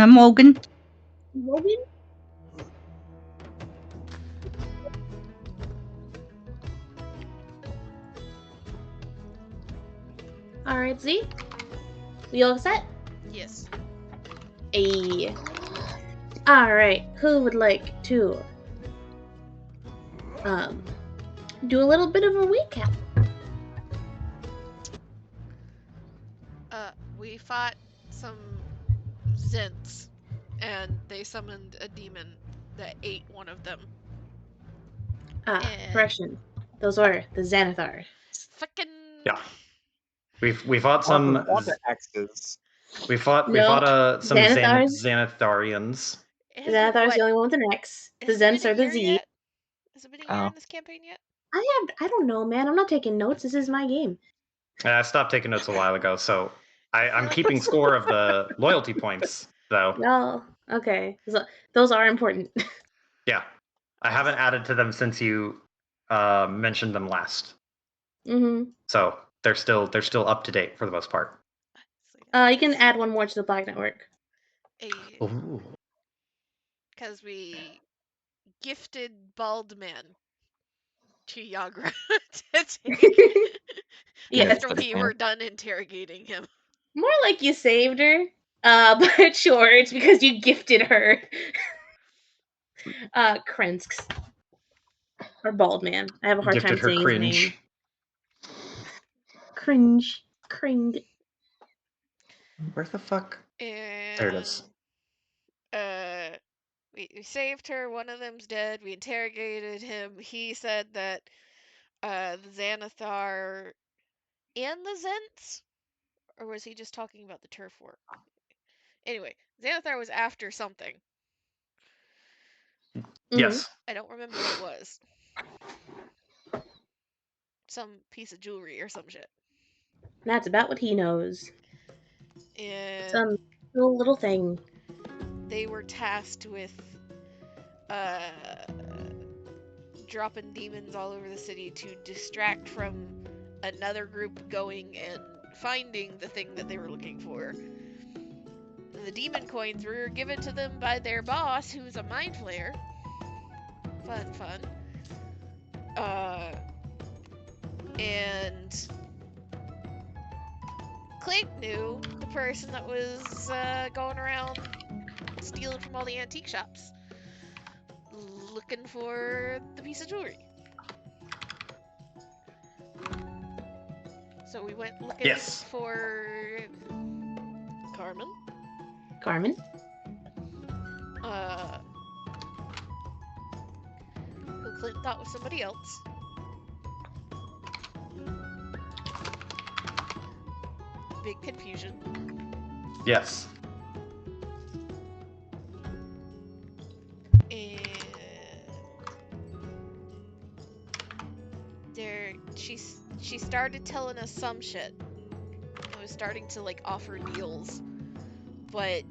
Morgan. Logan? Alright, Z? We all set? Yes. Ayy. Alright, who would like to do a little bit of a recap? We fought some Zents, and they summoned a demon that ate one of them. And- Correction. Those are the Xanathar. Fucking. Yeah. We fought some. the X's. We fought No, some Xanathars. Xanatharians. Xanathar's the only one with an X. The Zents are the Z. Has it been a year Oh. in this campaign yet? I don't know, man. I'm not taking notes. This is my game. I stopped taking notes a while ago, so I'm keeping score of the loyalty points, though. No. Okay. So, those are important. Yeah. I haven't added to them since you mentioned them last. Mm-hmm. So they're still up to date for the most part. You can add one more to the Black Network. Ooh. Because we gifted Baldman to Yagra Yeah, after we were done interrogating him. more like you saved her. But sure, it's because you gifted her. Krensks. Or Baldman. I have a hard Gifted time her saying cringe. his name. Cringe. Cringed. Where the fuck? And There it is. We saved her. One of them's dead. We interrogated him. He said that the Xanathar and the Zents, or was he just talking about the turf war? Anyway, Xanathar was after something. Yes. I don't remember what it was. Some piece of jewelry or some shit. That's about what he knows. And Some little thing. they were tasked with dropping demons all over the city to distract from another group going and finding the thing that they were looking for. The demon coins were given to them by their boss, who's a mind flayer. Fun. And Clink knew the person that was going around stealing from all the antique shops, looking for the piece of jewelry. So we went looking for Carmen. Who Clint thought was somebody else. Big confusion. Yes. And she started telling us some shit. I was starting to like offer deals, but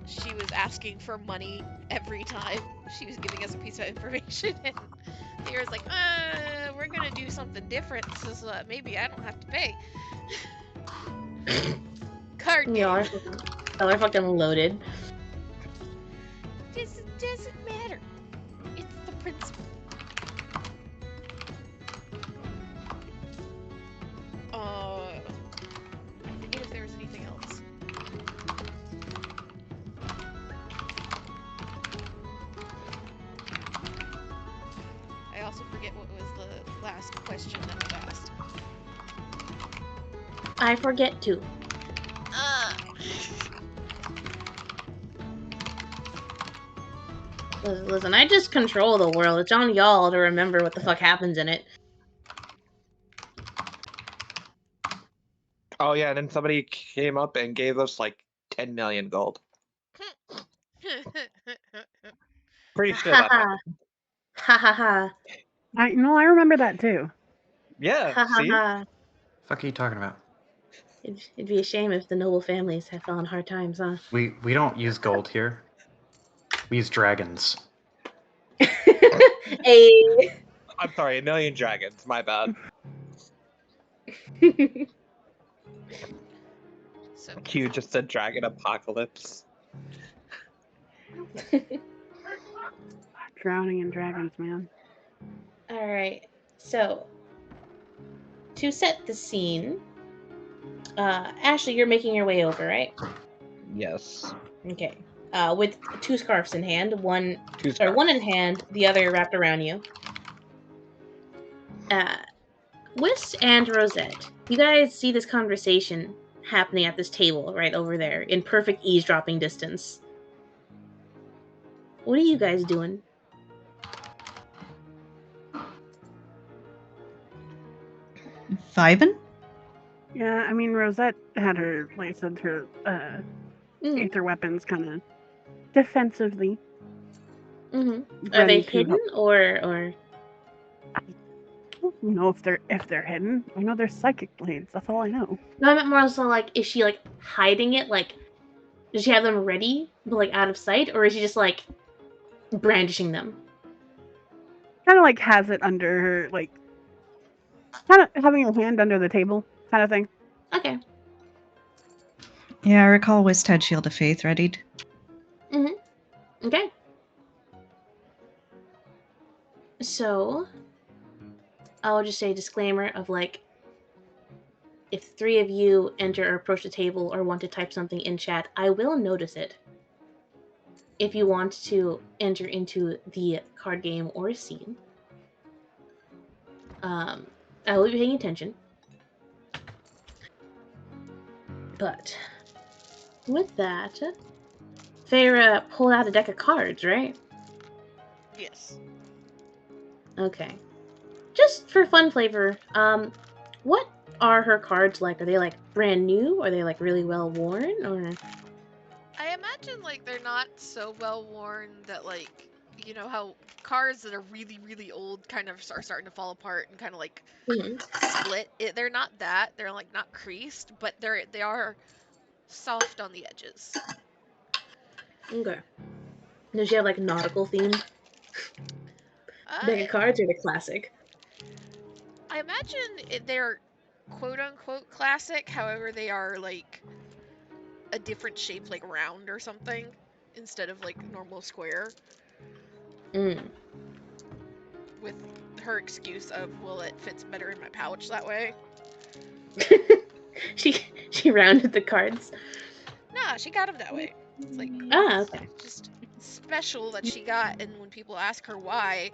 she was asking for money every time she was giving us a piece of information, and they was like, we're gonna do something different so that maybe I don't have to pay. Card game. Y'all are fucking loaded. Doesn't matter. It's the principle. I forget if there was anything else. I also forget what was the last question that was asked. I forget too. Listen, I just control the world. It's on y'all to remember what the fuck happens in it. Oh yeah, and then somebody came up and gave us like 10 million gold. Pretty sure that happened. Ha ha ha. I remember that too. Yeah, Ha ha see? ha. Fuck are you talking about? It'd be a shame if the noble families had fallen hard times, huh? We don't use gold here. We use dragons. I'm sorry, 1 million dragons, my bad. So Q just said Dragon Apocalypse. Drowning in dragons, man. All right. So, to set the scene, Ashley, you're making your way over, right? Yes. Okay. With two scarves in hand, one Two one in scarves. hand, the other wrapped around you. Wiss and Rosette, you guys see this conversation happening at this table right over there in perfect eavesdropping distance. What are you guys doing? Vibin? Yeah, I mean, Rosette had her, like I said, her Mm-hmm. aether weapons kind of defensively. Mm-hmm. Are they Ready to hidden or? I don't know if they're hidden. I know they're psychic blades. That's all I know. No, I meant more so like, is she like hiding it? Like, does she have them ready, but like out of sight, or is she just like brandishing them? Kind of like has it under her, like kind of having her hand under the table, kind of thing. Okay. Yeah, I recall Wist had Shield of Faith readied. Mm-hmm. Okay. So, I'll just say a disclaimer of like, if three of you enter or approach the table or want to type something in chat, I will notice it. If you want to enter into the card game or scene, I will be paying attention. But with that, Farah pulled out a deck of cards, right? yes. Okay. Just for fun flavor, what are her cards like? Are they like brand new? Are they like really well worn? Or I imagine like they're not so well worn that like you know how cars that are really really old kind of are starting to fall apart and kind of like split. They're not that. They're like not creased, but they are soft on the edges. okay. Does she have like nautical themed deck of cards or the classic? I imagine they're quote unquote classic. However, they are like a different shape, like round or something, instead of like normal square. Mm. With her excuse of, well, it fits better in my pouch that way. she rounded the cards. Nah, she got them that way. It's like, Okay. just special that she got, and when people ask her why,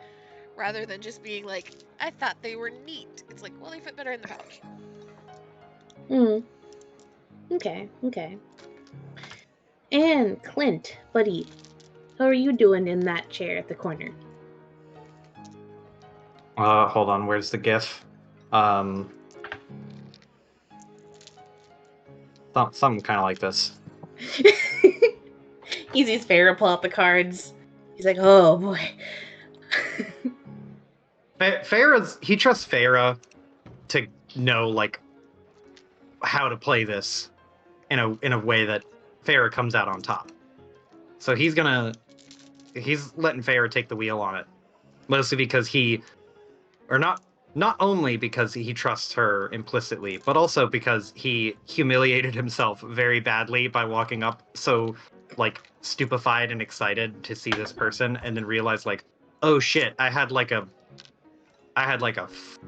rather than just being like, I thought they were neat, it's like, well, they fit better in the pouch. Okay. And Clint, buddy, how are you doing in that chair at the corner? Hold on, where's the GIF? Something kind of like this. He sees Farah pull out the cards. He's like, oh boy. He trusts Farah to know like how to play this in a way that Farah comes out on top. So he's letting Farah take the wheel on it, mostly because not only because he trusts her implicitly, but also because he humiliated himself very badly by walking up so like stupefied and excited to see this person, and then realized like, oh shit, I had like a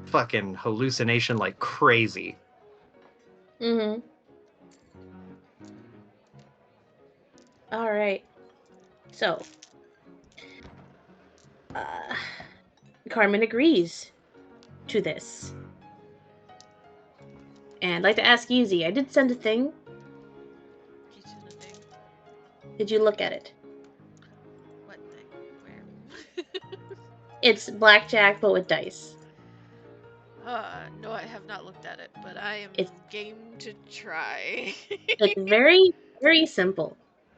fucking hallucination like crazy. Mm-hmm. All right. So, Carmen agrees to this. And I'd like to ask Yuzi, I did send a thing. Did you look at it? What thing? Where? It's blackjack, but with dice. No, I have not looked at it, but I am It's game to try. like very, very simple.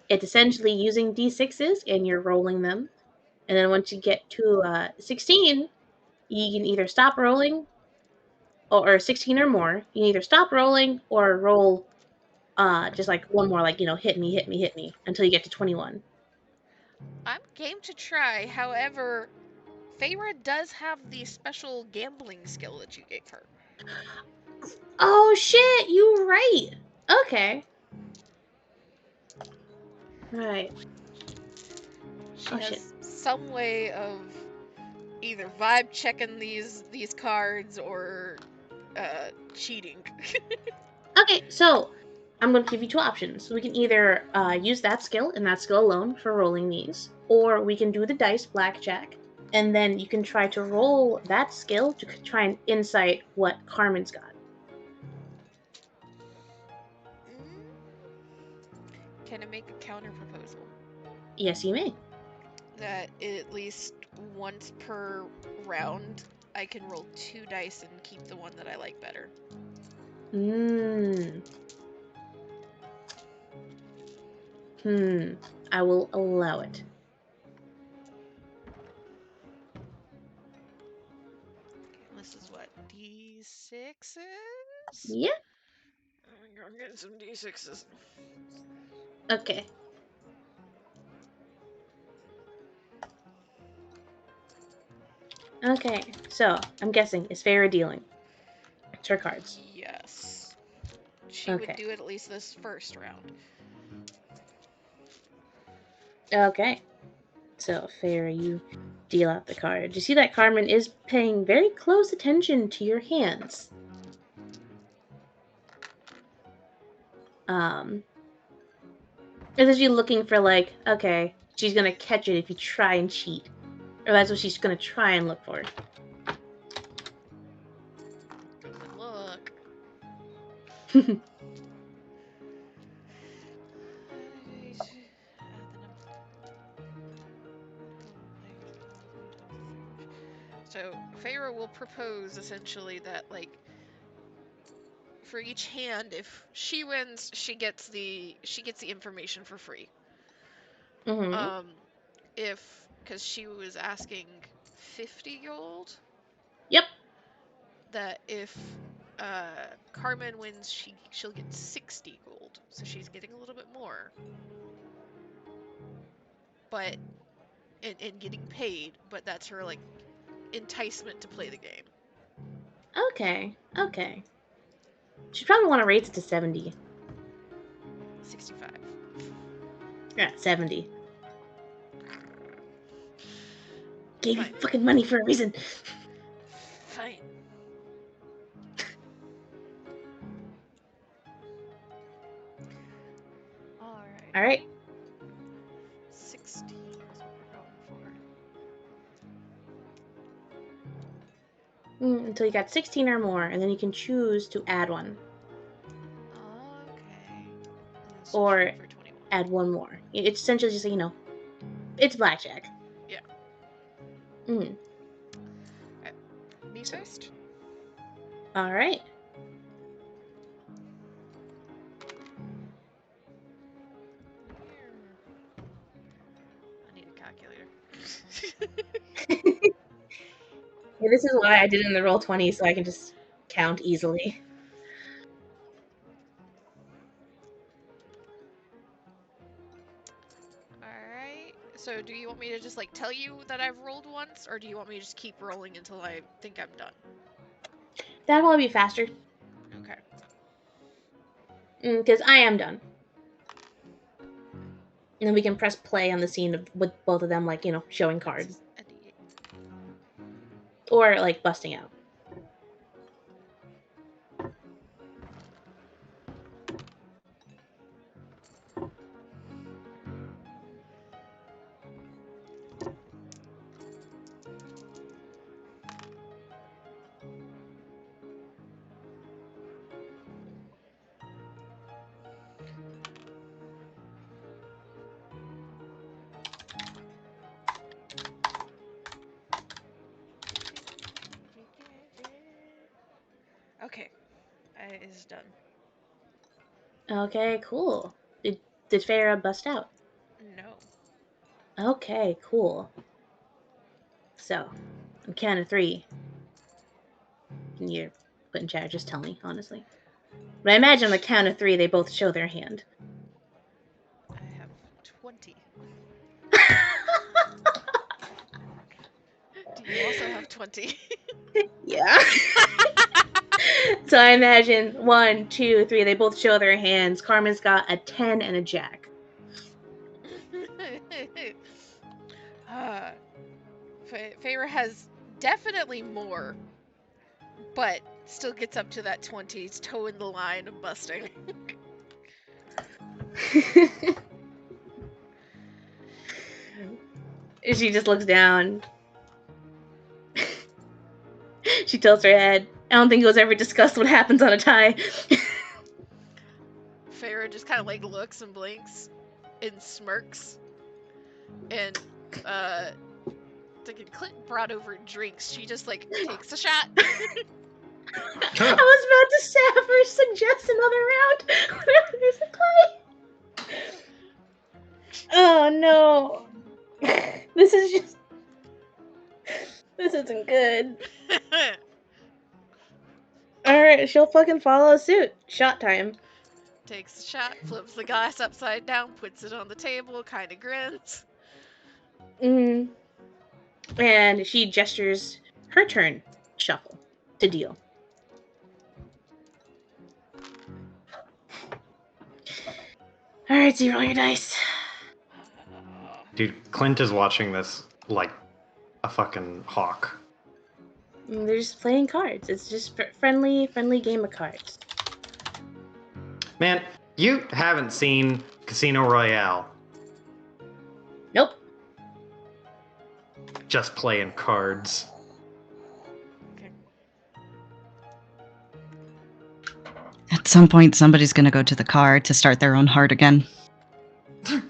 It's essentially using d6s and you're rolling them. And then once you get to 16, you can either stop rolling or 16 or more. You can either stop rolling or roll just like one more, like, hit me until you get to 21. I'm game to try. However, Feyre does have the special gambling skill that you gave her. Oh shit, you're right. Okay. Right. She Oh, has shit. some way of either vibe checking these cards or cheating. Okay, so I'm going to give you two options. We can either use that skill and that skill alone for rolling these, or we can do the dice blackjack, and then you can try to roll that skill to try and insight what Carmen's got. Can I make a counter proposal? Yes, you may. That at least once per round, I can roll 2 dice and keep the one that I like better. I will allow it. Okay, this is what, D6s? Yeah. I'm getting some D6s. Okay. Okay, so I'm guessing is Farah dealing? It's her cards. Yes. She Okay. would do it at least this first round. Okay. So Farah, you deal out the cards. You see that Carmen is paying very close attention to your hands. Is she looking for like, okay, she's gonna catch it if you try and cheat, or that's what she's gonna try and look for. Good luck. So Feyre will propose essentially that, like, for each hand, if she wins, she gets the information for free. If, because she was asking 50 gold. Yep. That if Carmen wins, she'll get 60 gold, so she's getting a little bit more. But and getting paid, but that's her like enticement to play the game. Okay. Okay. She probably want to raise it to 70. 65. Yeah, 70. Gave you Fine. fucking money for a reason. Fine. Alright. Alright. 16 is what we're going for. Until you got 16 or more, and then you can choose to add one. Okay. Or for 21. add one more. It's essentially just, it's blackjack. Yeah. Mm. Me first? Alright. I need a calculator. Yeah, this is why I did it in the Roll20, so I can just count easily. Alright. So do you want me to just like tell you that I've rolled once, or do you want me to just keep rolling until I think I'm done? That'll probably be faster. Okay. Because I am done. And then we can press play on the scene with both of them, like, showing cards. Or, like, busting out. Okay. It's done. Okay, cool. Did Farah bust out? No. Okay, cool. So, on count of 3. Can you put in chat? Just tell me, honestly. But I imagine on the count of 3, they both show their hand. I have 20. Do you also have 20? Yeah. So I imagine 1, 2, 3, they both show their hands. Carmen's got a 10 and a jack. uh, Feyre has definitely more, but still gets up to that 20s, toeing the line of busting. She just looks down. She tilts her head. I don't think it was ever discussed what happens on a tie. Feyre just kind of like looks and blinks and smirks. And thinking Clint brought over drinks, she just like takes a shot. I was about to say, have her suggest another round. There's a tie. Oh no. This isn't good. Alright, she'll fucking follow suit. Shot time. Takes a shot, flips the glass upside down, puts it on the table, kind of grins. And she gestures her turn. Shuffle. To deal. Alright, so you roll your dice. Dude, Clint is watching this like a fucking hawk. They're just playing cards. It's just friendly game of cards. Man, you haven't seen Casino Royale. Nope. Just playing cards. Okay. At some point, somebody's going to go to the car to start their own heart again. Doing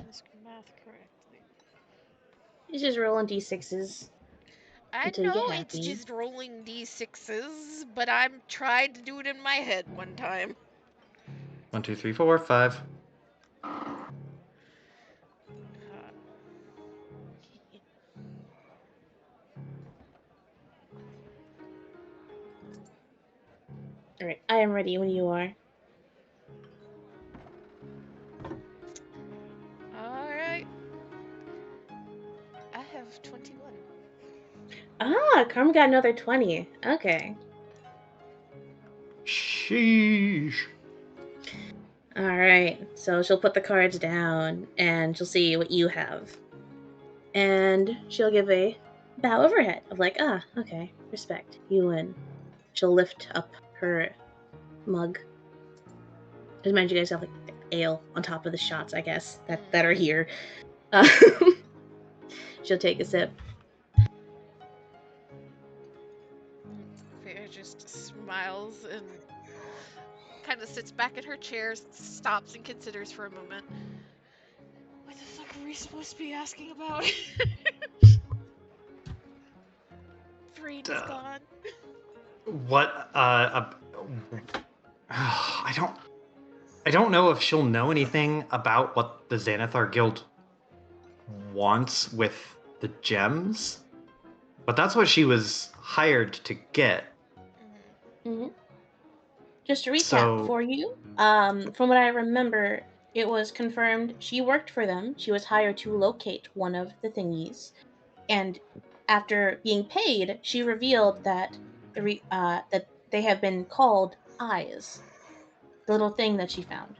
this math correctly. It's just rolling d6s. I Until you get know happy. it's just rolling d6s, but I'm trying to do it in my head one time. 1, 2, 3, 4, 5. Alright, I am ready when you are. Alright. I have 21. Ah, Carmen got another 20. Okay. Sheesh. Alright, so she'll put the cards down and she'll see what you have. And she'll give a bow of her head of like, ah, okay, respect, you win. She'll lift up her mug. Just mind you guys have like ale on top of the shots, I guess, that are here. She'll take a sip. Feyre just smiles and kind of sits back in her chair, stops and considers for a moment. What the fuck are we supposed to be asking about? Brain is gone. What? I don't know if she'll know anything about what the Xanathar Guild wants with the gems, but that's what she was hired to get. Mm-hmm. Just to recap for you, from what I remember, it was confirmed she worked for them. She was hired to locate one of the thingies, and after being paid, she revealed that that they have been called eyes. The little thing that she found.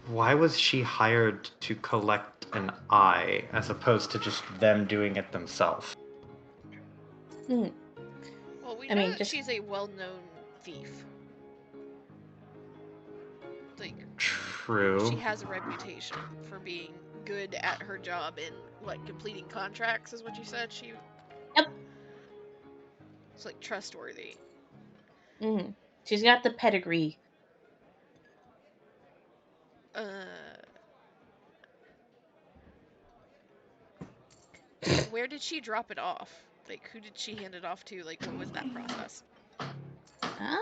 Why was she hired to collect an eye as opposed to just them doing it themselves? Mm. Well, we know that she's a well-known thief. Like, true. She has a reputation for being good at her job in, what, completing contracts is what you said? Yep. It's like trustworthy. Mm-hmm. She's got the pedigree. Where did she drop it off? Like, who did she hand it off to? Like, what was that process?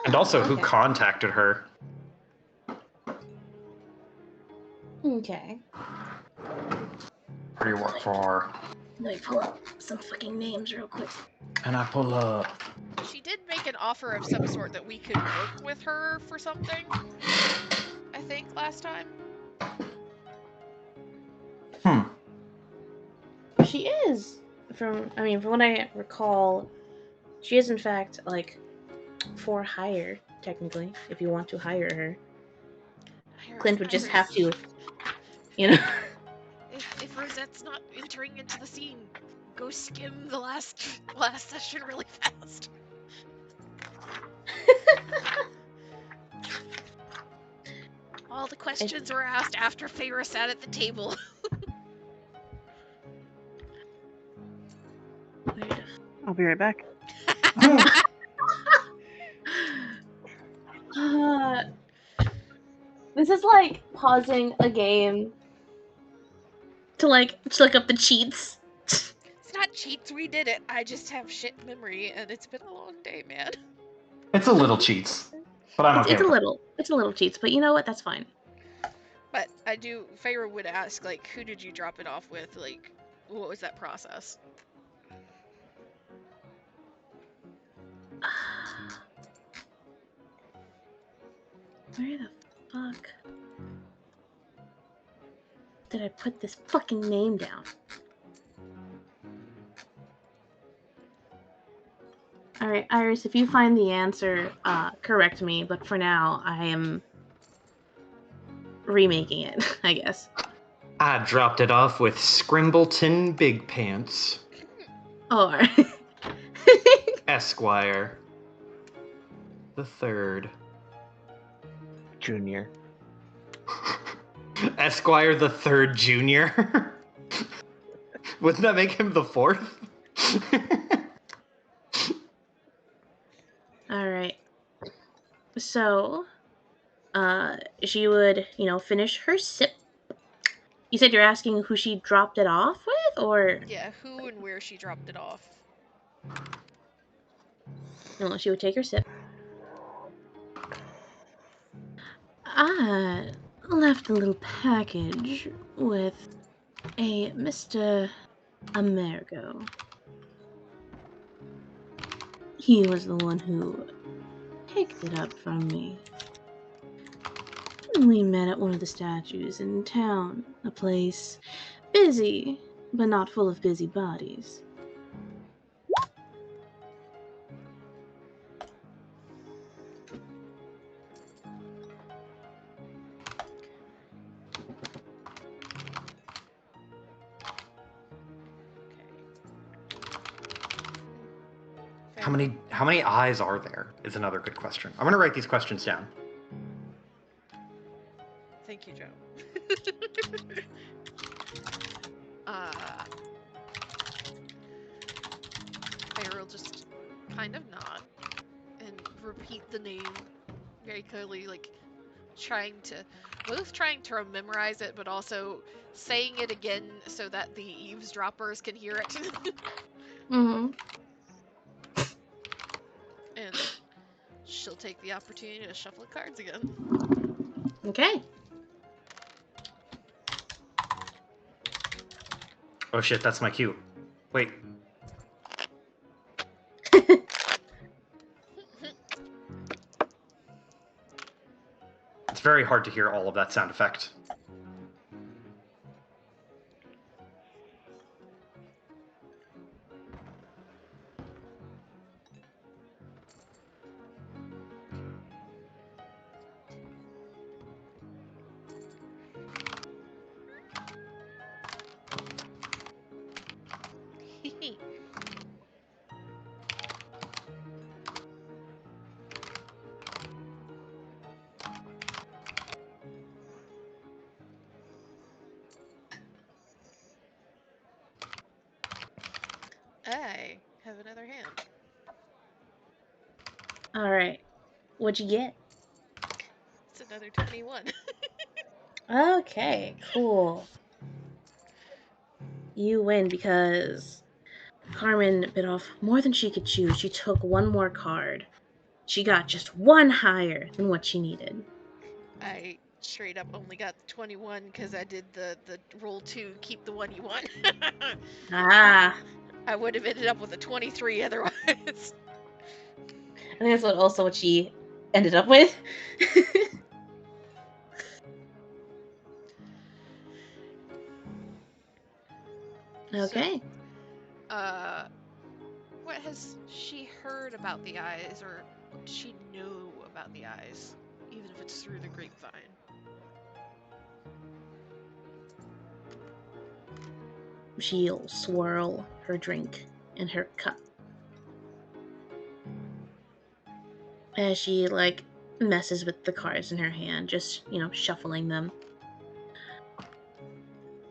And also, who contacted her? Okay. What do you work for? Let me pull up some fucking names real quick. And I pull up. She did make an offer of some sort that we could work with her for something. I think last time. She is. From what I recall, she is in fact like for hire. technically, if you want to hire her. Iris, Clint would just Iris, have to, you know. If Rosette's not entering into the scene, go skim the last session really fast. All the questions were asked after Feyre sat at the table. I'll be right back. This is like pausing a game to look up the cheats. It's not cheats, we did it. I just have shit memory, and it's been a long day, man. It's a little cheats, but I'm okay It's a with it. little cheats, but you know what? That's fine. But I do. Feyre would ask, like, who did you drop it off with? Like, what was that process? Where the fuck did I put this fucking name down? Alright, Iris, if you find the answer, correct me, but for now, I am remaking it, I guess. I dropped it off with Scrimbleton Big Pants, Oh, alright. Esquire, the third. Junior. Esquire the third junior. Wouldn't that make him the fourth? Alright. So, she would, finish her sip. You said you're asking who she dropped it off with, or? Yeah, who and where she dropped it off. No, she would take her sip. I left a little package with a Mr. Amerigo. He was the one who picked it up from me. We met at one of the statues in town, a place busy, but not full of busybodies. How many eyes are there? Is another good question. I'm gonna write these questions down. Thank you, Joe. Feyre will just kind of nod and repeat the name very clearly, like trying to memorize it, but also saying it again so that the eavesdroppers can hear it. Mm-hmm. And she'll take the opportunity to shuffle the cards again. Okay. Oh shit, that's my cue. Wait. It's very hard to hear all of that sound effect. I have another hand. Alright. What'd you get? It's another 21. Okay, cool. You win because Carmen bit off more than she could chew. She took one more card. She got just one higher than what she needed. I straight up only got 21 because I did the roll 2, keep the one you want. Ah. I would have ended up with a 23 otherwise. I think that's what she ended up with. Okay. So, what has she heard about the eyes, or what does she know about the eyes, even if it's through the grapevine. She'll swirl her drink in her cup as she like messes with the cards in her hand, just shuffling them.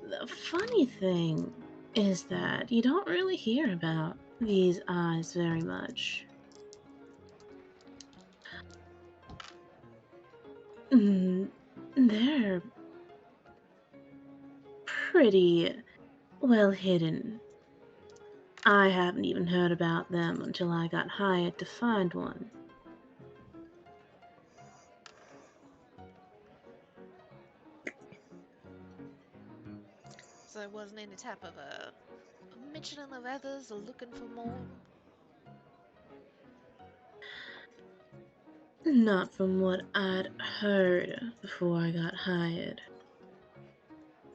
The funny thing is that you don't really hear about these eyes very much. They're pretty well hidden. I haven't even heard about them until I got hired to find one. So there wasn't any type of a mentioning of others or looking for more. Not from what I'd heard before I got hired.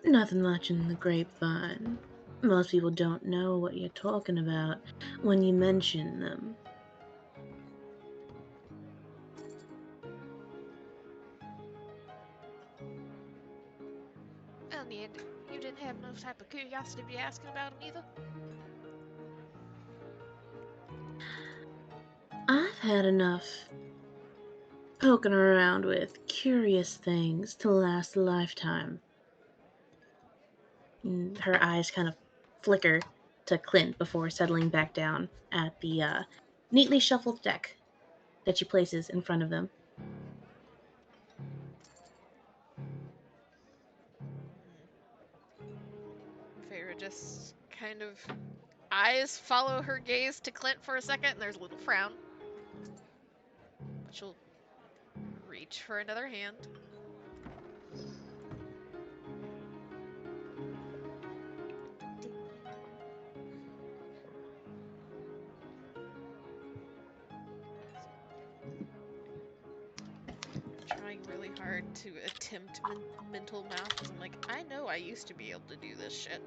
Nothing much in the grapevine. Most people don't know what you're talking about when you mention them. And you didn't have no type of curiosity to be asking about them either? I've had enough poking around with curious things to last a lifetime. And her eyes kind of flicker to Clint before settling back down at the neatly shuffled deck that she places in front of them. Feyre just kind of eyes follow her gaze to Clint for a second, and there's a little frown. But she'll reach for another hand. Trying really hard to attempt mental math because I'm like, I know I used to be able to do this shit.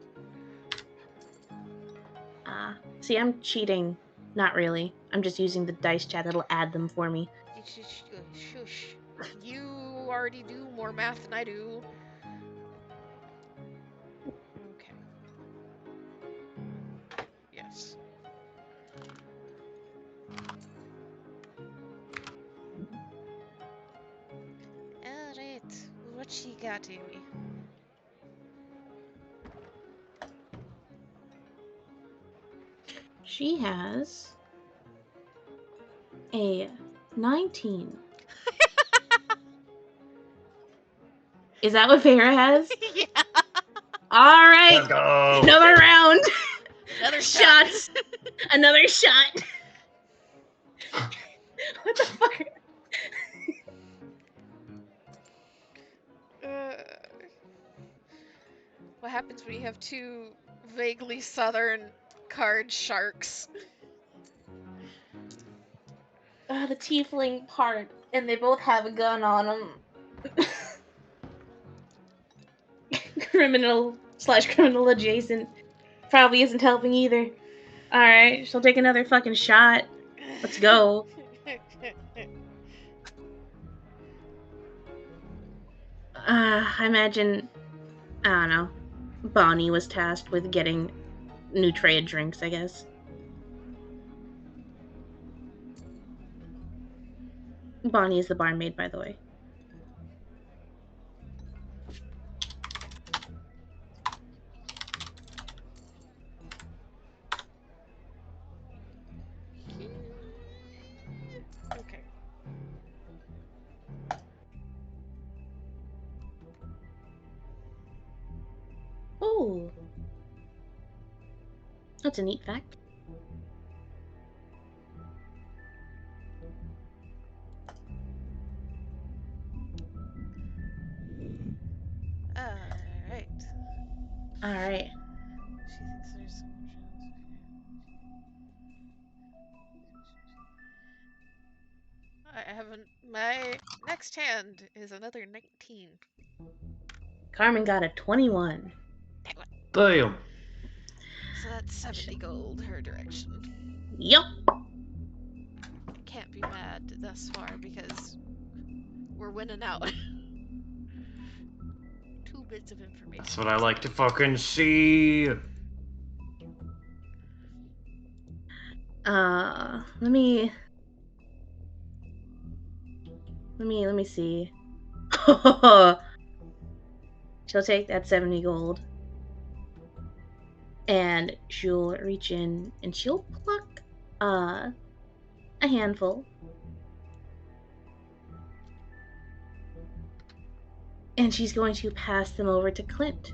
See, I'm cheating. Not really. I'm just using the dice chat. It'll add them for me. Shush. You already do more math than I do. Okay. Yes. Alright. What she got in me? She has a 19. Is that what Farah has? Yeah. All right. Let's go. Another round. Another shot. Shots. Another shot. What the fuck? What happens when you have two vaguely southern card sharks? The tiefling part, and they both have a gun on them. Criminal adjacent. Probably isn't helping either. Alright, she'll take another fucking shot. Let's go. I imagine, I don't know, Bonnie was tasked with getting new trade drinks, I guess. Bonnie is the barmaid, by the way. Okay. Oh. That's a neat fact. Alright. Alright. She thinks there's some more chance. I haven't. My next hand is another 19. Carmen got a 21. Damn. So that's 70 gold her direction. Yup. Can't be mad thus far because we're winning out. 2 bits of information. That's what I like to fucking see. Let me see. She'll take that 70 gold. And she'll reach in and she'll pluck a handful. And she's going to pass them over to Clint.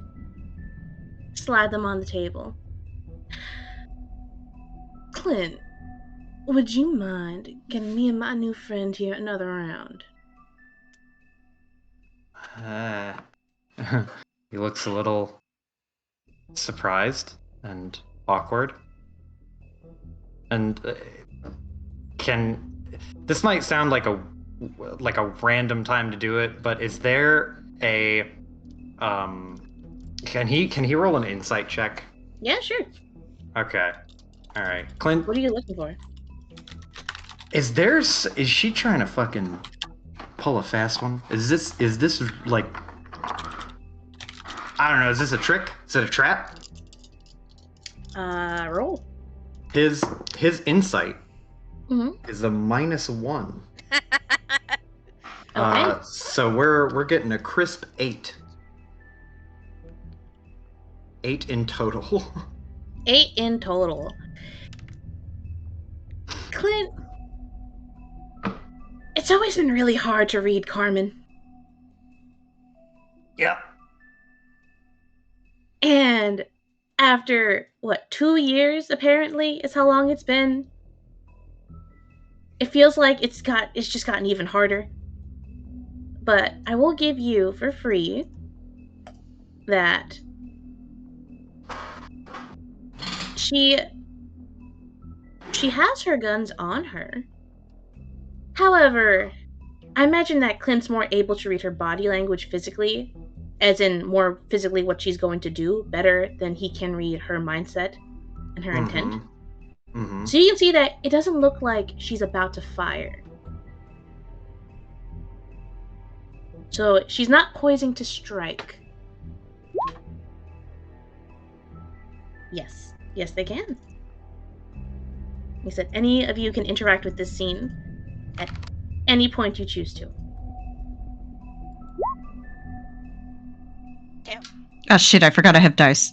Slide them on the table. Clint, would you mind getting me and my new friend here another round? He looks a little surprised and awkward. And this might sound like a random time to do it, but is there a can he roll an insight check? Yeah, sure. Okay. All right. Clint, What are you looking for? is she trying to fucking pull a fast one? Is this like, I don't know, is this a trick? Is it a trap? Roll. His insight Mm-hmm. is a -1. Okay. So we're getting a crisp 8. 8 in total. 8 in total. Clint, it's always been really hard to read Carmen. Yep. And after, 2 years apparently is how long it's been. It feels like it's just gotten even harder. But I will give you for free that she has her guns on her. However, I imagine that Clint's more able to read her body language physically, as in more physically what she's going to do, better than he can read her mindset and her intent. Mm-hmm. So you can see that it doesn't look like she's about to fire. So she's not poising to strike. Yes. Yes, they can. He said any of you can interact with this scene at any point you choose to. Oh shit, I forgot I have dice.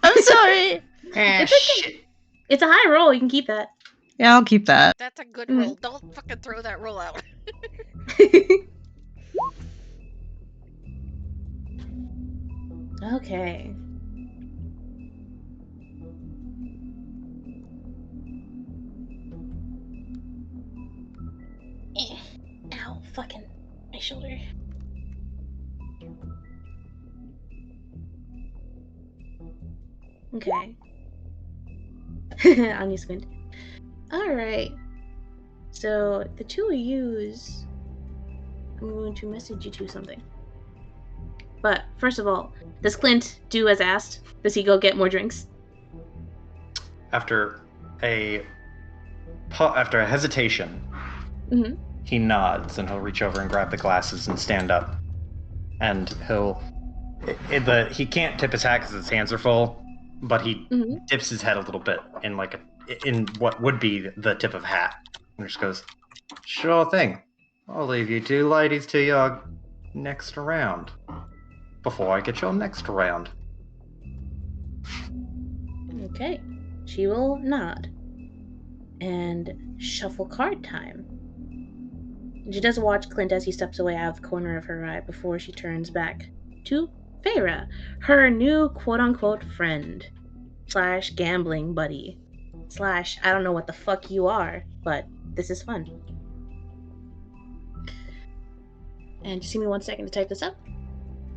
I'm sorry. It's okay. It's a high roll. You can keep that. Yeah, I'll keep that. That's a good Mhm. roll. Don't fucking throw that roll out. Okay. Ow, fucking my shoulder. Okay. On you squint. Alright. So the two of yous, I'm going to message you to something. But first of all, does Clint do as asked? Does he go get more drinks? After a hesitation, Mm-hmm. he nods and he'll reach over and grab the glasses and stand up. And he can't tip his hat because his hands are full, but he dips his head a little bit in in what would be the tip of a hat, and just goes, "Sure thing. I'll leave you two ladies to your next round before I get your next round." Okay. She will nod. And shuffle card time. She does watch Clint as he steps away out of the corner of her eye before she turns back to Feyre, her new quote-unquote friend / gambling buddy / I don't know what the fuck you are, but this is fun. And just give me 1 second to type this up.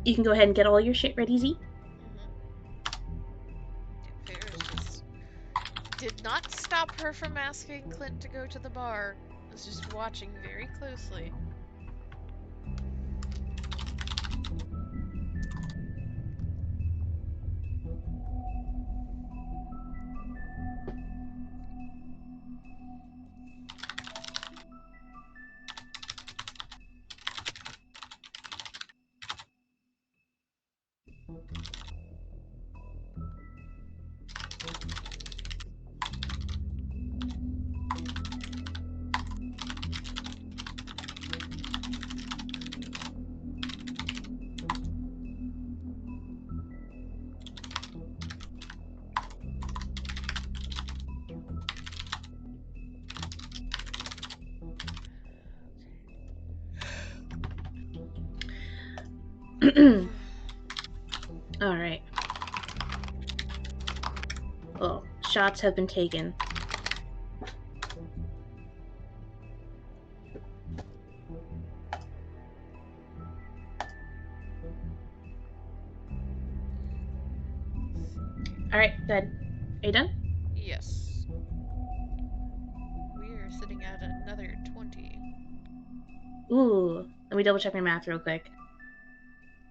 You can go ahead and get all your shit ready, Z. Ferris just did not stop her from asking Clint to go to the bar. Was just watching very closely. All right. Well, shots have been taken. All right, good. Are you done? Yes. We are sitting at another 20. Ooh, let me double check my math real quick.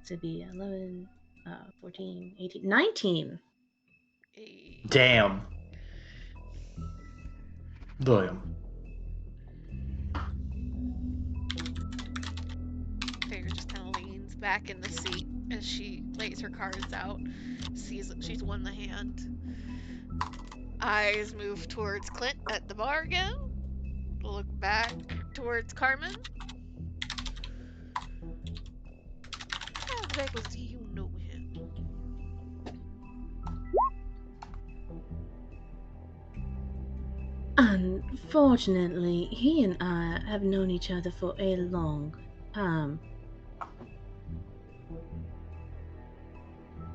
This would be 11, 14, 18, 19. Damn. Damn. Figure just kind of leans back in the seat as she lays her cards out, sees that she's won the hand. Eyes move towards Clint at the bar again. Look back towards Carmen. How exactly do you know him? Unfortunately, he and I have known each other for a long time.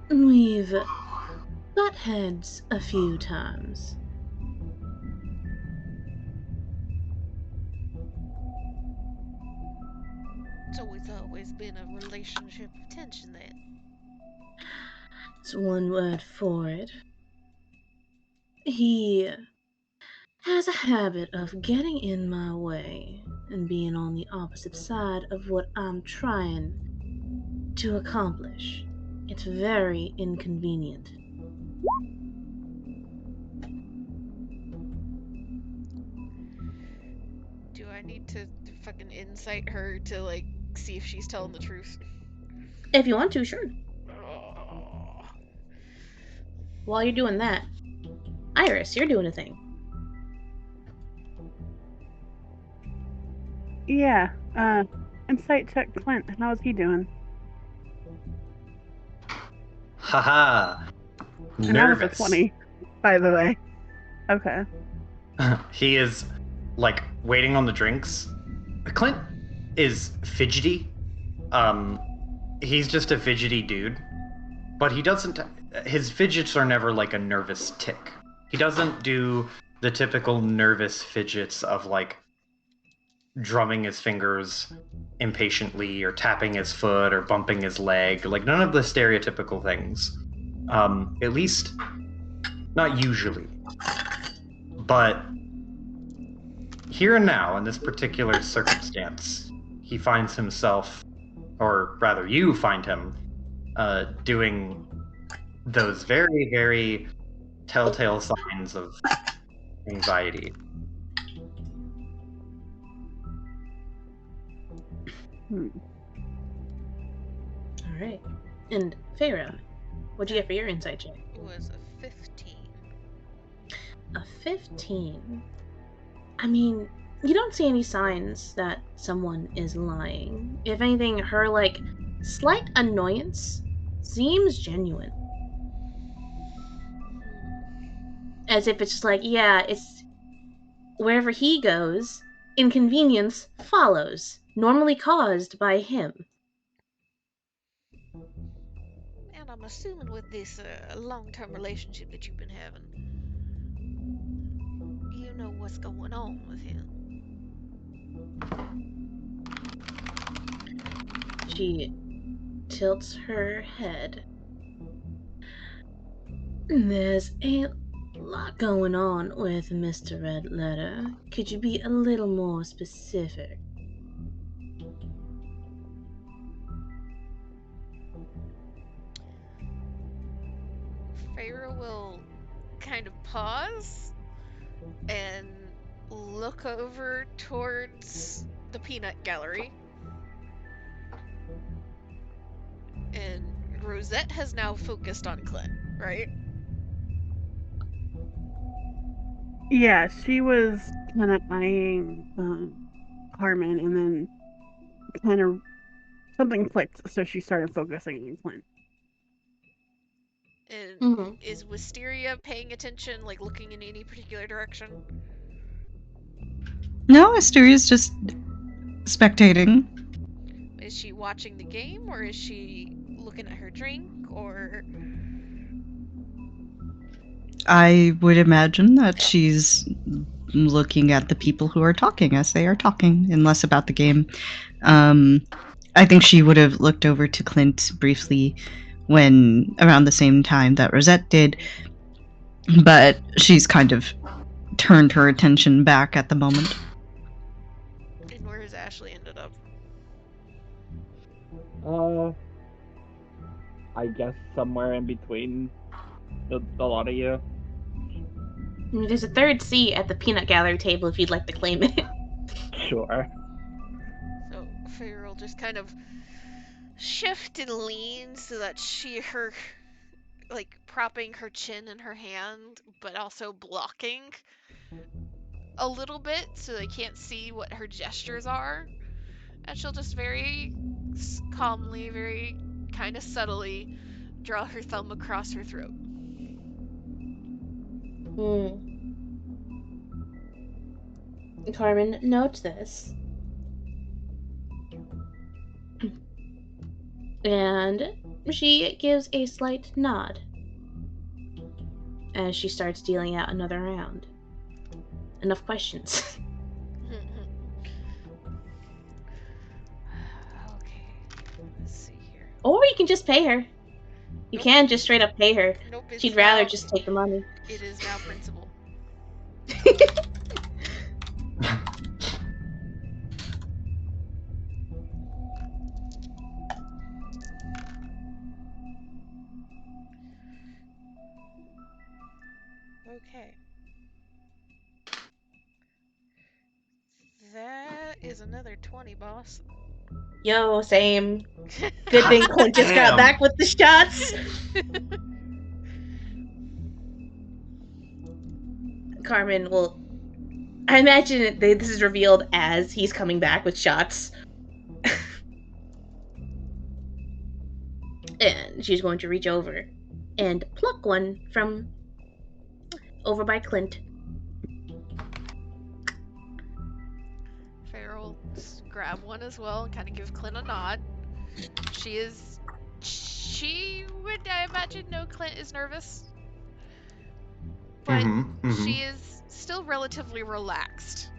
We've butt heads a few times. So it's always been a relationship of tension then. It's one word for it. He has a habit of getting in my way and being on the opposite side of what I'm trying to accomplish. It's very inconvenient. Do I need to fucking insight her to, like, see if she's telling the truth? If you want to, sure. Oh. While you're doing that, Iris, you're doing a thing. Yeah. Insight check Clint. How's he doing? Haha. And that was a Nervous. 20, by the way. Okay. He is like waiting on the drinks. Clint is fidgety. He's just a fidgety dude, but he doesn't. His fidgets are never like a nervous tick. He doesn't do the typical nervous fidgets of like drumming his fingers impatiently or tapping his foot or bumping his leg. Like none of the stereotypical things. At least not usually. But here and now, in this particular circumstance, he finds himself, or rather you find him, doing those very, very telltale signs of anxiety. All right. And Feyre, what'd you get for your insight check? It was a 15. A 15. I mean, you don't see any signs that someone is lying. If anything, her, like, slight annoyance seems genuine. As if it's just like, yeah, it's wherever he goes, inconvenience follows, normally caused by him. And I'm assuming with this long-term relationship that you've been having, you know what's going on with him. She tilts her head. There's a lot going on with Mr. Red Letter. Could you be a little more specific? Feyre will kind of pause and look over towards the peanut gallery. And Rosette has now focused on Clint, right? Yeah, she was kind of eyeing Carmen, and then kind of something clicked, so she started focusing on Clint. And is Wisteria paying attention, like looking in any particular direction? No, Asteria's just spectating. Is she watching the game, or is she looking at her drink, or... I would imagine that she's looking at the people who are talking as they are talking, and less about the game. I think she would have looked over to Clint briefly when around the same time that Rosette did, but she's kind of turned her attention back at the moment. And where has Ashley ended up? I guess somewhere in between the lot of you. There's a third seat at the peanut gallery table if you'd like to claim it. Sure. So Feyre will just kind of shift and lean so that her like propping her chin in her hand, but also blocking a little bit so they can't see what her gestures are. And she'll just very calmly, very kind of subtly draw her thumb across her throat. Carmen notes this. And she gives a slight nod as she starts dealing out another round. Enough questions. Okay, let's see here. Or you can just pay her. You can just straight up pay her. Nope, She'd rather just take the money. It is now principal. Okay. That is another 20, boss. Yo, same. Good thing Clint just got Damn. back with the shots. Carmen will... I imagine this is revealed as he's coming back with shots. And she's going to reach over and pluck one from over by Clint. Feyre will grab one as well and kind of give Clint a nod. She would, I imagine, know Clint is nervous. But she is still relatively relaxed.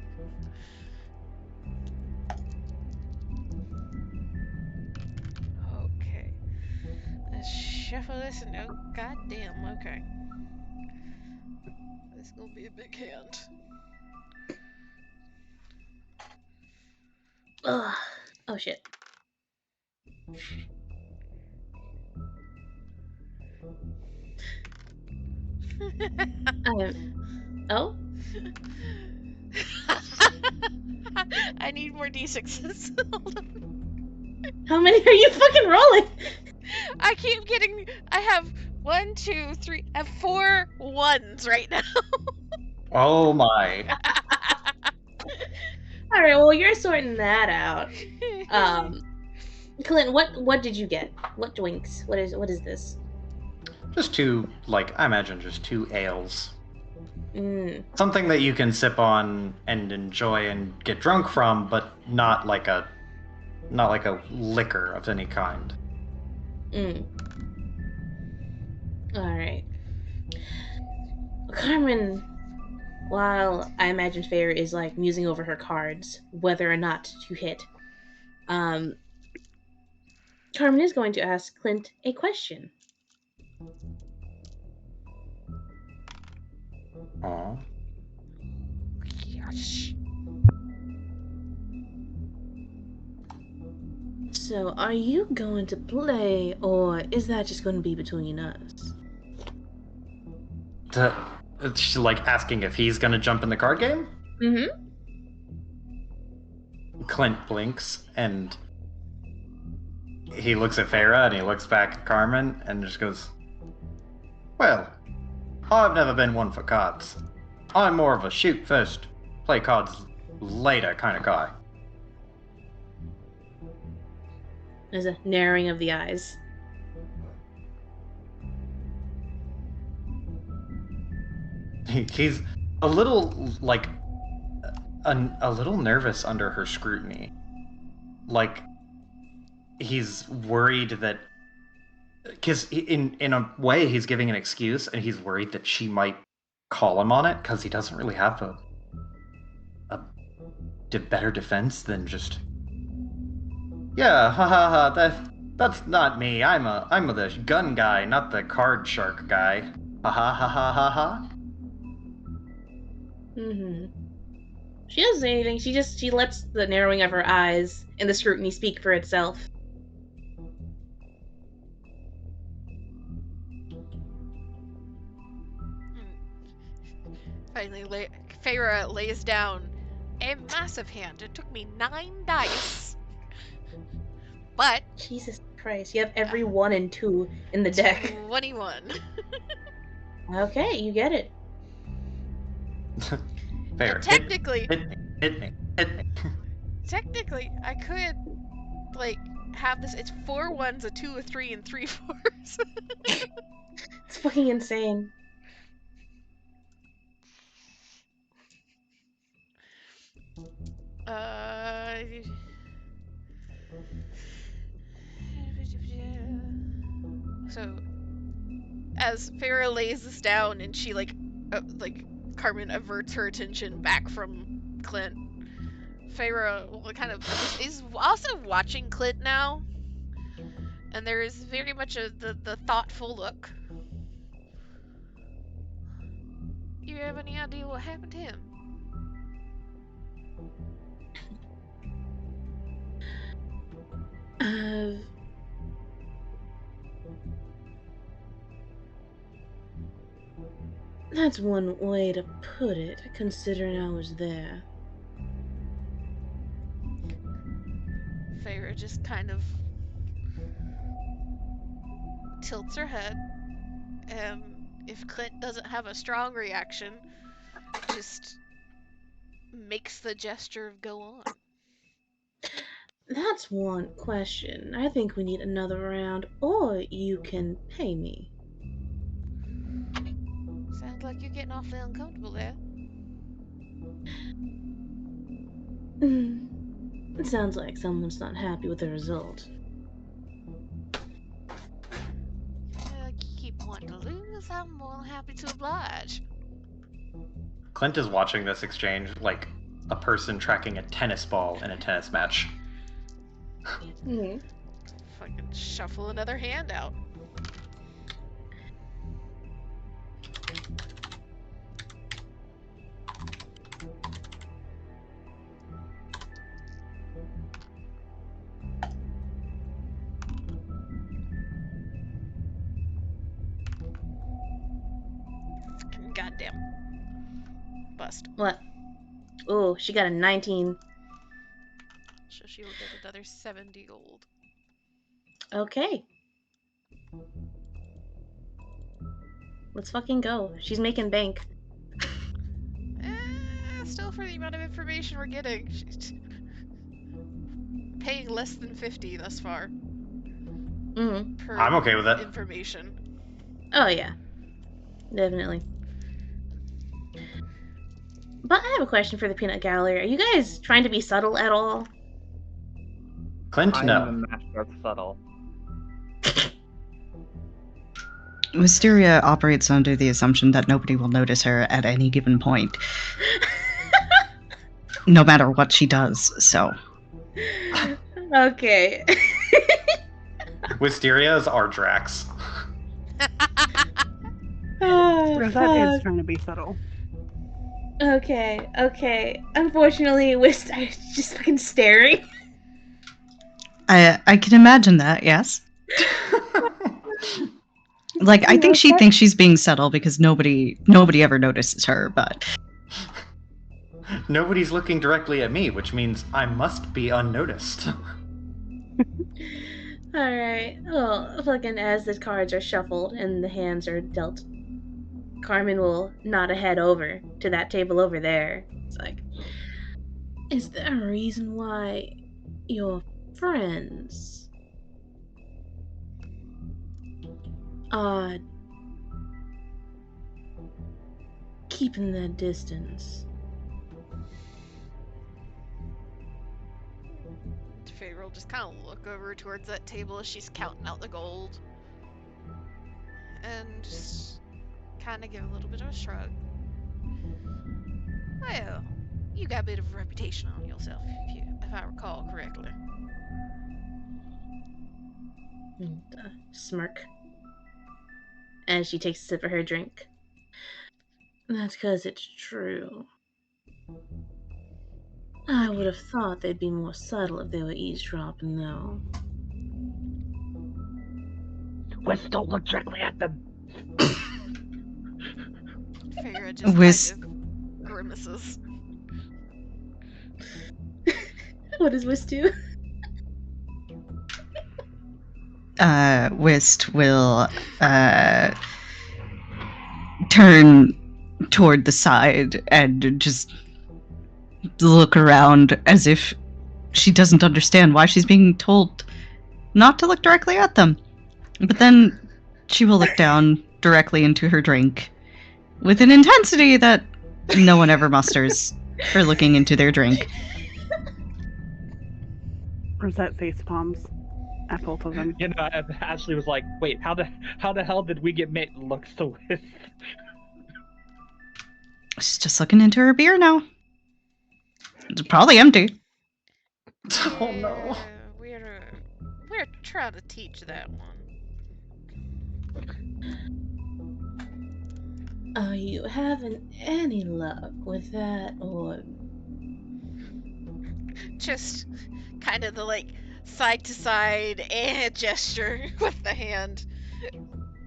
Okay. Let's shuffle this and oh goddamn, okay. This is gonna be a big hand. Ugh. Oh shit. Oh? I need more d6s. Hold on. How many are you fucking rolling? I keep getting. I have 1, 2, 3. I have 4 ones right now. Oh my. Alright, well you're sorting that out. Clint, what did you get? What drinks? What is this? Just two, I imagine just 2 ales. Something that you can sip on and enjoy and get drunk from, but not like a liquor of any kind. Alright. Carmen, while I imagine Feyre is musing over her cards, whether or not to hit, Carmen is going to ask Clint a question. Aw. Gosh. So, are you going to play, or is that just going to be between us? She's asking if he's gonna jump in the card game? Clint blinks and he looks at Farah and he looks back at Carmen and just goes, "Well, I've never been one for cards. I'm more of a shoot first, play cards later kind of guy." There's a narrowing of the eyes. He's a little a little nervous under her scrutiny. he's worried that, because in a way he's giving an excuse, and he's worried that she might call him on it because he doesn't really have a better defense than just, yeah, ha ha ha, that's not me. I'm the gun guy, not the card shark guy. Ha ha ha ha ha ha. Mm-hmm. She doesn't say anything. She lets the narrowing of her eyes and the scrutiny speak for itself. Finally, Feyre lays down a massive hand. It took me 9 dice. But Jesus Christ, you have every 1 and 2 in the deck. 21. Okay, you get it. Fair. Technically, Hit me. technically, I could, like, have this. It's 4 1s, a 2, a 3, and 3 4s. It's fucking insane. So, as Farah lays this down and she, like Carmen averts her attention back from Clint, Farah will kind of is also watching Clint now, and there is very much the thoughtful look. You have any idea what happened to him? That's one way to put it, considering I was there. Farah just kind of tilts her head, and if Clint doesn't have a strong reaction, just makes the gesture of go on. That's one question. I think we need another round, or you can pay me. Sounds like you're getting awfully uncomfortable there. It sounds like someone's not happy with the result. You keep wanting to lose, I'm more than happy to oblige. Clint is watching this exchange like a person tracking a tennis ball in a tennis match. Fucking shuffle another hand out. Fucking goddamn bust. What? Oh, she got a 19. So she will get another 70 gold. Okay. Let's fucking go. She's making bank. Still for the amount of information we're getting. She's paying less than 50 thus far. Per I'm okay with it. information. Oh, yeah. Definitely. But I have a question for the Peanut Gallery. Are you guys trying to be subtle at all? Clint, I'm no. the master of subtle. Wisteria operates under the assumption that nobody will notice her at any given point, no matter what she does, so. Okay. Wisteria is our Drax. Oh, Rosette is fuck. trying to be subtle. Okay. Unfortunately, Wist is just fucking staring. I can imagine that, yes. Like, I think she thinks she's being subtle because nobody ever notices her, but Nobody's looking directly at me, which means I must be unnoticed. Alright. Well, fucking as the cards are shuffled and the hands are dealt, Carmen will nod a head over to that table over there. It's like, is there a reason why your friends are keeping their distance? Feyre will just kind of look over towards that table as she's counting out the gold. And just kind of give a little bit of a shrug. Well, you got a bit of a reputation on yourself, if I recall correctly. And smirk. As she takes a sip of her drink. That's because it's true. I would have thought they'd be more subtle if they were eavesdropping, though. Wes, don't look directly at them. Feyre just Whis- kind of grimaces. What does Whis do? Wist will turn toward the side and just look around as if she doesn't understand why she's being told not to look directly at them. But then she will look down directly into her drink with an intensity that no one ever musters for looking into their drink. Rosette face palms at both of them. You know, Ashley was like, "Wait, how the hell did we get made?" Looks to Wes. She's just looking into her beer now. It's probably empty. Oh no. We're trying to teach that one. Are you having any luck with that, or Just kind of the side to side and gesture with the hand,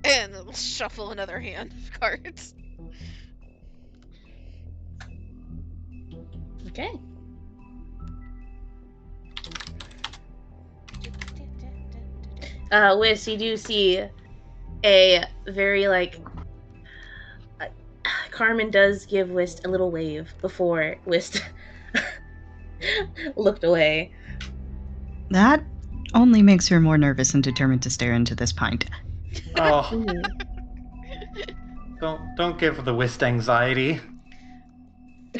and it'll shuffle another hand of cards. okay? Whis, you do see a very Carmen does give Whist a little wave before Whist looked away. That only makes her more nervous and determined to stare into this pint. Oh, Mhm. don't give the whist anxiety.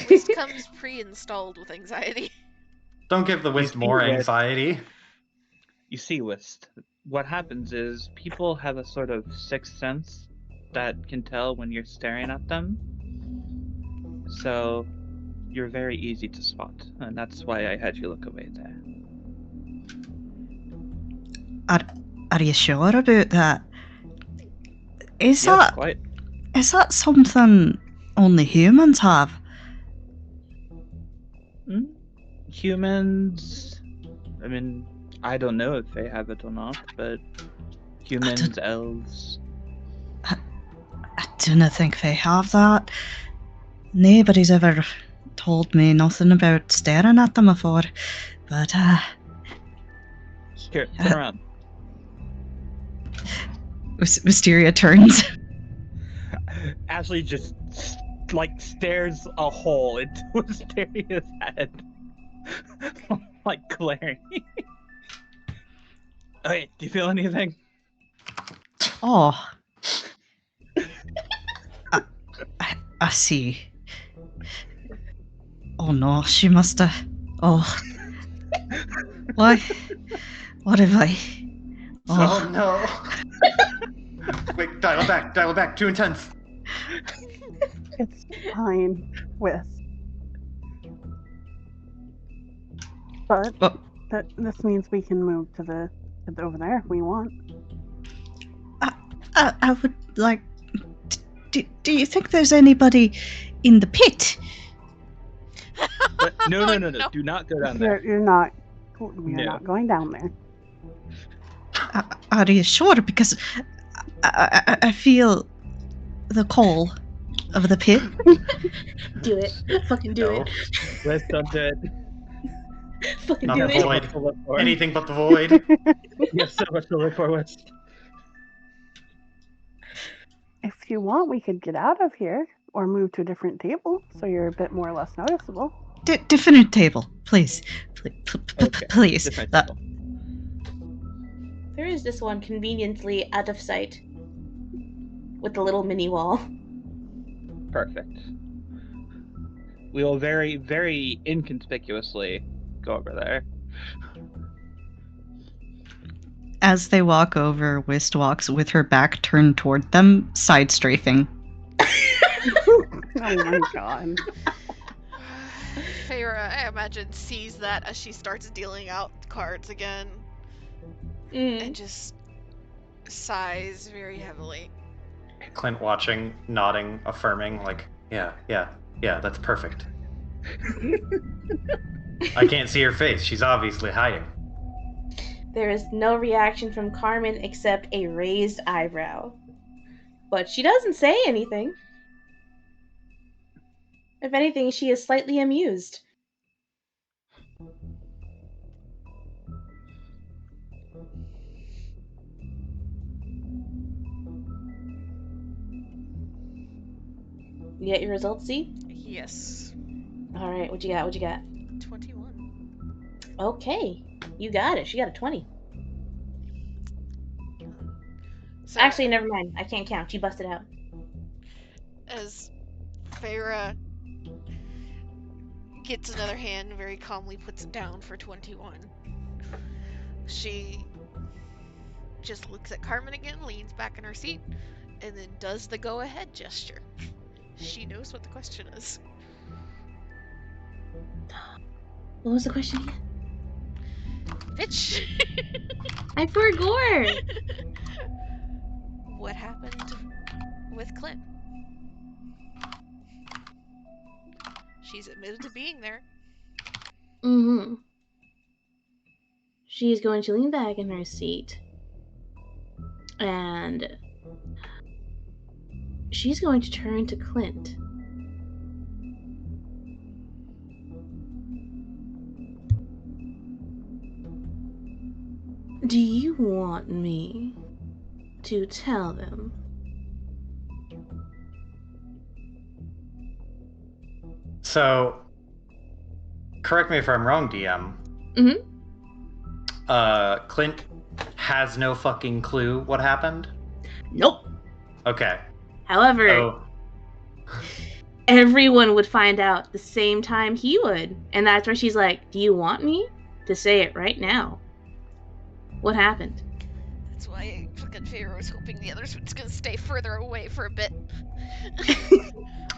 This comes pre-installed with anxiety. Don't give the whist see more whist. anxiety. You see, Wist, what happens is people have a sort of sixth sense that can tell when you're staring at them. So you're very easy to spot, and that's why I had you look away there. Are you sure about that? Is Yes, quite. that something only humans have? Humans, I mean, I don't know if they have it or not, but humans, elves. I don't think they have that. Nobody's ever told me nothing about staring at them before. But, Here, turn around. Wisteria turns. Ashley just stares a hole into Wisteria's head, glaring. Okay, do you feel anything? Oh. I see. Oh no, she must have. Oh. Why? What have I? Oh no. Quick, dial it back, too intense. It's fine with. But Oh. this means we can move to the over there if we want. I would like. Do you think there's anybody in the pit? No, Oh, no. Do not go down there. You're not. We're No. not going down there. Are you sure? Because I feel the call of the pit. Do it. Fucking do No, it. Let's don't do it. Fucking not do the it. void. To look for. Anything but the void. You have so much to look for, West. If you want, we could get out of here or move to a different table so you're a bit more or less noticeable. Different table, please. Okay, Please. different That- table. There is this one conveniently out of sight with the little mini wall. Perfect. We will very, very inconspicuously go over there. As they walk over, Whist walks with her back turned toward them, side strafing. Oh my god. Feyre, I imagine, sees that as she starts dealing out cards again and just sighs very heavily. Clint watching, nodding, affirming, like, yeah, that's perfect. I can't see her face. She's obviously hiding. There is no reaction from Carmen except a raised eyebrow. But she doesn't say anything. If anything, she is slightly amused. You get your results, Z? Yes. All right, what you got? 21. Okay, you got it. She got a 20. So, Actually, never mind. I can't count. You busted out. as Feyre gets another hand, very calmly puts it down for 21. She just looks at Carmen again, leans back in her seat, and then does the go-ahead gesture. She knows what the question is. What was the question again? Bitch! I forgot. What happened with Clint? She's admitted to being there. Mm-hmm. She's going to lean back in her seat. And she's going to turn to Clint. Do you want me to tell them? So, correct me if I'm wrong, DM. Mm-hmm. Clint has no fucking clue what happened? Nope. Okay. However, So, everyone would find out the same time he would. And that's where she's like, do you want me to say it right now? What happened? That's why fucking Feyre was hoping the others was gonna stay further away for a bit.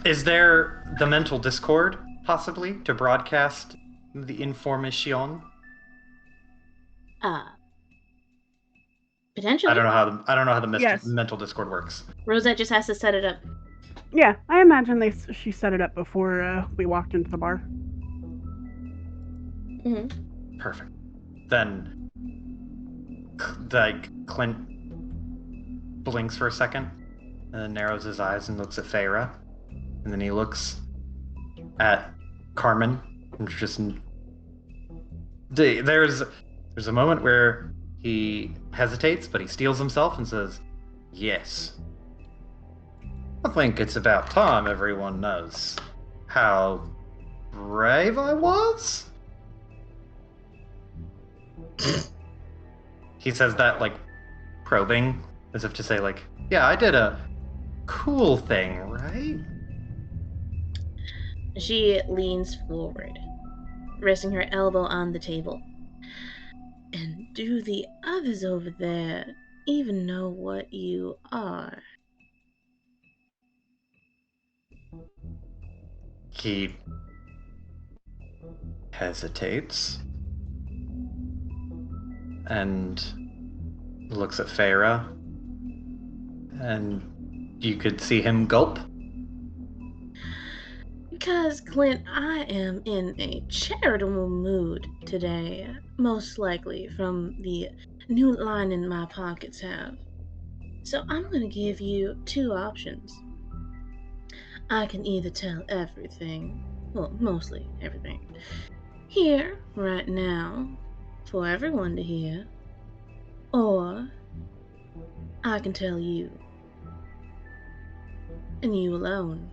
is there the mental discord, possibly, to broadcast the information? Potentially. I don't know how the Yes. mental discord works. Rosette just has to set it up. Yeah, I imagine she set it up before we walked into the bar. Mm-hmm. Perfect. Then, like, Clint blinks for a second, and then narrows his eyes and looks at Feyre, and then he looks at Carmen, and just there's a moment where he hesitates, but he steels himself and says, "Yes. I think it's about time everyone knows how brave I was." He says that, like, probing, as if to say, like, yeah, I did a cool thing, right? She leans forward, resting her elbow on the table. And do the others over there even know what you are? He hesitates and looks at Feyre, and you could see him gulp. Because, Clint, I am in a charitable mood today, most likely from the new lining my pockets have. So I'm going to give you two options. I can either tell everything, well, mostly everything, here, right now, for everyone to hear, or I can tell you, and you alone.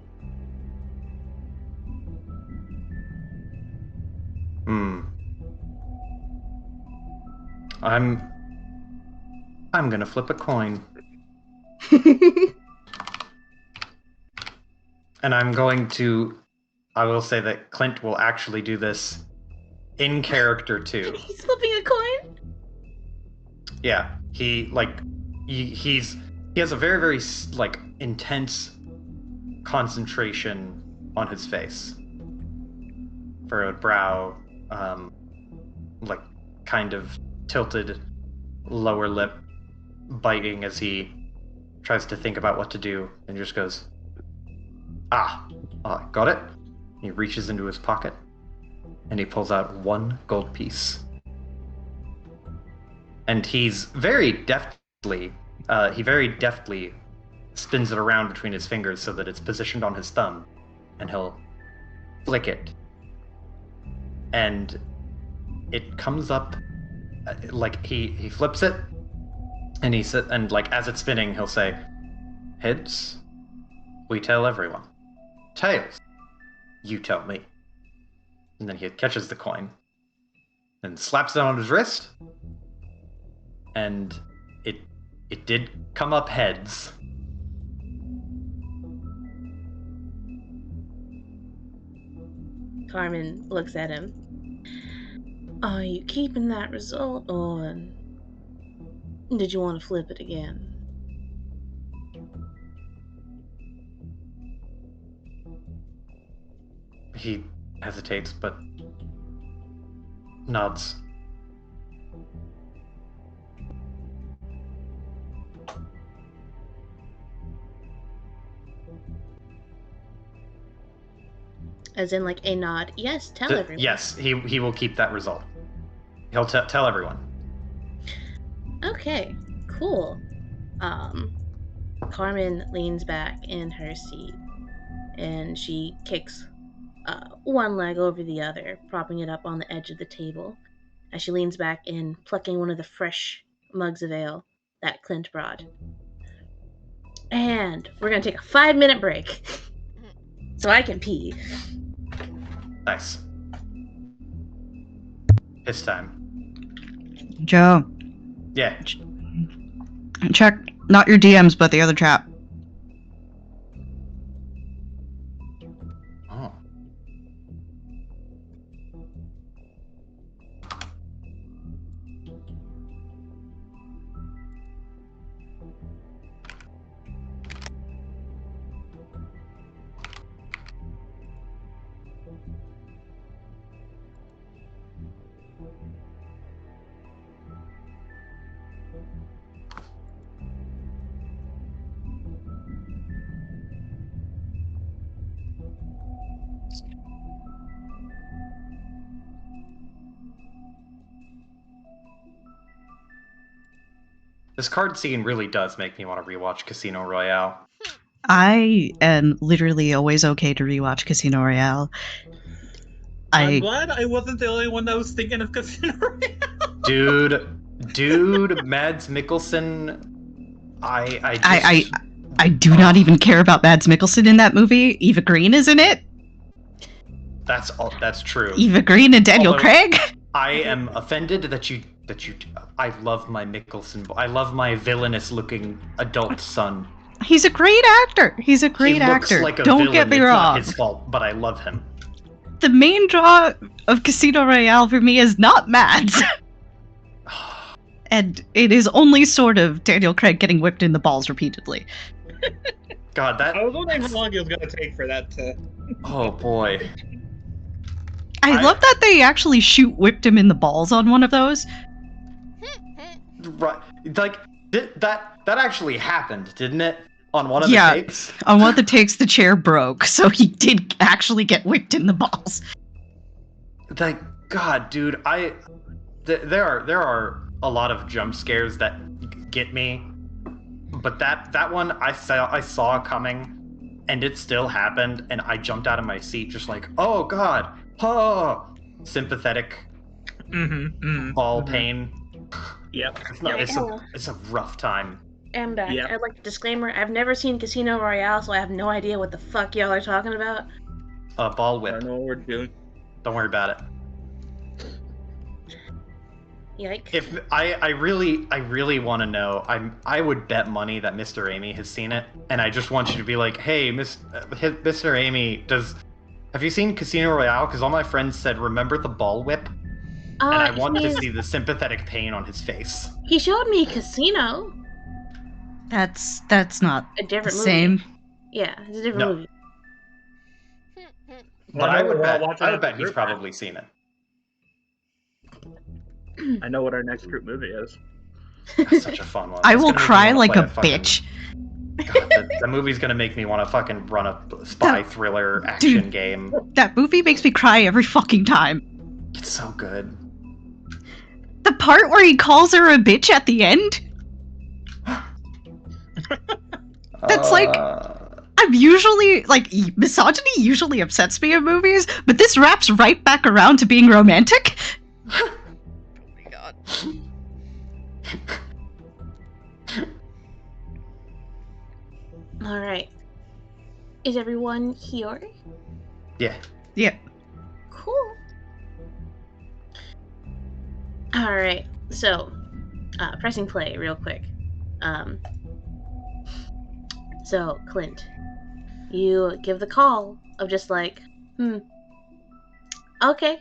I'm gonna flip a coin. And I will say that Clint will actually do this in character too. He's flipping a coin? Yeah, he has a very very like intense concentration on his face, furrowed brow, like kind of tilted lower lip, biting as he tries to think about what to do, and just goes, got it. He reaches into his pocket and he pulls out 1 gold piece. And he's very deftly spins it around between his fingers so that it's positioned on his thumb, and he'll flick it. And it comes up like he flips it, and and like as it's spinning, he'll say, "Heads, we tell everyone. Tails, you tell me." And then he catches the coin and slaps it on his wrist, and it did come up heads. Carmen looks at him. Are you keeping that result, or did you want to flip it again? He hesitates, but nods. As in, like, a nod. Yes, tell everyone. Yes, he will keep that result. He'll tell everyone. Okay, cool. Carmen leans back in her seat, and she kicks one leg over the other, propping it up on the edge of the table, as she leans back and plucking one of the fresh mugs of ale that Clint brought. And we're gonna take a 5-minute break, so I can pee. Nice. It's time. Joe, Yeah. check not your DMs, but the other chat. Oh. This card scene really does make me want to rewatch Casino Royale. I am literally always okay to rewatch Casino Royale. I'm glad I wasn't the only one that was thinking of Casino Royale. Dude, Mads Mikkelsen. I do not even care about Mads Mikkelsen in that movie. Eva Green is in it. That's true. Eva Green and Daniel Craig. I am offended that you. I love my Mikkelsen. I love my villainous-looking adult son. He's a great actor. He's a great actor. Like a Don't villain. get me It's wrong. not his fault, but I love him. The main draw of Casino Royale for me is not Mads. And it is only sort of Daniel Craig getting whipped in the balls repeatedly. God, I was wondering how long it was gonna take for that to. Oh boy. I love that they actually whipped him in the balls on one of those. Right, like that actually happened, didn't it? On one of the takes. On one of the takes, the chair broke, so he did actually get whipped in the balls. Like, God, dude, there are a lot of jump scares that get me, but that one I saw coming, and it still happened, and I jumped out of my seat just like, oh God, oh, sympathetic ball pain. Yep. It's a rough time. I'm back. Yep. I'd like a disclaimer. I've never seen Casino Royale, so I have no idea what the fuck y'all are talking about. Ball I whip. don't know what we're doing. Don't worry about it. Yikes. If I really want to know, I would bet money that Mr. Amy has seen it, and I just want you to be like, hey, Mr. Amy, have you seen Casino Royale? Because all my friends said, remember the ball whip? And I want to see the sympathetic pain on his face. He showed me Casino. That's not A different the movie. same. Yeah, it's a different No. movie. But I would bet he's group probably seen it. I know what our next group movie is. That's such a fun one. I It's will gonna make me cry wanna like play a bitch. God, the movie's gonna make me want to fucking run a spy thriller action Dude. game. That movie makes me cry every fucking time. It's so good. The part where he calls her a bitch at the end? That's like... I'm usually, like, misogyny usually upsets me in movies, but this wraps right back around to being romantic. Oh my god. Alright. Is everyone here? Yeah. Yeah. Cool. Alright, so, pressing play real quick. So, Clint, you give the call of just like, okay,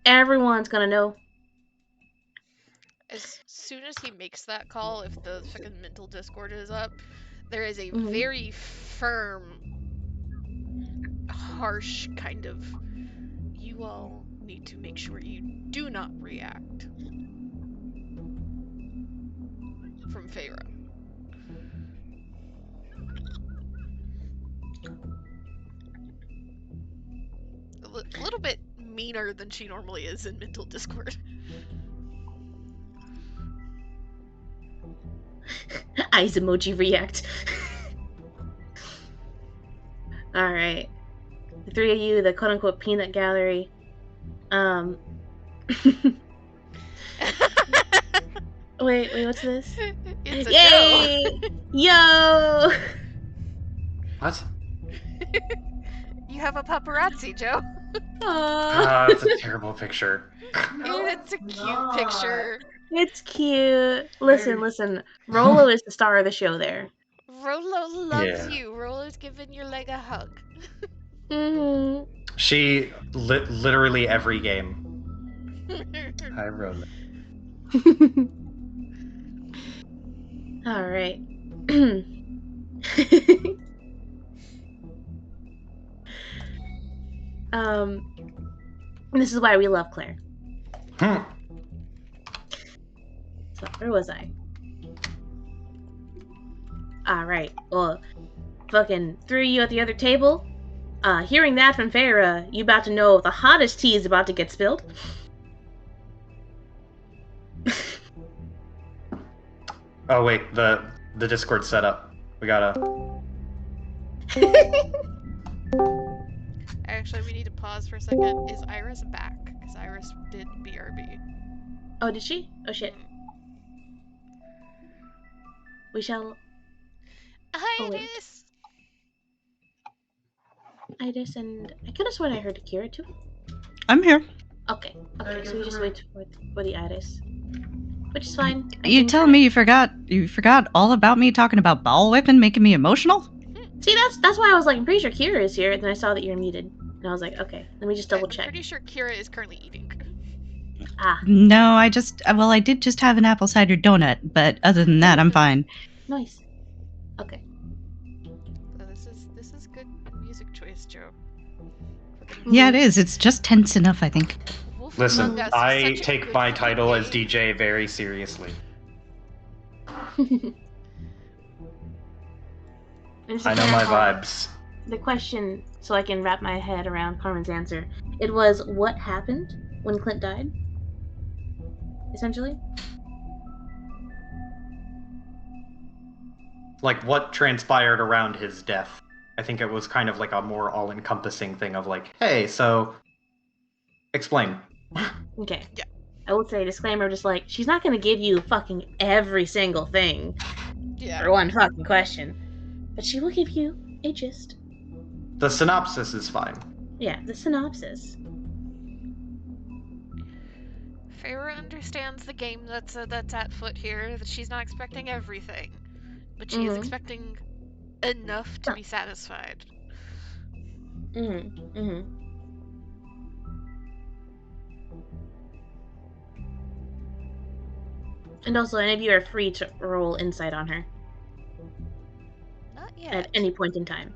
everyone's gonna know. As soon as he makes that call, if the fucking mental discord is up, there is a very firm, harsh kind of, you all need to make sure you do not react from Feyre. A little bit meaner than she normally is in mental discord. Eyes emoji react. Alright. The three of you, the quote unquote peanut gallery. Wait, what's this? It's a Yay! Joe. Yo! What? You have a paparazzi, Joe. It's a terrible picture. It's a cute picture. It's cute. Listen. Rolo is the star of the show there. Rolo loves you. Rolo's giving your leg a hug. She literally every game. Hi, Rolo. All right. This is why we love Claire. So, where was I? Alright, well, fucking three of you at the other table. Hearing that from Feyre, you about to know the hottest tea is about to get spilled. Oh wait, the Discord setup. We gotta. Actually, we need to pause for a second. Is Iris back? Because Iris did BRB. Oh, did she? Oh shit. We shall. Iris! Iris and I could have sworn I heard Akira too. I'm here. Okay, so we just wait for the Iris. Which is fine. You telling me you forgot all about me talking about bowel whipping, making me emotional? See, that's why I was like, I'm pretty sure Kira is here, and then I saw that you're muted. And I was like, okay, let me just double check. I'm pretty sure Kira is currently eating. No, I did just have an apple cider donut, but other than that, I'm fine. Nice. Okay. So this is good music choice, Joe. Yeah, it is. It's just tense enough, I think. Listen, I take my title as DJ very seriously. I know my vibes. The question, so I can wrap my head around Carmen's answer, it was, what happened when Clint died? Essentially? Like, what transpired around his death. I think it was kind of like a more all-encompassing thing of like, hey, so... Explain. Okay. Yeah. I would say disclaimer, just like, she's not gonna give you fucking every single thing for one fucking question. But she will give you a gist. The synopsis is fine. Yeah, the synopsis. Feyre understands the game that's at foot here, that she's not expecting everything. But she is expecting enough to be satisfied. And also, any of you are free to roll insight on her Not yet. at any point in time.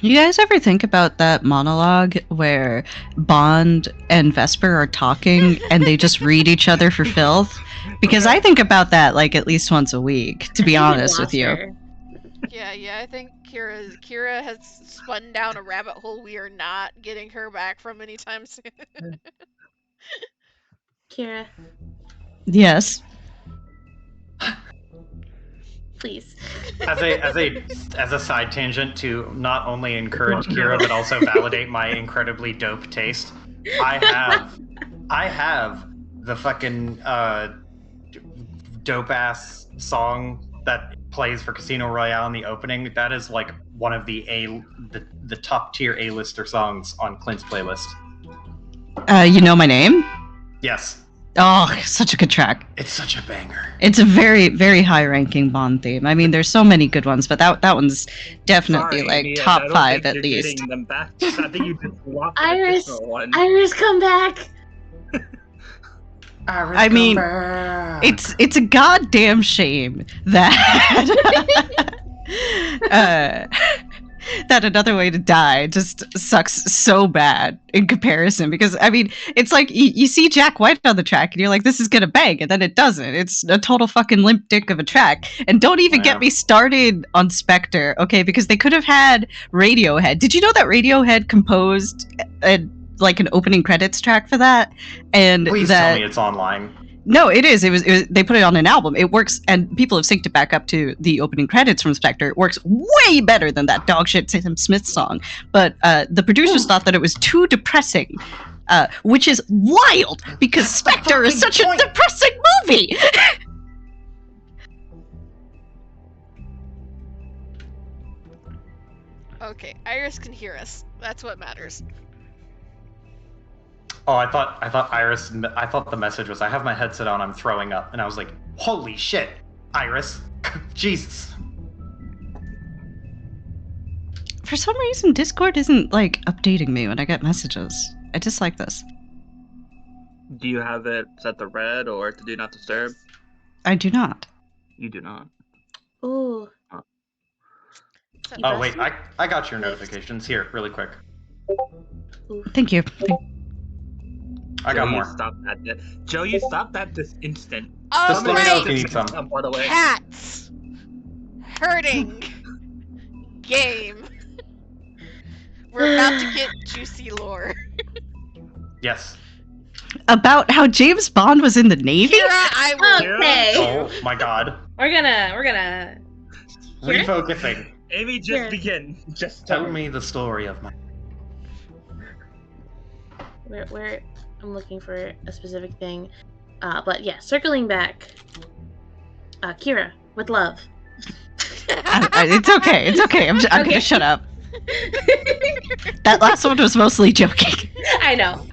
You guys ever think about that monologue where Bond and Vesper are talking and they just read each other for filth? Because I think about that like at least once a week, to be honest with you. Her. Yeah, I think Kira has spun down a rabbit hole we are not getting her back from anytime soon. Kira, Yes. please. As a side tangent to not only encourage Kira but also validate my incredibly dope taste, I have the fucking dope ass song that plays for Casino Royale in the opening. That is like one of the top tier A-lister songs on Clint's playlist. You know my name? Yes. Oh, such a good track. It's such a banger. It's a very, very high-ranking Bond theme. I mean, there's so many good ones, but that one's definitely like Amy, top I don't 5 think at you're least. getting them back. I think you just lost an Iris, additional one. Iris, come back. I mean, it's a goddamn shame that that Another Way to Die just sucks so bad in comparison, because I mean, it's like you see Jack White on the track and you're like, this is gonna bang, and then it doesn't. It's a total fucking limp dick of a track. And don't even get me started on Spectre, okay? Because they could have had Radiohead. Did you know that Radiohead composed like an opening credits track for that? And please tell me it's online. No, it is. It was. They put it on an album. It works, and people have synced it back up to the opening credits from Spectre. It works way better than that dog shit Sam Smith song. But the producers thought that it was too depressing, which is wild because Spectre is such a depressing movie. Okay, Iris can hear us. That's what matters. Oh, I thought the message was, I have my headset on, I'm throwing up. And I was like, holy shit, Iris. Jesus. For some reason, Discord isn't, like, updating me when I get messages. I dislike this. Do you have it set to red or to do not disturb? I do not. You do not. Ooh. Oh, wait, I got your notifications. Here, really quick. Thank you. I got more. Stop that. Joe, you stop that this instant. Just let me know if you need some. By the way. Cats! Hurting! Game! We're about to get juicy lore. Yes. About how James Bond was in the Navy? Kira, I will. Okay. Oh my god. We're gonna. Refocusing. Amy, just begin. Just Tell me the story of my... Where I'm looking for a specific thing. But yeah, circling back. Kira, with love. It's okay. It's okay. I'm gonna shut up. That last one was mostly joking. I know.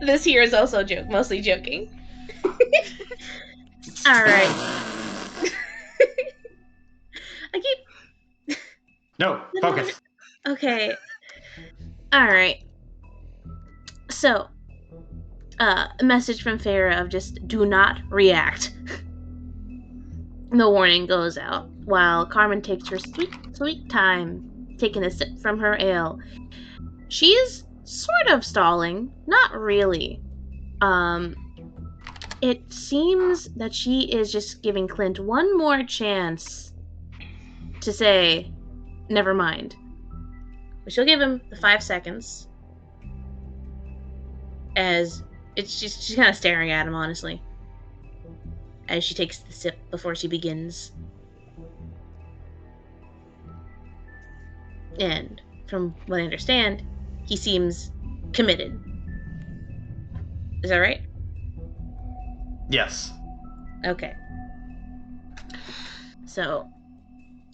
This here is also mostly joking. All right. I keep. No, focus. Okay. All right. So, a message from Farah of just do not react. The warning goes out while Carmen takes her sweet time taking a sip from her ale. She is sort of stalling, not really. It seems that she is just giving Clint one more chance to say, never mind. But she'll give him the 5 seconds. As she's kind of staring at him, honestly, as she takes the sip before she begins. And from what I understand, he seems committed. Is that right? Yes. Okay. So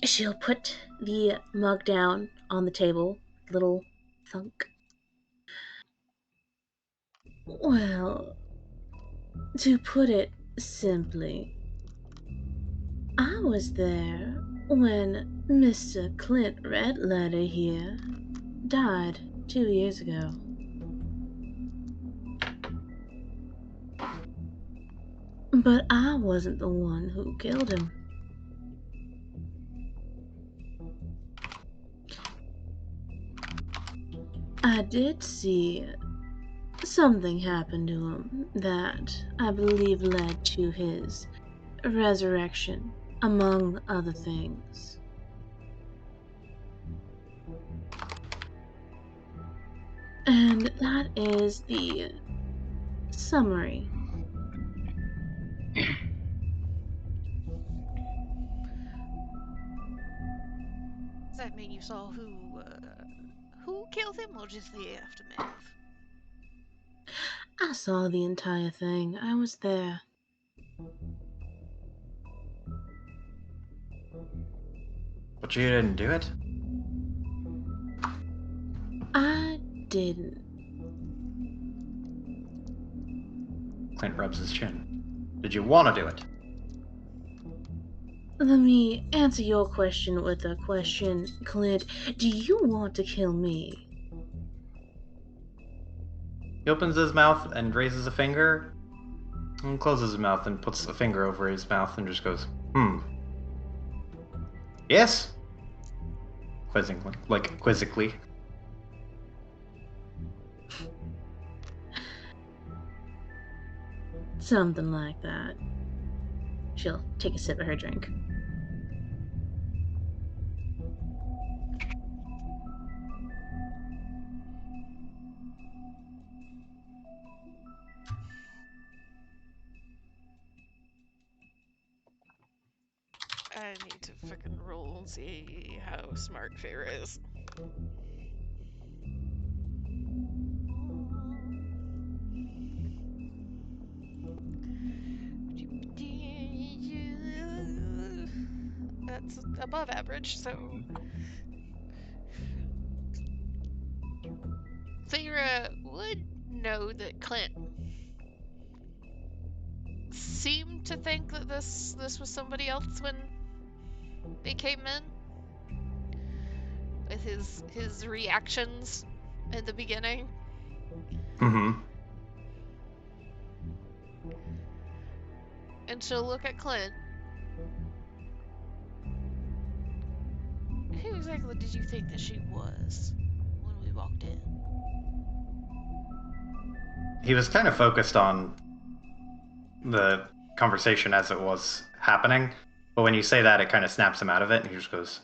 she'll put the mug down on the table, little thunk. Well, to put it simply, I was there when Mr. Clint Redletter here died 2 years ago. But I wasn't the one who killed him. I did see something happen to him that I believe led to his resurrection, among other things. And that is the summary. Does that mean you saw who killed him, or just the aftermath? I saw the entire thing. I was there. But you didn't do it? I didn't. Clint rubs his chin. Did you want to do it? Let me answer your question with a question, Clint. Do you want to kill me? He opens his mouth and raises a finger, and closes his mouth and puts a finger over his mouth and just goes, Yes? Quizzically. Something like that. She'll take a sip of her drink. I need to fucking roll and see how smart Feyre is. That's above average, so Feyre would know that Clint seemed to think that this was somebody else when they came in, with his reactions in the beginning. Mm-hmm. And she'll look at Clint. Who exactly did you think that she was when we walked in? He was kind of focused on the conversation as it was happening, but when you say that, it kind of snaps him out of it, and he just goes,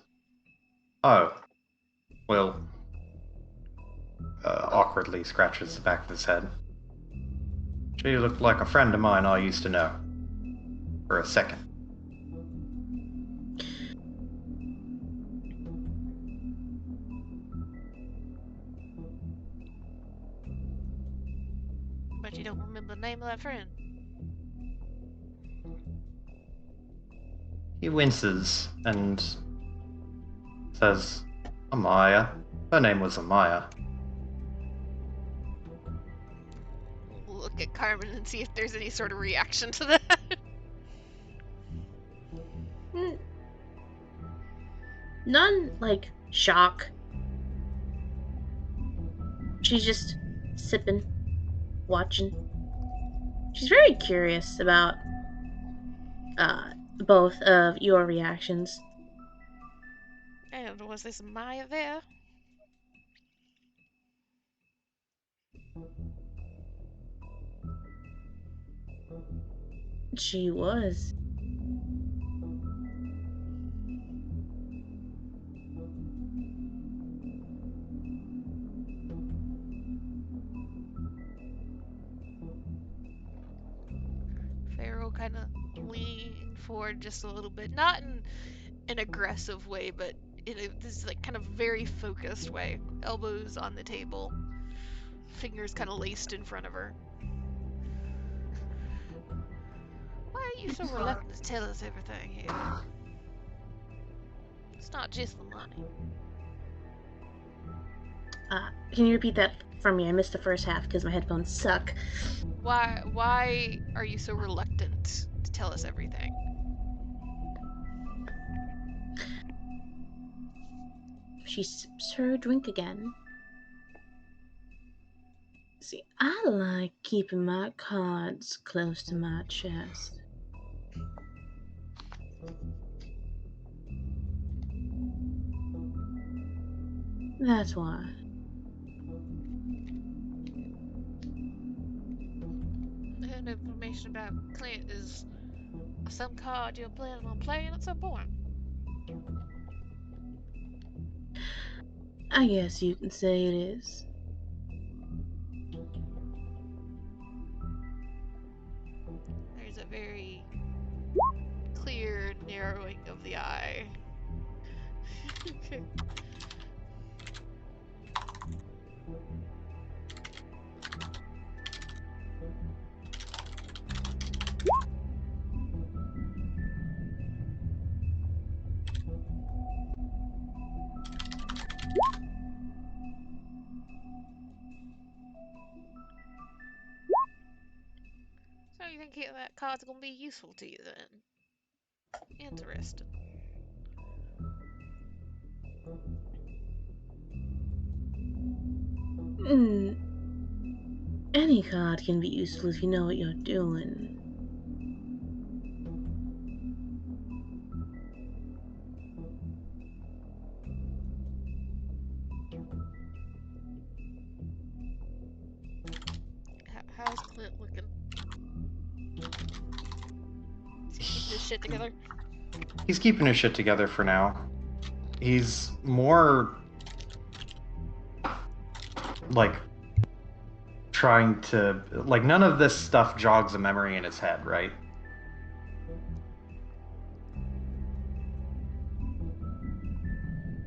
"Oh, well," awkwardly scratches the back of his head. She looked like a friend of mine I used to know. For a second. But you don't remember the name of that friend. He winces and says, Amaya. Her name was Amaya. Look at Carmen and see if there's any sort of reaction to that. None, like, shock. She's just sipping, watching. She's very curious about both of your reactions. And was this Maya there? She was. Pharaoh kind of leaned forward just a little bit, not in an aggressive way, but in this like kind of very focused way. Elbows on the table, fingers kind of laced in front of her. Why are you so reluctant to tell us everything here? It's not just the money. Can you repeat that for me? I missed the first half because my headphones suck. Why are you so reluctant to tell us everything? She sips her drink again. See, I like keeping my cards close to my chest. That's why. And information about Clint is some card you're planning on playing at some point. I guess you can say it is. There's a very clear narrowing of the eye. So you think that card's gonna be useful to you then? Interesting. Any card can be useful if you know what you're doing. How's Clint looking? Is he keeping his shit together? He's keeping his shit together for now. He's more like trying to like none of this stuff jogs a memory in his head, right?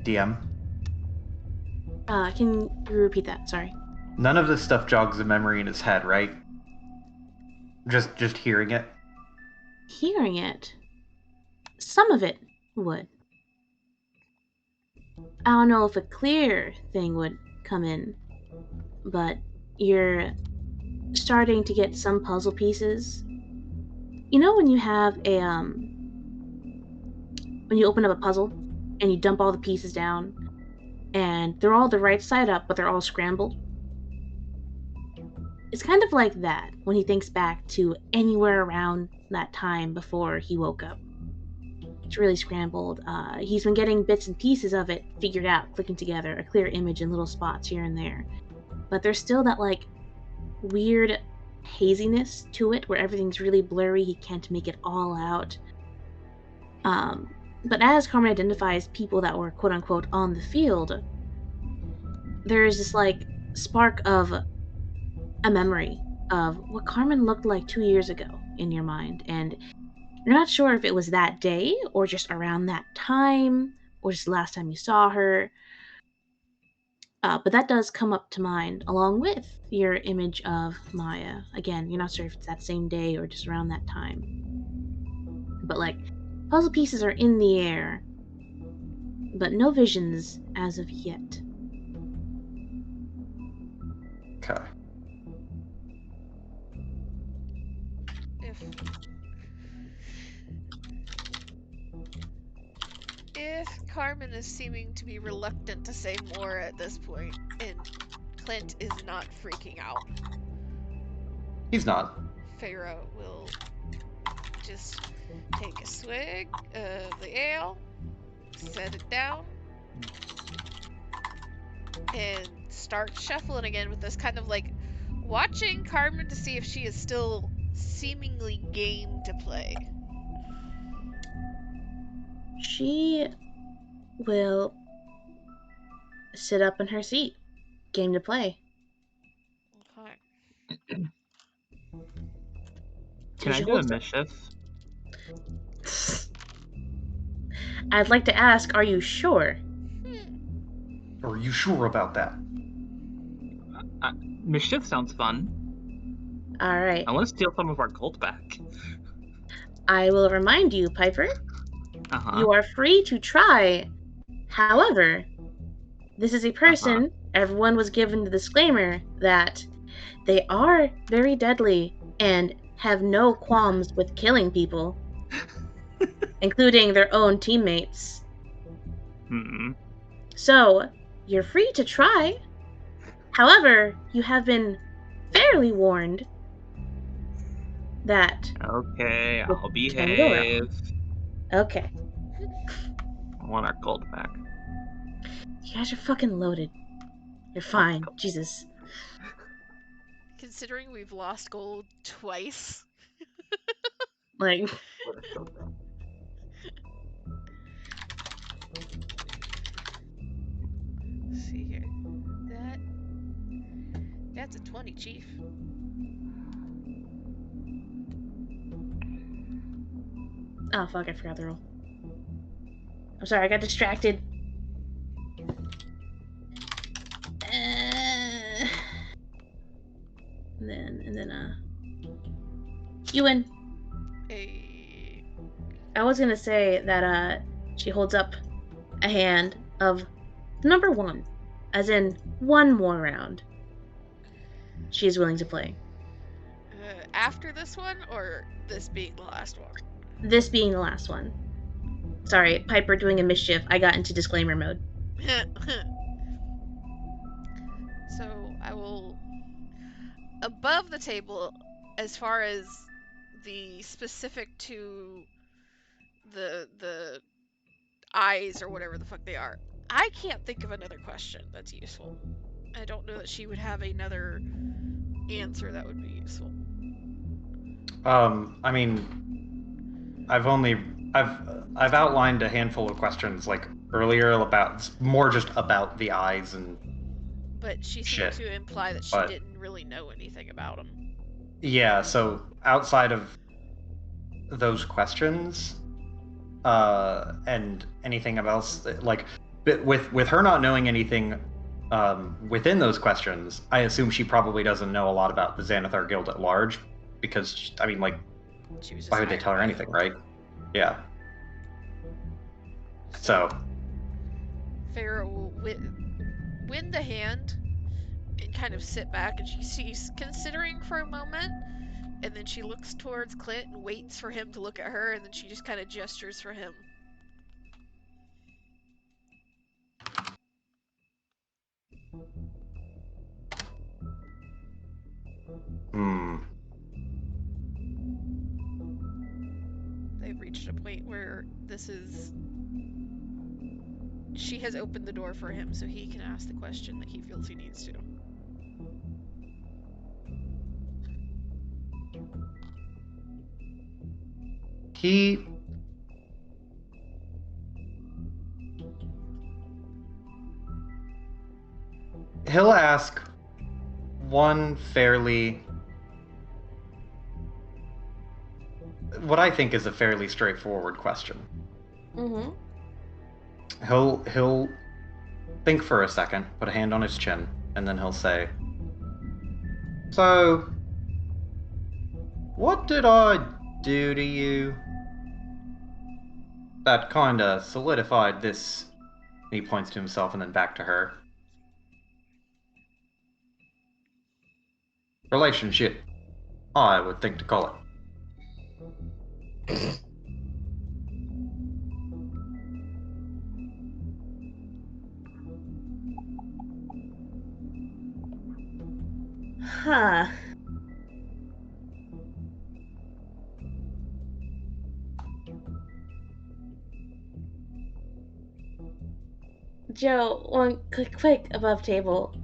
DM. Can you repeat that? Sorry. None of this stuff jogs a memory in his head, right? Just hearing it. Hearing it. Some of it would. I don't know if a clear thing would come in, but you're starting to get some puzzle pieces. You know when you have a when you open up a puzzle and you dump all the pieces down and they're all the right side up but they're all scrambled? It's kind of like that when he thinks back to anywhere around that time before he woke up. It's really scrambled. He's been getting bits and pieces of it figured out, clicking together, a clear image in little spots here and there. But there's still that like weird haziness to it where everything's really blurry. He can't make it all out. But as Carmen identifies people that were quote unquote on the field, there's this like spark of a memory of what Carmen looked like 2 years ago in your mind, and you're not sure if it was that day or just around that time or just the last time you saw her. But that does come up to mind along with your image of Maya. Again, you're not sure if it's that same day or just around that time. But like, puzzle pieces are in the air, but no visions as of yet. Okay. If Carmen is seeming to be reluctant to say more at this point, and Clint is not freaking out, He's not. Feyre will just take a swig of the ale, set it down, and start shuffling again with this kind of like watching Carmen to see if she is still seemingly game to play. She will sit up in her seat, game to play. Okay. Can I do a mischief? I'd like to ask, are you sure? Are you sure about that? Mischief sounds fun. All right. I want to steal some of our gold back. I will remind you, Piper. Uh-huh. You are free to try. However, this is a person, everyone was given the disclaimer that they are very deadly and have no qualms with killing people, including their own teammates. Mm-hmm. So, you're free to try. However, you have been fairly warned that Okay, the I'll train go around. behave. Okay. I want our gold back. You guys are fucking loaded. You're fine. Jesus. Considering we've lost gold twice. Like, Let's see here. That's a 20, Chief. oh fuck, I forgot the roll. I'm sorry, I got distracted. And then you win. A I was gonna say that she holds up a hand of number 1, as in one more round. She is willing to play. after this one, or this being the last one? This being the last one. Sorry, Piper doing a mischief. I got into disclaimer mode. So I will above the table, as far as the specific to the eyes or whatever the fuck they are. I can't think of another question that's useful. I don't know that she would have another answer that would be useful. I mean, I've outlined a handful of questions like earlier about more just about the eyes and. But she Shit. seemed to imply that she didn't really know anything about them. Yeah, so outside of those questions, and anything else, like with her not knowing anything within those questions, I assume she probably doesn't know a lot about the Xanathar Guild at large, because I mean, like, why would they tell her anything, right? Yeah. So Farah will win the hand and kind of sit back, and she's considering for a moment, and then she looks towards Clint and waits for him to look at her, and then she just kind of gestures for him. They've reached a point where she has opened the door for him so he can ask the question that he feels he needs to. he'll ask one what I think is a fairly straightforward question. Mm-hmm. He'll think for a second, put a hand on his chin, and then he'll say, "So, what did I do to you that kinda solidified this?" He points to himself and then back to her. "Relationship, I would think to call it." Huh. Joe, one quick above table.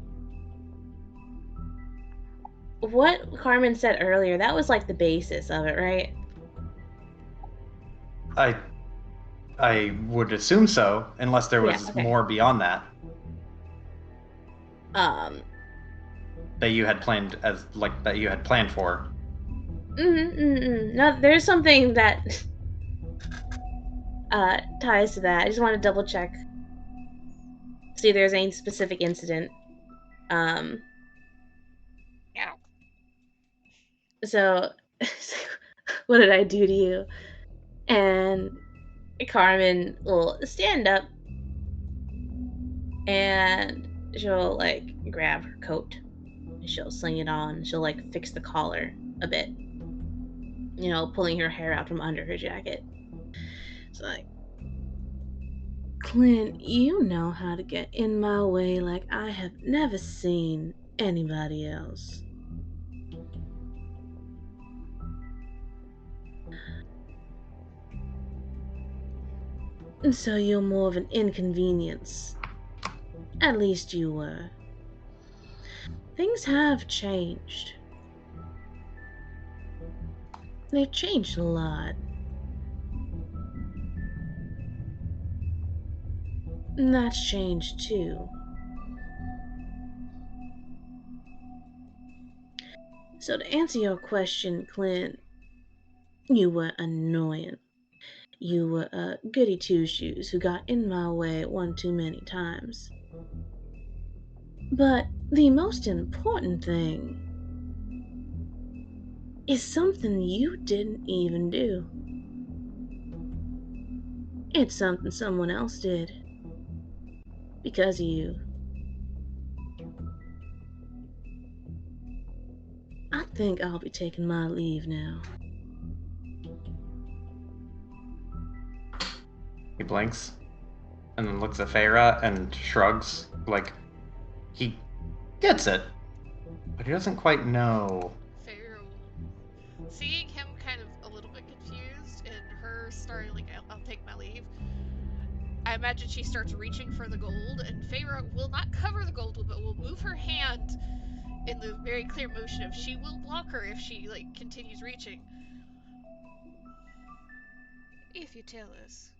What Carmen said earlier, that was like the basis of it, right? I would assume so, unless there was more beyond that. That you had planned for. No, there's something that ties to that. I just want to double check. See if there's any specific incident. So, what did I do to you? And Carmen will stand up and she'll like grab her coat and she'll sling it on. She'll like fix the collar a bit, you know, pulling her hair out from under her jacket. It's like, Clint, you know how to get in my way like I have never seen anybody else. And so you're more of an inconvenience. At least you were. Things have changed. They've changed a lot. And that's changed too. So to answer your question, Clint, you were annoying. You were a goody two-shoes who got in my way one too many times. But the most important thing is something you didn't even do. It's something someone else did. Because of you. I think I'll be taking my leave now. He blinks and then looks at Feyre and shrugs, like he gets it, but he doesn't quite know. Pharaoh, seeing him kind of a little bit confused and her starting like, I'll take my leave, I imagine she starts reaching for the gold, and Pharaoh will not cover the gold, but will move her hand in the very clear motion of she will block her if she like continues reaching. If you tell us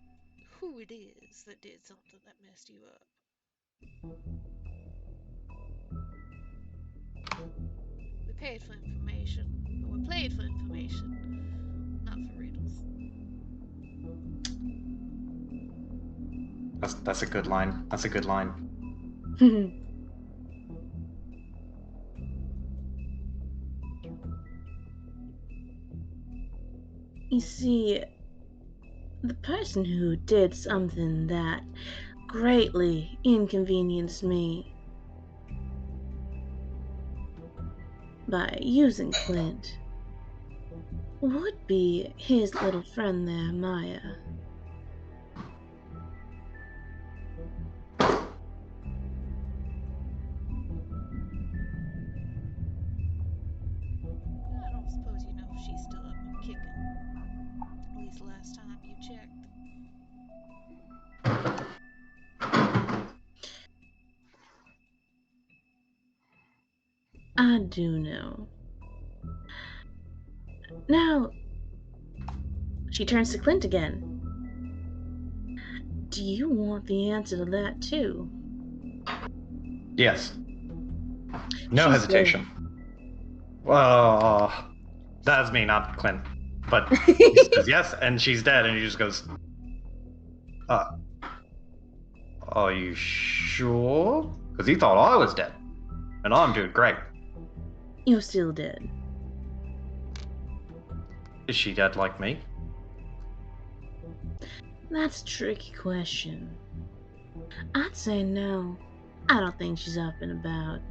who it is that did something that messed you up. We paid for information, but we played for information, not for riddles. That's a good line. That's a good line. You see, the person who did something that greatly inconvenienced me by using Clint would be his little friend there, Maya. I don't suppose you know if she's still up and kicking. At least last time you checked. I do know. Now, she turns to Clint again. Do you want the answer to that too? Yes. No She's hesitation. Well, that's me, not Clint. But he says yes, and she's dead, and he just goes, are you sure? Because he thought I was dead, and I'm doing great. You're still dead. Is she dead like me? That's a tricky question. I'd say no. I don't think she's up and about.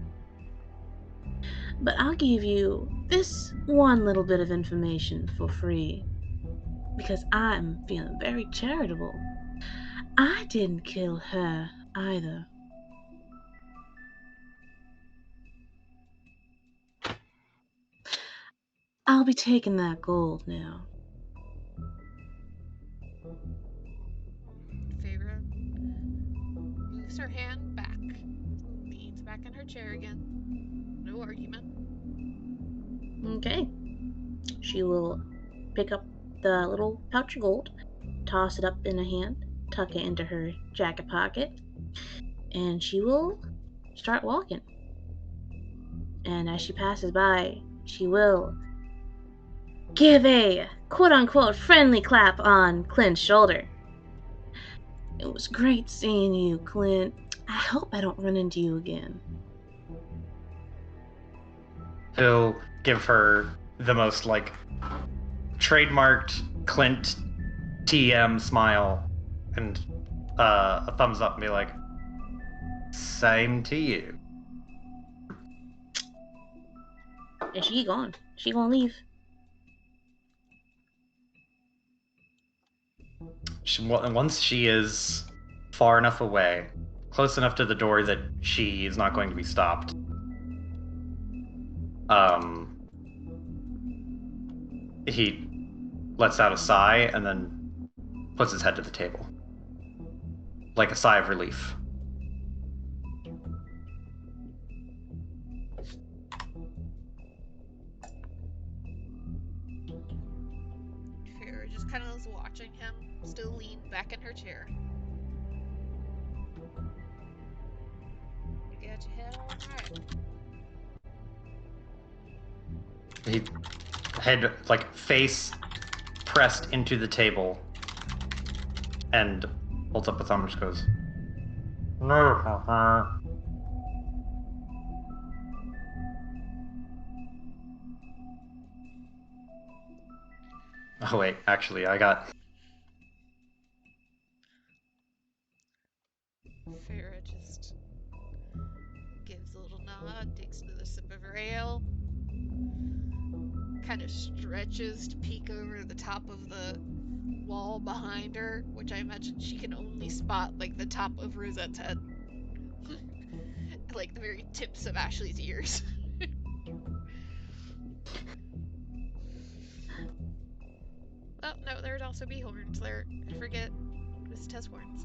But I'll give you this one little bit of information for free. Because I'm feeling very charitable. I didn't kill her either. I'll be taking that gold now. Feyre moves her hand back, leans back in her chair again. No argument. Okay. She will pick up the little pouch of gold, toss it up in a hand, tuck it into her jacket pocket, and she will start walking. And as she passes by, she will give a quote-unquote friendly clap on Clint's shoulder. It was great seeing you, Clint. I hope I don't run into you again. He'll give her the most, like, trademarked Clint TM smile and a thumbs up and be like, same to you. And she gone. She gonna leave. Once she is far enough away, close enough to the door that she is not going to be stopped, he lets out a sigh and then puts his head to the table. Like a sigh of relief. Farrah just kind of is watching him, still leaned back in her chair. You got your head all right. He head like face pressed into the table and holds up a thumb and just goes, no. Oh wait, actually I got Farrah just gives a little nod, takes another sip of her ale, kind of stretches to peek over the top of the wall behind her, which I imagine she can only spot like the top of Rosette's head. Like the very tips of Ashley's ears. Oh, no, there'd also be horns there. I forget. Wisp has horns.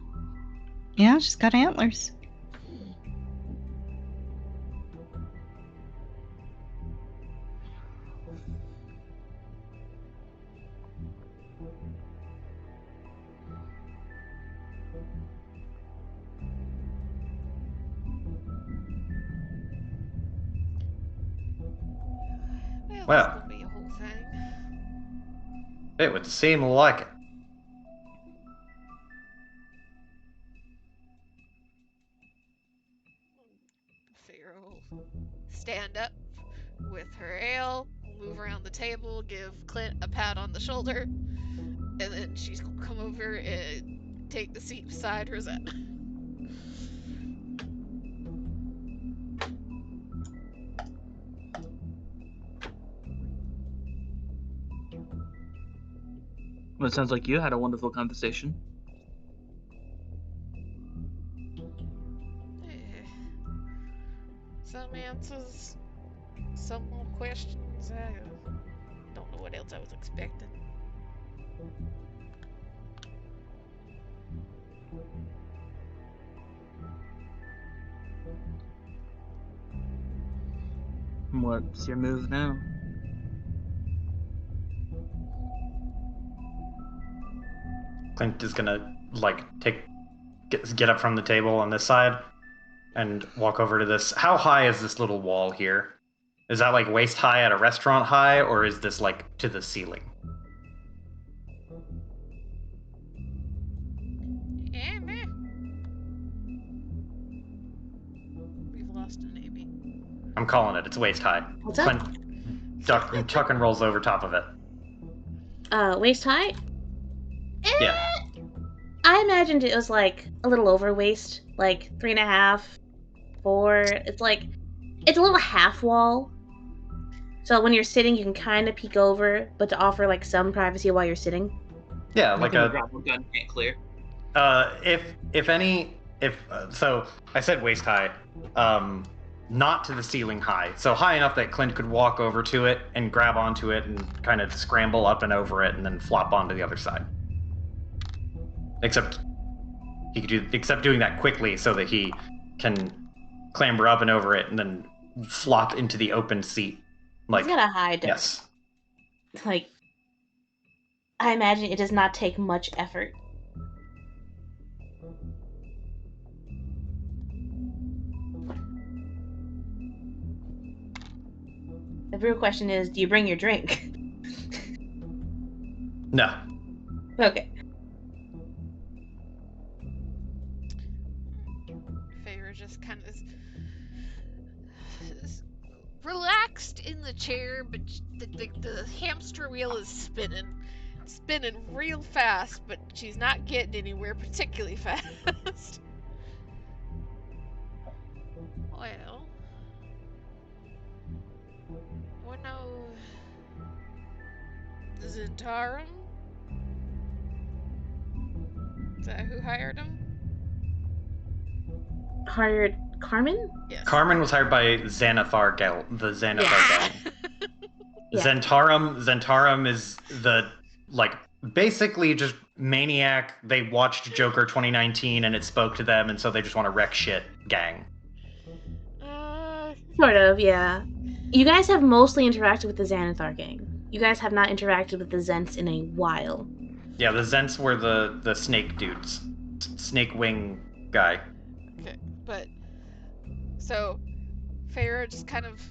Yeah, she's got antlers. Well, this could be a whole thing. it would seem like it. Farrah will stand up with her ale, move around the table, give Clint a pat on the shoulder, and then she's gonna come over and take the seat beside Rosette. Well, it sounds like you had a wonderful conversation. Some answers, some more questions. I don't know what else I was expecting. What's your move now? Clint is gonna like get up from the table on this side and walk over to this. How high is this little wall here? Is that like waist high at a restaurant high, or is this like to the ceiling? Yeah, meh. We've lost an Amy. I'm calling it. It's waist high. What's up? Clint tuck and rolls over top of it. Waist high? Yeah. I imagined it was like a little over waist, like 3.5, 4. It's like, it's a little half wall. So when you're sitting, you can kind of peek over, but to offer like some privacy while you're sitting. Yeah, like a grapple gun can't clear. So I said waist high, not to the ceiling high, so high enough that Clint could walk over to it and grab onto it and kind of scramble up and over it and then flop onto the other side. Except doing that quickly so that he can clamber up and over it and then flop into the open seat. Like, He's got a high dose. yes. Like, I imagine it does not take much effort. The real question is, do you bring your drink? No. Okay. Farrah just kind of is relaxed in the chair, but the hamster wheel is spinning real fast, but she's not getting anywhere particularly fast. Well, no, Zentarum? Is that who hired him? Hired Carmen? Yes. Carmen was hired by Xanathar Gel, the Xanathar Gel. Yeah. Zentarum is the like basically just maniac. They watched Joker 2019 and it spoke to them, and so they just want to wreck shit gang. Sort of, yeah. You guys have mostly interacted with the Xanathar gang. You guys have not interacted with the Zents in a while. Yeah, the Zents were the snake dudes. Snake wing guy. Okay, but so Feyre just kind of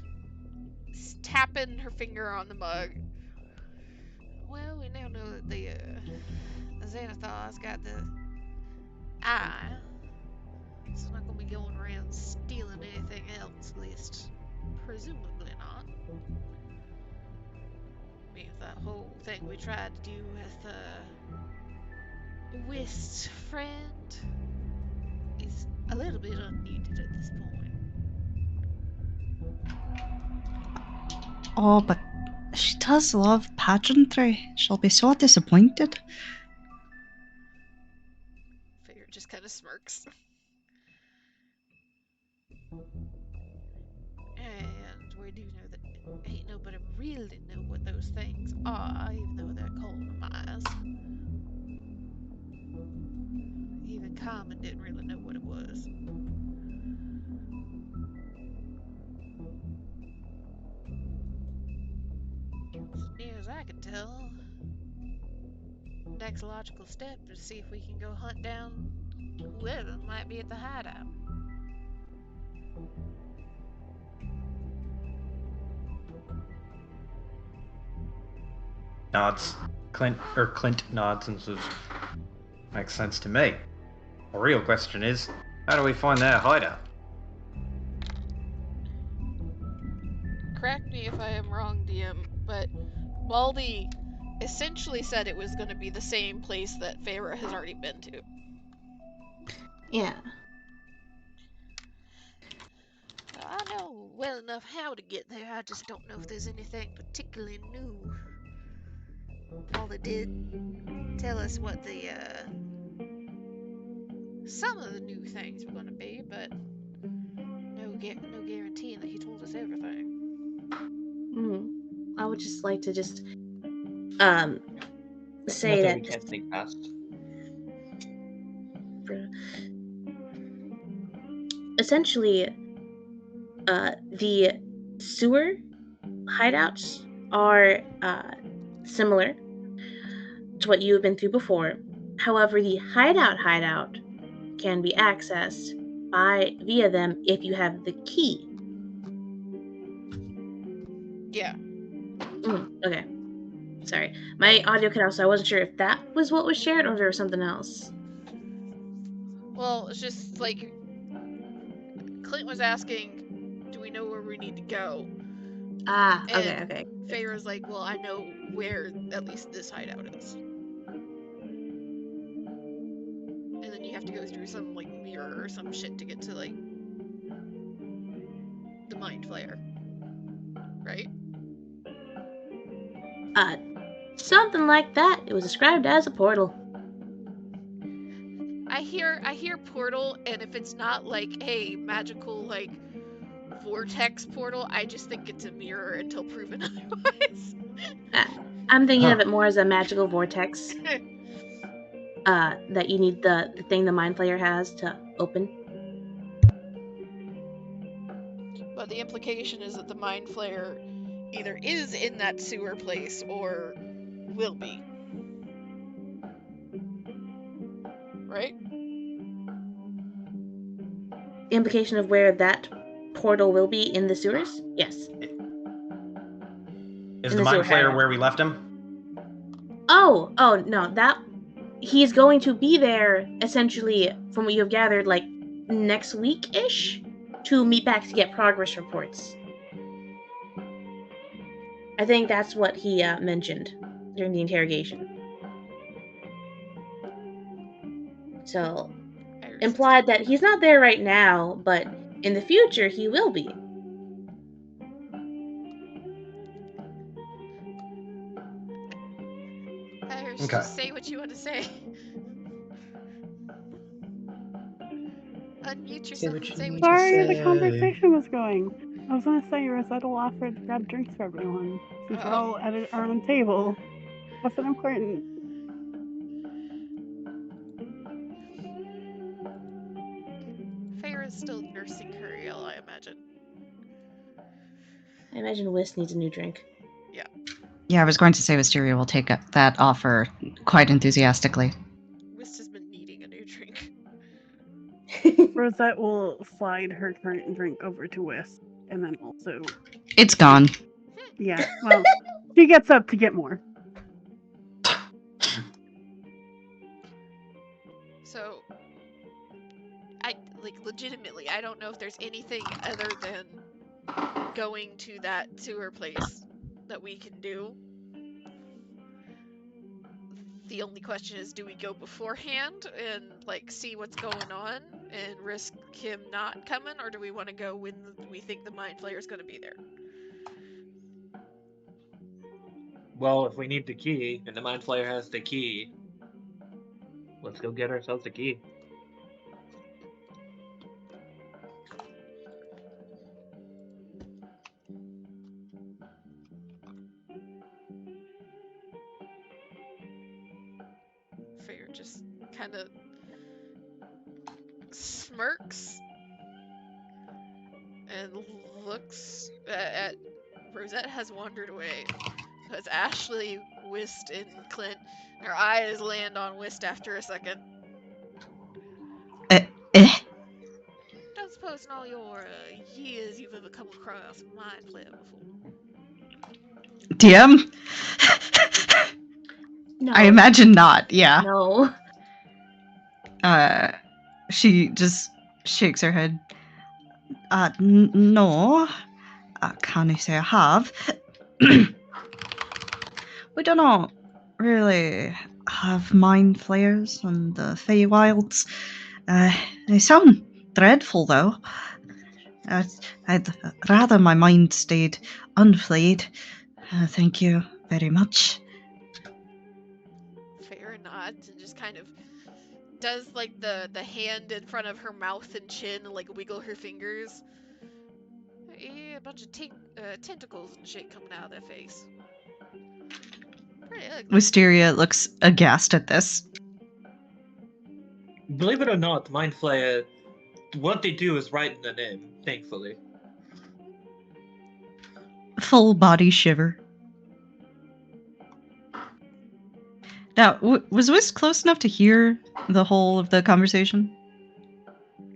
tapping her finger on the mug. Well, we now know that the Xanathar's got the eye. It's not gonna be going around stealing anything else, at least presumably not. I mean, that whole thing we tried to do with Wist's friend is a little bit unneeded at this point. Oh, but she does love pageantry. She'll be so disappointed. Feyre just kind of smirks. And we do know that ain't nobody really know what those things are, even though they're called eyes. Even Carmen didn't really know what it was. As near as I can tell, next logical step is to see if we can go hunt down whoever might be at the hideout. Nods. Clint nods and says, makes sense to me. The real question is, how do we find their hideout? Correct me if I am wrong, DM, but Baldy essentially said it was going to be the same place that Feyre has already been to. Yeah. I know well enough how to get there, I just don't know if there's anything particularly new. Baldy did tell us what the, some of the new things were going to be, but no guaranteeing that he told us everything. I would just like to say Nothing that we can't sneak past. essentially, the sewer hideouts are similar to what you have been through before. However, the hideout can be accessed via them if you have the key. Yeah. Okay. Sorry. My audio cut out, so I wasn't sure if that was what was shared or if there was something else. Well, it's just like Clint was asking, do we know where we need to go? Okay. Feyre's like, well, I know where at least this hideout is. And then you have to go through some, like, mirror or some shit to get to, like, the Mind Flayer. Right? Something like that. It was described as a portal. I hear portal, and if it's not like a magical, like, vortex portal, I just think it's a mirror until proven otherwise. I'm thinking of it more as a magical vortex. That you need the thing the Mind Flayer has to open. But the implication is that the Mind Flayer either is in that sewer place or will be. Right? Implication of where that portal will be in the sewers? Yes. Is the Mind Flayer where we left him? Oh, no, that he's going to be there essentially from what you have gathered, like next week-ish, to meet back to get progress reports. I think that's what he mentioned during the interrogation. So, implied that he's not there right now, but in the future he will be. Okay. Just say what you want to say. Unmute yourself and say what you want to say. Sorry, the conversation was going. I was gonna say Rosetta will offer to grab drinks for everyone since we're all are on the table. Wasn't important. Feyre's still nursing her ill, I imagine. I imagine Whis needs a new drink. Yeah, I was going to say Wisteria will take that offer quite enthusiastically. Wist has been needing a new drink. Rosette will slide her current drink over to Whis, and then also, It's gone. yeah, well, she gets up to get more. So, legitimately, I don't know if there's anything other than going to that sewer place that we can do. The only question is, do we go beforehand and see what's going on and risk him not coming, or do we want to go when we think the Mind Flayer is going to be there? Well, if we need the key, and the Mind Flayer has the key, let's go get ourselves the key. Feyre just kind of smirks and looks at Rosette has wandered away. As Ashley, Whist, and Clint, their eyes land on Whist after a second. Eh. Don't suppose in all your years you've ever come across a Mind Flayer before? DM? No. I imagine not, yeah. No. She just shakes her head. No. Can I say I have? We do not really have mind flayers on the Feywilds. They sound dreadful, though. I'd rather my mind stayed unflayed. Thank you very much. Feyre nods and just kind of does the hand in front of her mouth and chin and wiggle her fingers. Yeah, a bunch of tentacles and shit coming out of their face. Pretty ugly. Wisteria looks aghast at this. Believe it or not, Mind Flayer, what they do is right in the name, thankfully. Full body shiver. Now, was Whisk close enough to hear the whole of the conversation?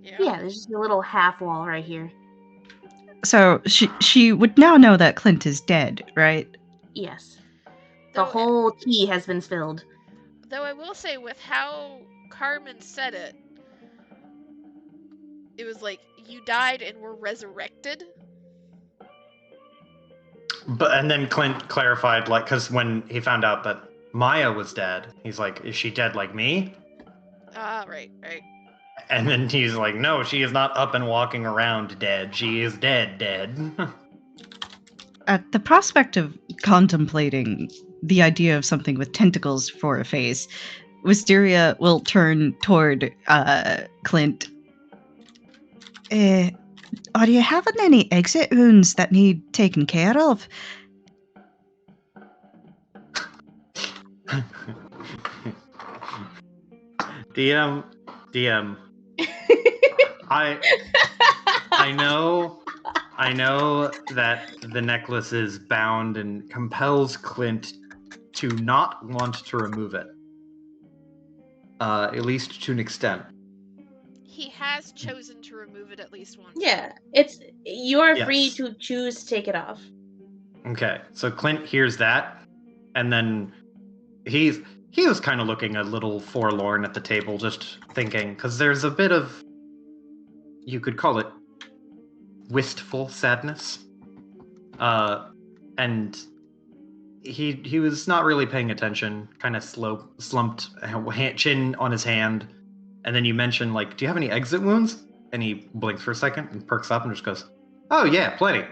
Yeah, there's just a little half wall right here. So she would now know that Clint is dead, right? Yes. The whole tea has been spilled. Though I will say, with how Carmen said it, it was like, you died and were resurrected. And then Clint clarified, because when he found out that Maya was dead, he's like, is she dead like me? Ah, right. And then he's like, no, she is not up and walking around dead. She is dead. At the prospect of contemplating the idea of something with tentacles for a face, Wisteria will turn toward Clint. Are you having any exit wounds that need taken care of? DM. I know that the necklace is bound and compels Clint to not want to remove it. At least to an extent. He has chosen to remove it at least once. Yeah, you are free to choose to take it off. Okay, so Clint hears that, and then he was kind of looking a little forlorn at the table, just thinking, because there's a bit of, you could call it, wistful sadness. And he was not really paying attention, kind of slumped, chin on his hand. And then you mentioned, do you have any exit wounds? And he blinks for a second and perks up and just goes, oh yeah, plenty.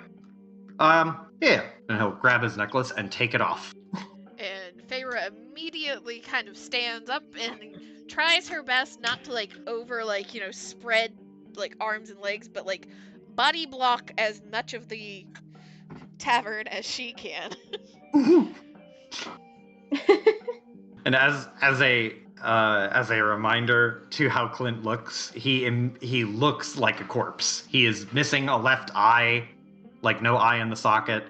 Yeah. And he'll grab his necklace and take it off. And Feyre immediately kind of stands up and tries her best not to over spread arms and legs, but body block as much of the tavern as she can. And as a reminder to how Clint looks, he looks like a corpse. He is missing a left eye, like no eye in the socket.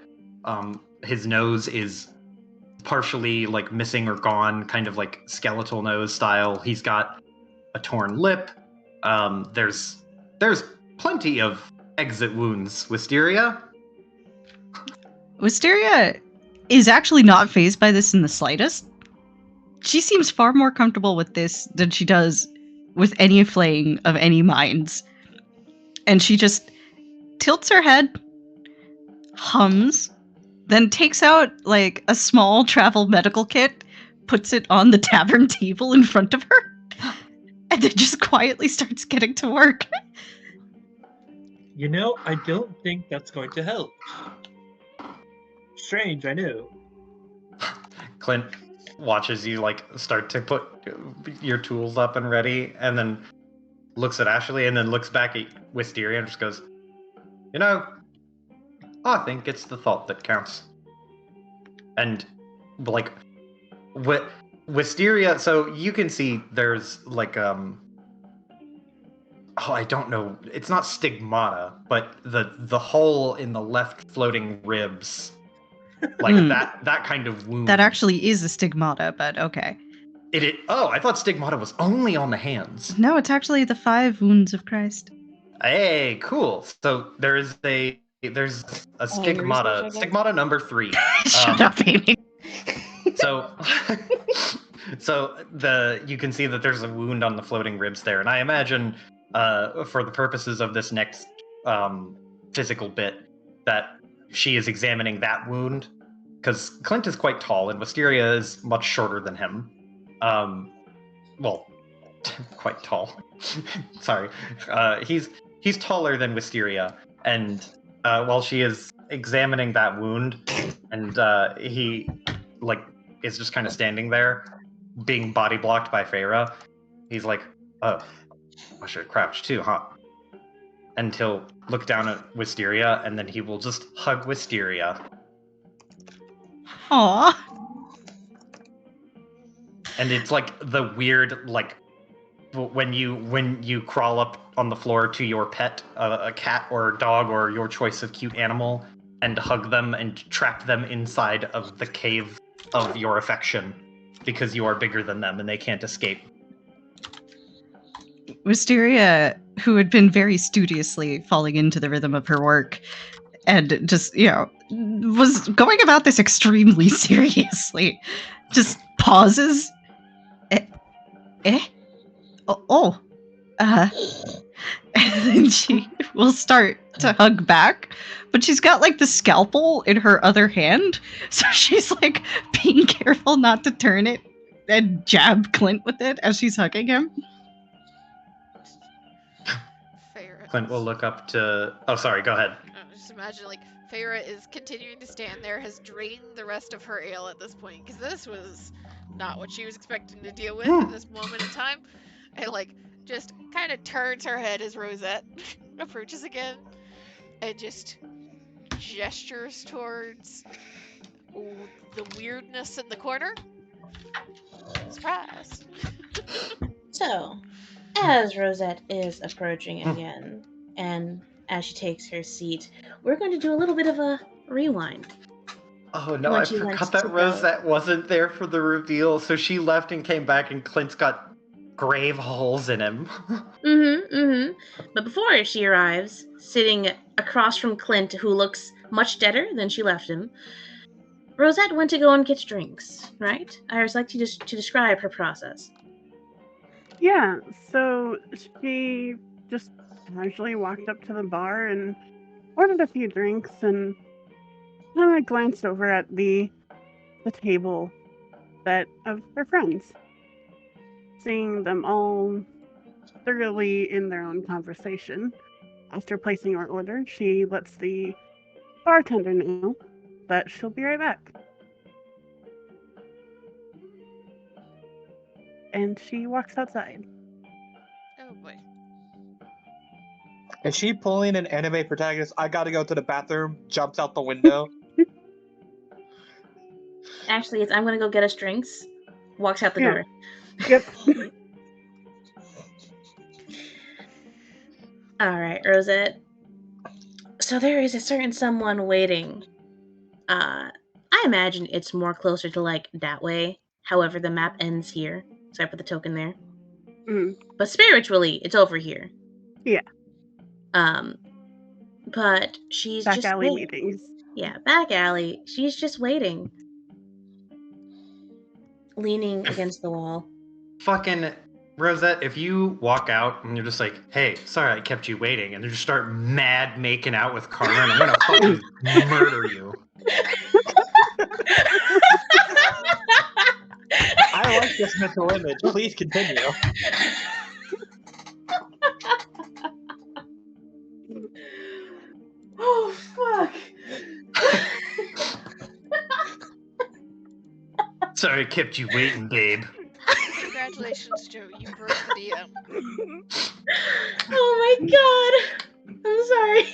His nose is partially like missing or gone, kind of like skeletal nose style. He's got a torn lip. There's plenty of exit wounds. Wisteria? Wisteria is actually not fazed by this in the slightest. She seems far more comfortable with this than she does with any flaying of any minds. And she just tilts her head, hums, then takes out like a small travel medical kit, puts it on the tavern table in front of her, and then just quietly starts getting to work. You know, I don't think that's going to help. Strange, I know. Clint watches you like start to put your tools up and ready, and then looks at Ashley, and then looks back at Wisteria and just goes, "You know, I think it's the thought that counts." And like, Wisteria, so you can see there's like I don't know, it's not stigmata, but the hole in the left floating ribs, like that kind of wound. That actually is a stigmata, but okay. Oh, I thought stigmata was only on the hands. No, it's actually the 5 wounds of Christ. Hey, cool. So there's a stigmata. research, I guess. Stigmata number 3. Shut up, Amy. So you can see that there's a wound on the floating ribs there, and I imagine for the purposes of this next physical bit that she is examining that wound, because Clint is quite tall and Wisteria is much shorter than him. Well, quite tall. Sorry. He's taller than Wisteria, and while she is examining that wound, and he like is just kind of standing there, being body blocked by Feyre, he's like, "Oh, I should crouch too, huh?" And he'll look down at Wisteria, and then he will just hug Wisteria. Aww. And it's like the weird, like, when you crawl up on the floor to your pet, a cat or a dog or your choice of cute animal, and hug them and trap them inside of the cave of your affection because you are bigger than them and they can't escape. Wisteria, who had been very studiously falling into the rhythm of her work and just, was going about this extremely seriously, just pauses. And then she will start to hug back, but she's got like the scalpel in her other hand, so she's like being careful not to turn it and jab Clint with it as she's hugging him. Feyre. Clint will look up to... Oh, sorry, go ahead. Just imagine, like, Feyre is continuing to stand there, has drained the rest of her ale at this point, because this was not what she was expecting to deal with at this moment in time. And, like, just kind of turns her head as Rosette approaches again, and just gestures towards the weirdness in the corner. Surprise! So, as Rosette is approaching again, and as she takes her seat, we're going to do a little bit of a rewind. Oh no, When I she went forgot to that go- Rosette wasn't there for the reveal, so she left and came back and Clint's got grave holes in him. But before she arrives, sitting across from Clint, who looks much deader than she left him, Rosette went to go and get drinks, right? I would like to describe her process. Yeah, so she just casually walked up to the bar and ordered a few drinks and kind of glanced over at the table of her friends. Seeing them all thoroughly in their own conversation, after placing her order, she lets the bartender know that she'll be right back. And she walks outside. Oh boy. Is she pulling an anime protagonist? I gotta go to the bathroom, jumps out the window. Actually, it's I'm going to go get us drinks. walks out the Yeah. door. Yep. All right, Rosette. So there is a certain someone waiting. I imagine it's more closer to like that way. However, the map ends here, so I put the token there. Mm. But spiritually, it's over here. Yeah. But she's Back just alley waiting. meetings. Yeah, back alley. She's just waiting, leaning against the wall. Fucking Rosette, if you walk out and you're just like, hey, sorry I kept you waiting, and you just start mad making out with Carmen, I'm gonna fucking murder you. I like this mental image. Please continue. Oh fuck! Sorry I kept you waiting, babe. Congratulations, Joe. You broke the DM. Oh my god! I'm sorry.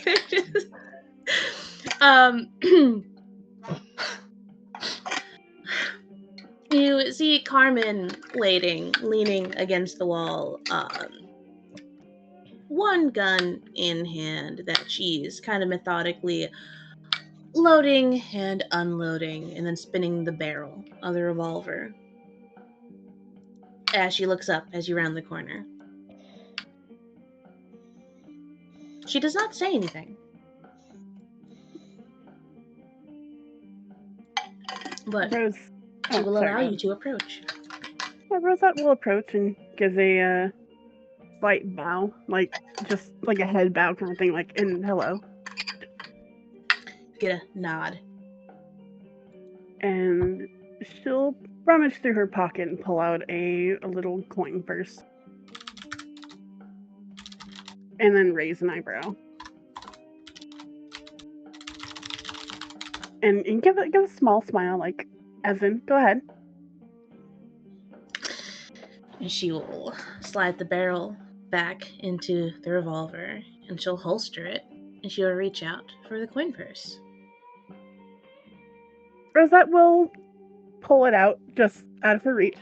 You see Carmen waiting, leaning against the wall, one gun in hand that she's kind of methodically loading and unloading, and then spinning the barrel of the revolver as she looks up as you round the corner. She does not say anything, but Rose. she Oh, will sorry, allow Rose. you to approach. Yeah, Rosette will approach and give a slight bow, like just like a head bow kind of thing, like in hello. Get a nod. And she'll rummage through her pocket and pull out a little coin purse. And then raise an eyebrow. And give a small smile, like, as in, go ahead. And she will slide the barrel back into the revolver, and she'll holster it, and she'll reach out for the coin purse. Rosette will pull it out just out of her reach.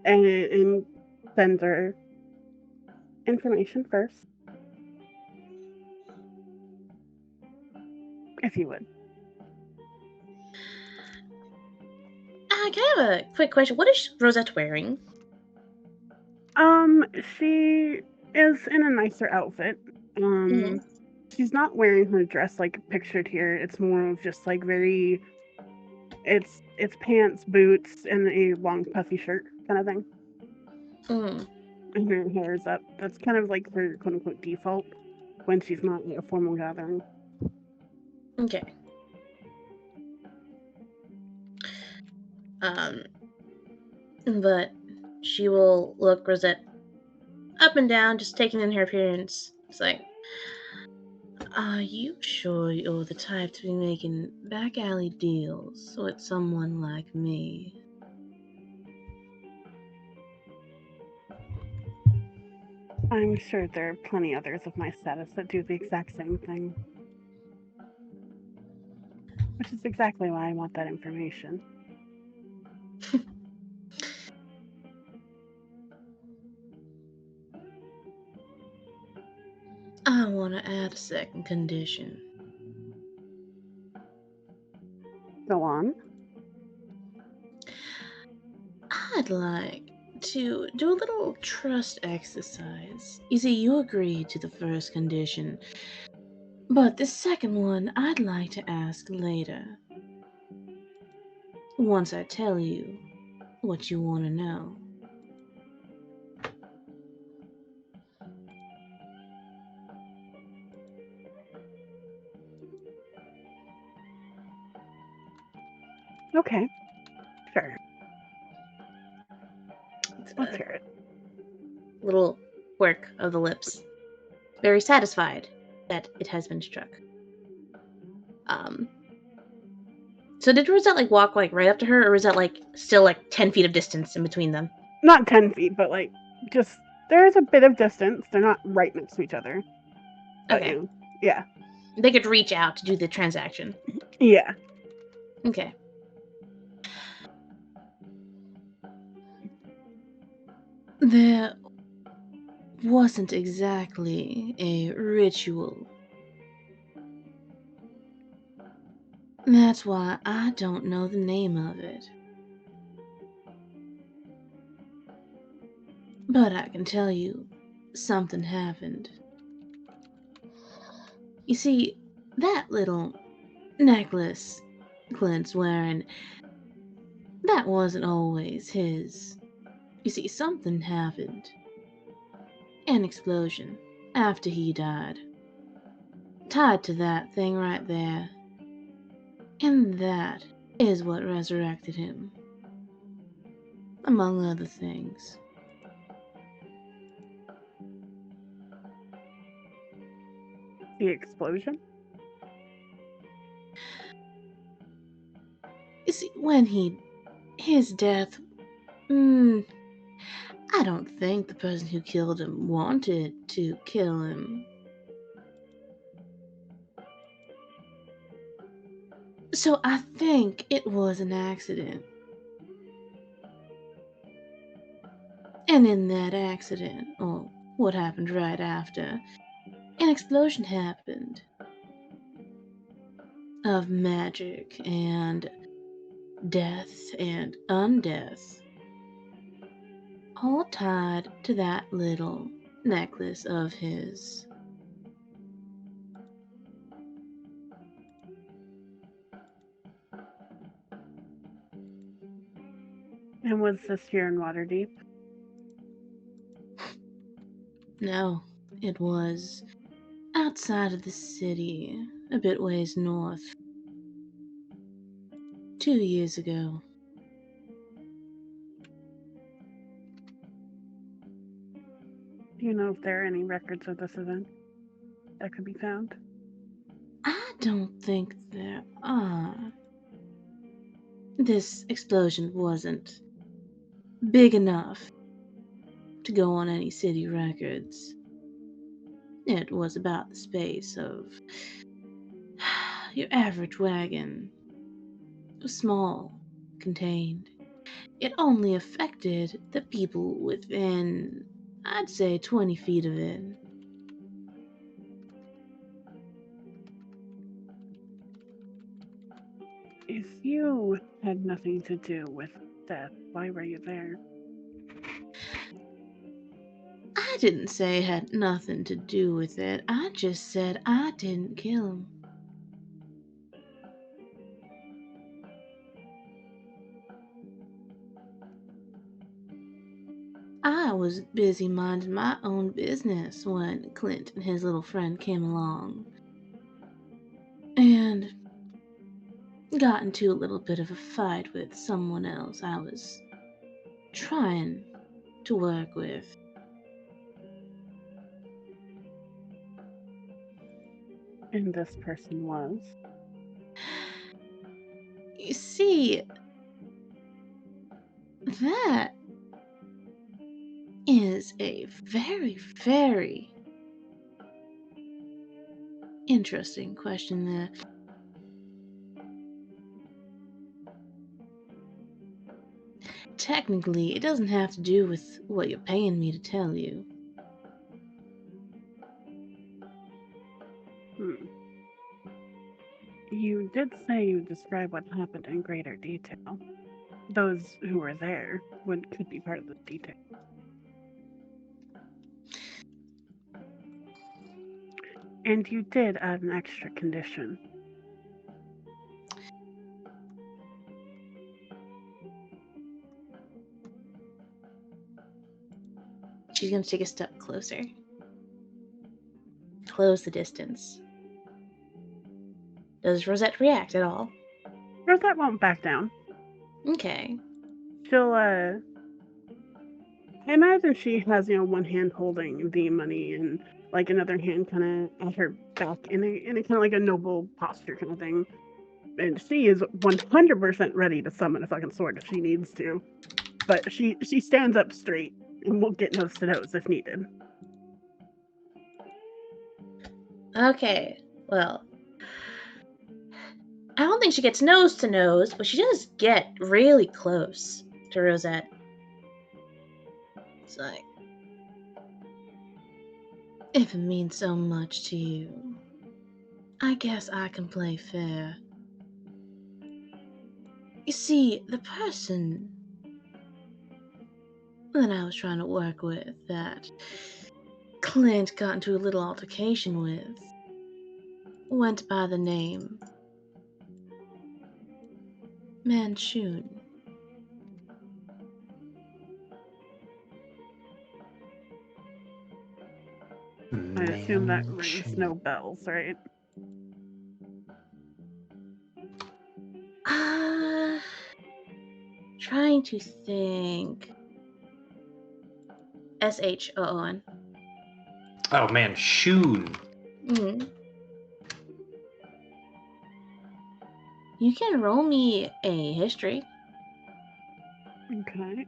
And send her information first. If you would. Can I have a quick question? What is Rosette wearing? She is in a nicer outfit. She's not wearing her dress like pictured here. It's more of just like very. It's pants, boots, and a long puffy shirt kind of thing. And her hair is up. That's kind of like her quote unquote default when she's not at a formal gathering. Okay. But she will look Rosette up and down, just taking in her appearance. It's like, are you sure you're the type to be making back alley deals with someone like me? I'm sure there are plenty others of my status that do the exact same thing. Which is exactly why I want that information. I want to add a second condition. Go on. I'd like to do a little trust exercise. You see, you agreed to the first condition, but the second one I'd like to ask later. Once I tell you what you want to know. Okay. Sure. It's Let's a hear it. little quirk of the lips. Very satisfied that it has been struck. So did Rosette like walk like right up to her, or was that like still like 10 feet of distance in between them? Not 10 feet, but like just there's a bit of distance. They're not right next to each other. But, Okay. Yeah. They could reach out to do the transaction. Yeah. Okay. There wasn't exactly a ritual. That's why I don't know the name of it. But I can tell you, something happened. You see, that little necklace Clint's wearing, that wasn't always his. You see, something happened. An explosion after he died. Tied to that thing right there. And that is what resurrected him. Among other things. The explosion? You see, when his death, I don't think the person who killed him wanted to kill him. So I think it was an accident. And in that accident, or what happened right after, an explosion happened. Of magic and death and undeath. All tied to that little necklace of his. And was this here in Waterdeep? No, it was outside of the city, a bit ways north. 2 years ago. Do you know if there are any records of this event that could be found? I don't think there are. This explosion wasn't big enough to go on any city records. It was about the space of your average wagon. Small, contained. It only affected the people within, I'd say, 20 feet of it. If you had nothing to do with death, why were you there? I didn't say it had nothing to do with it. I just said I didn't kill him. I was busy minding my own business when Clint and his little friend came along. And got into a little bit of a fight with someone else I was trying to work with. And this person was? You see, that is a very, very interesting question there. Technically, it doesn't have to do with what you're paying me to tell you. You did say you described what happened in greater detail. Those who were there could be part of the detail. And you did add an extra condition. She's going to take a step closer. Close the distance. Does Rosette react at all? Rosette won't back down. Okay. She'll, I imagine she has, one hand holding the money and, like, another hand kind of at her back in a kind of like a noble posture kind of thing. And she is 100% ready to summon a fucking sword if she needs to. But she stands up straight and will get nose to nose if needed. Okay, well, I don't think she gets nose to nose, but she does get really close to Rosette. It's like, if it means so much to you, I guess I can play fair. You see, the person that I was trying to work with, that Clint got into a little altercation with, went by the name Manchun. I assume that rings Manchu. no bells, right? Trying to think. Shon. Oh man, Shun. Mm. You can roll me a history. Okay.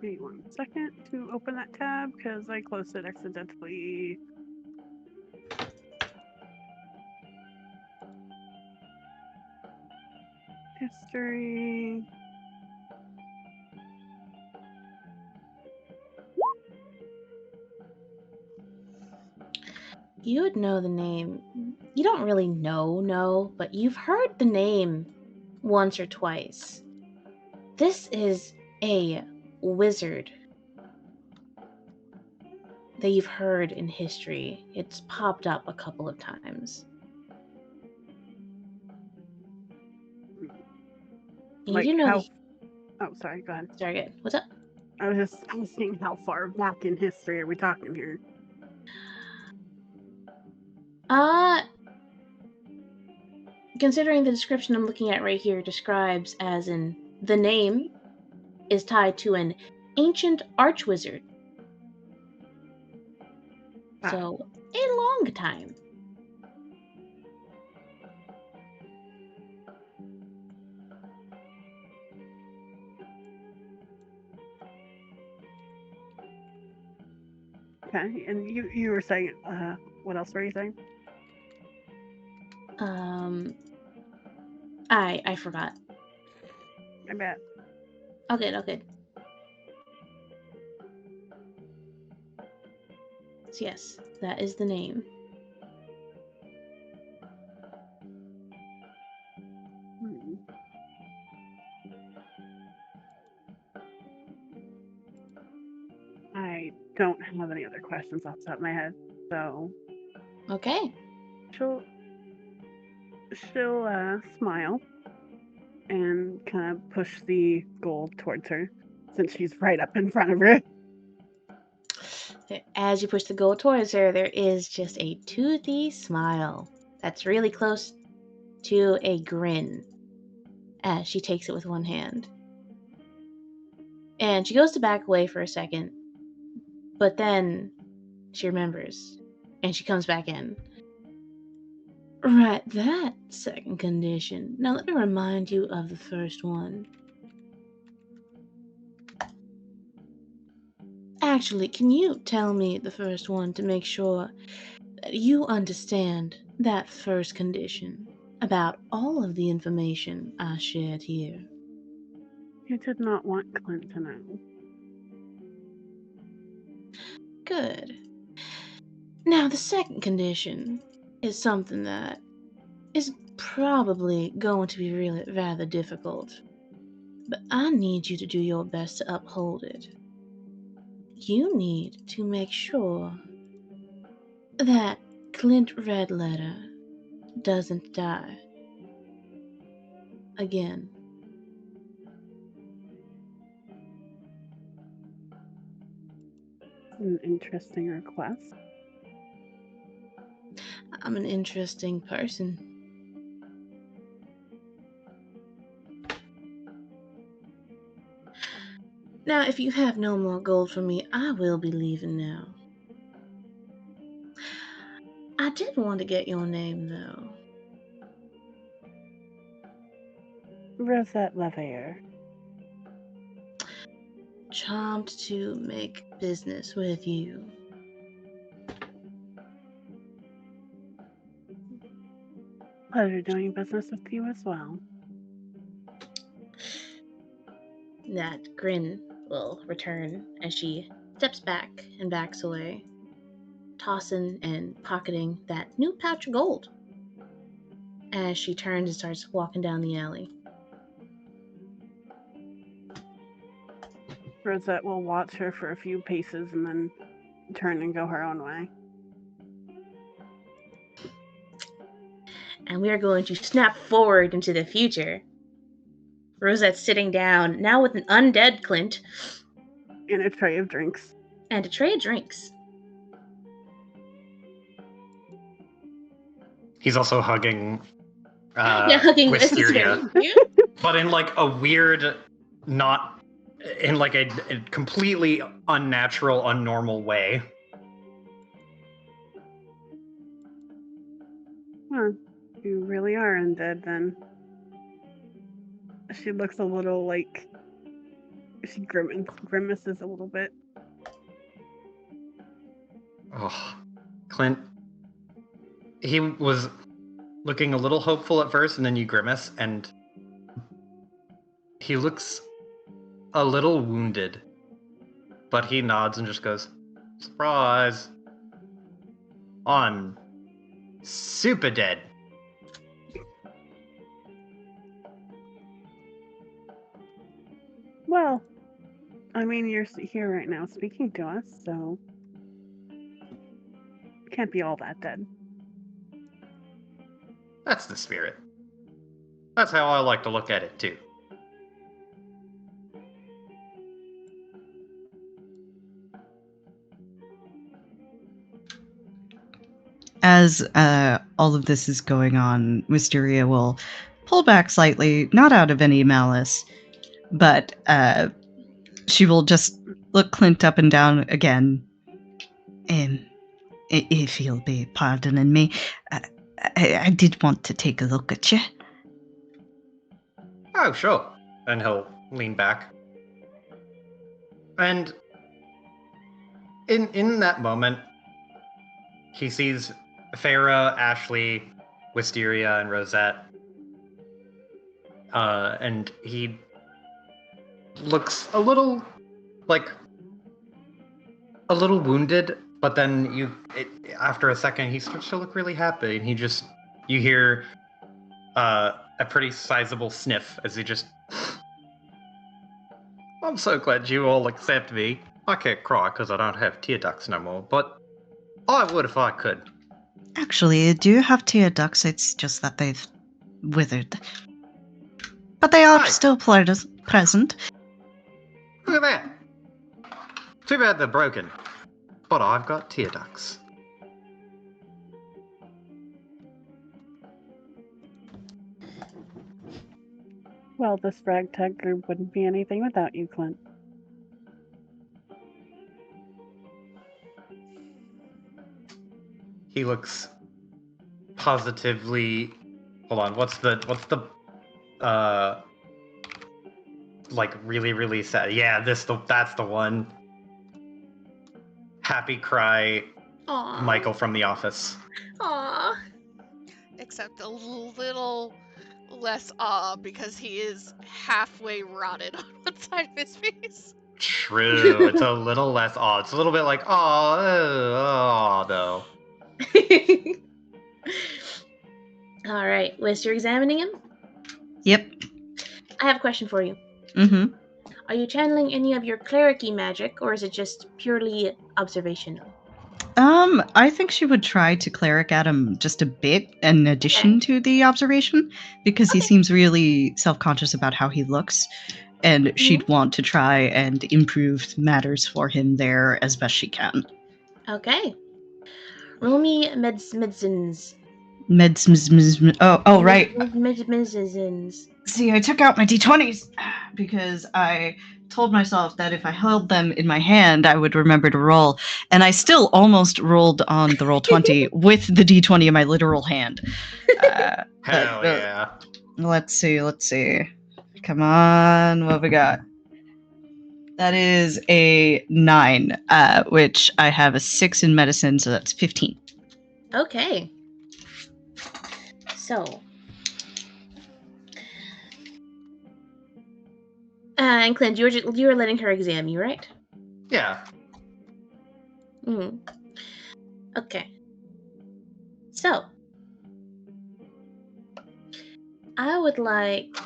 Give me 1 second to open that tab because I closed it accidentally. History. You would know the name. You don't really know, but you've heard the name once or twice. This is a wizard that you've heard in history. It's popped up a couple of times. And Like you do know how? the. Oh, sorry. Go ahead. Sorry, good. What's up? I was just asking how far back in history are we talking here? Considering the description I'm looking at right here describes as in the name is tied to an ancient archwizard. Ah. So, a long time. Okay. And you were saying, what else were you saying? I forgot. I bet. Okay. So yes, that is the name. I don't have any other questions off the top of my head, so Okay. she'll smile and kind of push the gold towards her since she's right up in front of her. As you push the gold towards her, there is just a toothy smile that's really close to a grin as she takes it with one hand. And she goes to back away for a second, but then she remembers and she comes back in. Right, that second condition. Now let me remind you of the first one. Actually, can you tell me the first one to make sure that you understand that first condition about all of the information I shared here? You did not want Clint to know. Good. Now, the second condition is something that is probably going to be really rather difficult, but I need you to do your best to uphold it. You need to make sure that Clint Redletter doesn't die again. An interesting request. I'm an interesting person. Now, if you have no more gold for me, I will be leaving now. I did want to get your name, though. Rosette Lavere. Charmed to make business with you. Pleasure doing business with you as well. That grin will return as she steps back and backs away, tossing and pocketing that new pouch of gold as she turns and starts walking down the alley. Rosette will watch her for a few paces and then turn and go her own way. And we are going to snap forward into the future. Rosette's sitting down, now with an undead Clint. And a tray of drinks. And a tray of drinks. He's also hugging Hugging Wisteria. Wisteria. But in like a weird, not in like a completely unnatural, unnormal way. Huh. You really are undead then. She looks a little like she grimaces a little bit. Oh, Clint. He was looking a little hopeful at first, and then you grimace, and he looks a little wounded. But he nods and just goes, "Surprise! I'm super dead." Well, I mean, you're here right now speaking to us, so can't be all that dead. That's the spirit. That's how I like to look at it, too. As all of this is going on, Wisteria will pull back slightly, not out of any malice, but she will just look Clint up and down again. If you'll be pardoning me, I did want to take a look at you. Oh, sure. And he'll lean back. And in that moment, he sees Farah, Ashley, Wisteria, and Rosette. And he looks a little wounded, but then after a second, he starts to look really happy, and you hear a pretty sizable sniff as he just, "I'm so glad you all accept me. I can't cry because I don't have tear ducts no more, but I would if I could." Actually, I do have tear ducts, it's just that they've withered. But they are still present. Look at that. Too bad they're broken. But I've got tear ducts. Well, this ragtag group wouldn't be anything without you, Clint. He looks positively. Hold on. What's the like really really sad? Yeah, that's the one. Happy cry. Aww. Michael from The Office. Aww. Except a little less awe because he is halfway rotted on one side of his face. True. It's a little less awe. It's a little bit like oh though. All right, Wiz, you're examining him? Yep. I have a question for you. Mm-hmm. Are you channeling any of your cleric-y magic, or is it just purely observational? I think she would try to cleric at him just a bit in addition to the observation, because he seems really self-conscious about how he looks, and she'd want to try and improve matters for him there as best she can. Okay. Roll me medicines. Oh, right. Medicines. See, I took out my d20s because I told myself that if I held them in my hand, I would remember to roll. And I still almost rolled on the roll 20 with the d20 in my literal hand. Hell yeah. Let's see. Come on, what have we got? That is a 9, which I have a 6 in medicine, so that's 15. Okay. So, and Clint, you were letting her examine you, right? Yeah. Mm. Okay. So, I would like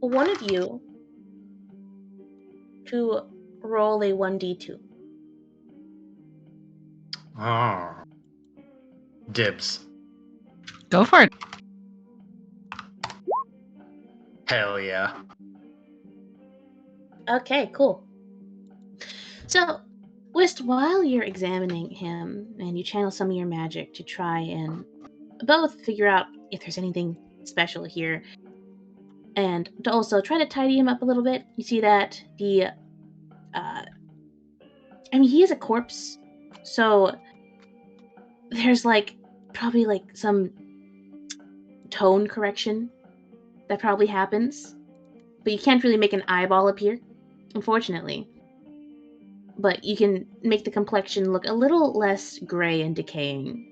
one of you to roll a 1d2. Oh. Dibs. Go for it. Hell yeah. Okay, cool. So, Wist, while you're examining him and you channel some of your magic to try and both figure out if there's anything special here and to also try to tidy him up a little bit, you see that he is a corpse, so there's like probably like some tone correction that probably happens, but you can't really make an eyeball appear, unfortunately. But you can make the complexion look a little less gray and decaying.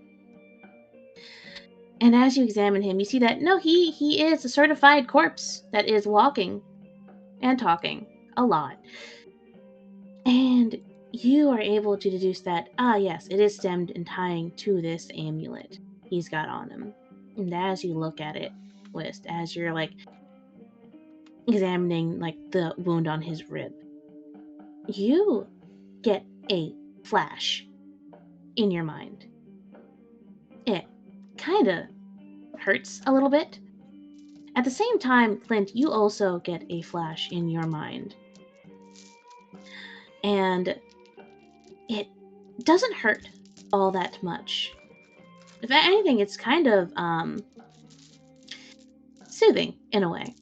And as you examine him, you see that no, he is a certified corpse that is walking and talking a lot. And you are able to deduce that, yes, it is stemmed and tying to this amulet he's got on him. And as you look at it, Wist, as you're like examining like the wound on his rib, you get a flash in your mind. It kind of hurts a little bit. At the same time, Clint, you also get a flash in your mind. And it doesn't hurt all that much. If anything, it's kind of soothing in a way.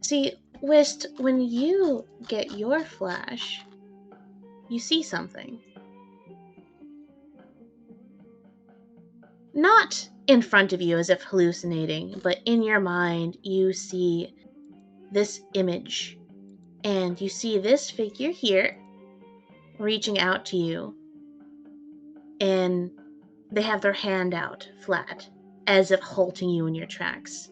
See, Wist, when you get your flash, you see something. Not in front of you as if hallucinating, but in your mind, you see this image. And you see this figure here reaching out to you. And they have their hand out flat, as if halting you in your tracks.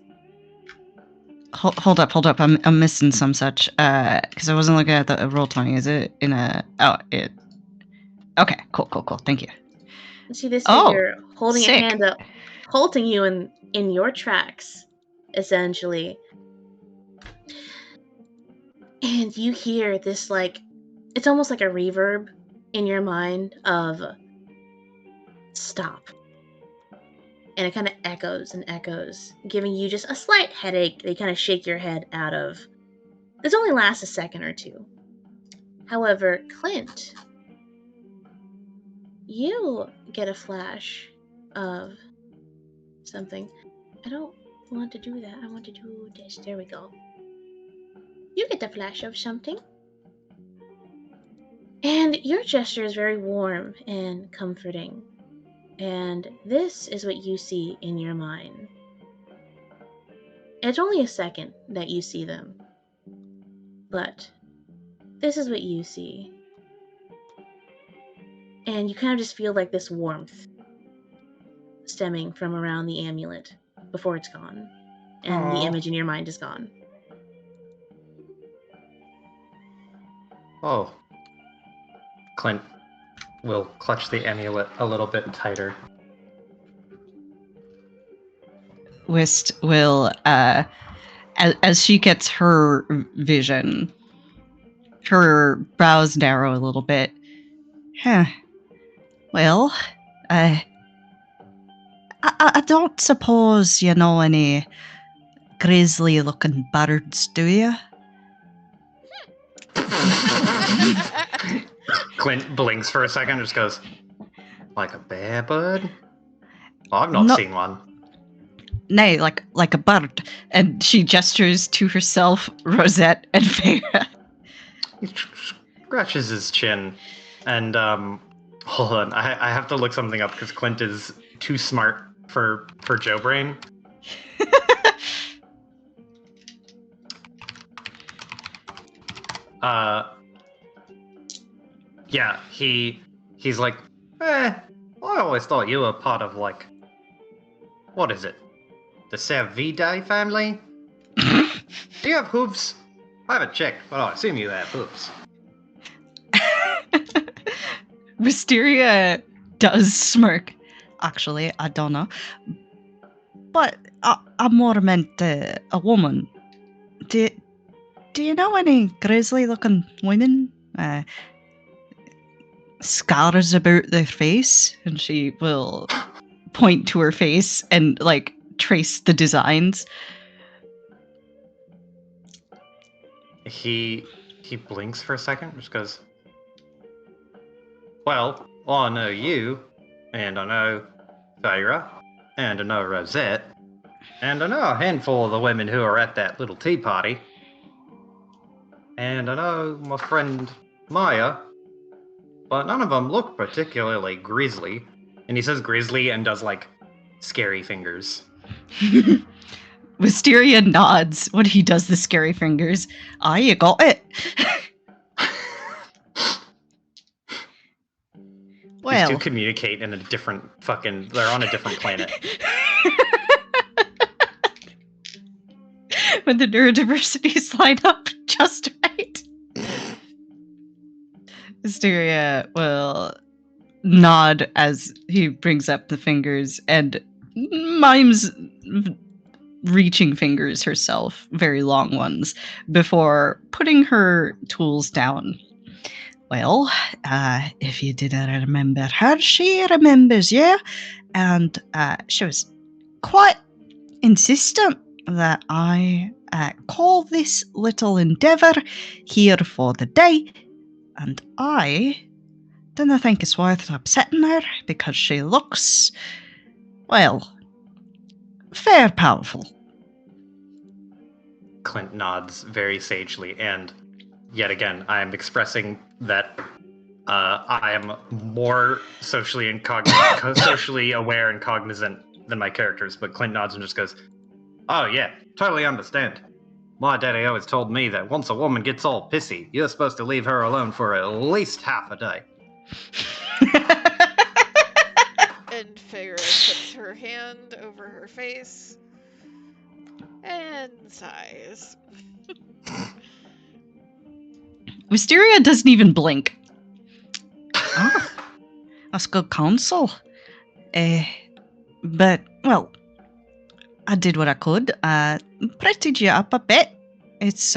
Hold up. I'm missing some such. Because I wasn't looking at the Roll20. Is it in a? Oh, it. Okay, cool. Thank you. You see this Oh, figure holding sick. a hand up, halting you in your tracks, essentially. And you hear this, like, it's almost like a reverb in your mind of stop. And it kind of echoes and echoes, giving you just a slight headache that you kind of shake your head out of. This only lasts a second or two. However, Clint, you get a flash of something. I don't want to do that. I want to do this. There we go. You get a flash of something. And your gesture is very warm and comforting. And this is what you see in your mind. It's only a second that you see them. But this is what you see. And you kind of just feel like this warmth stemming from around the amulet before it's gone. And Aww. the image in your mind is gone. Oh. Clint will clutch the amulet a little bit tighter. Wist will, as she gets her vision, her brows narrow a little bit. Huh. Well, I don't suppose you know any grisly-looking birds, do you? Clint blinks for a second, just goes, like a bear bird? Oh, I've not seen one. Nay, like a bird. And she gestures to herself, Rosette, and Feyre. He scratches his chin, and hold on, I have to look something up because Clint is too smart for Joe Brain. Yeah, he's like, I always thought you were part of, like, what is it? The Cervidae family? Do you have hooves? I haven't checked, but I assume you have hooves. Wisteria does smirk. Actually, I don't know. But I more meant a woman. Do you know any grizzly-looking women? Scars about their face? And she will point to her face and, like, trace the designs. He blinks for a second, just goes, well, I know you, and I know Feyre, and I know Rosette, and I know a handful of the women who are at that little tea party, and I know my friend Maya, but none of them look particularly grisly. And he says grisly and does, like, scary fingers. Wisteria nods when he does the scary fingers. Ah, you got it. These two Well. communicate in a different fucking... They're on a different planet. When the neurodiversities line up just right. Wisteria will nod as he brings up the fingers and mimes reaching fingers herself, very long ones, before putting her tools down. Well, if you didn't remember her, she remembers you, and she was quite insistent that I call this little endeavour here for the day, and I don't think it's worth upsetting her because she looks, well, fair powerful. Clint nods very sagely, and yet again, I am expressing that I am more socially aware and cognizant than my characters, but Clint nods and just goes, oh yeah, totally understand. My daddy always told me that once a woman gets all pissy, you're supposed to leave her alone for at least half a day. And Feyre puts her hand over her face and sighs. Wisteria doesn't even blink. Oh, that's good counsel. But, well, I did what I could. Prettied you up a bit. It's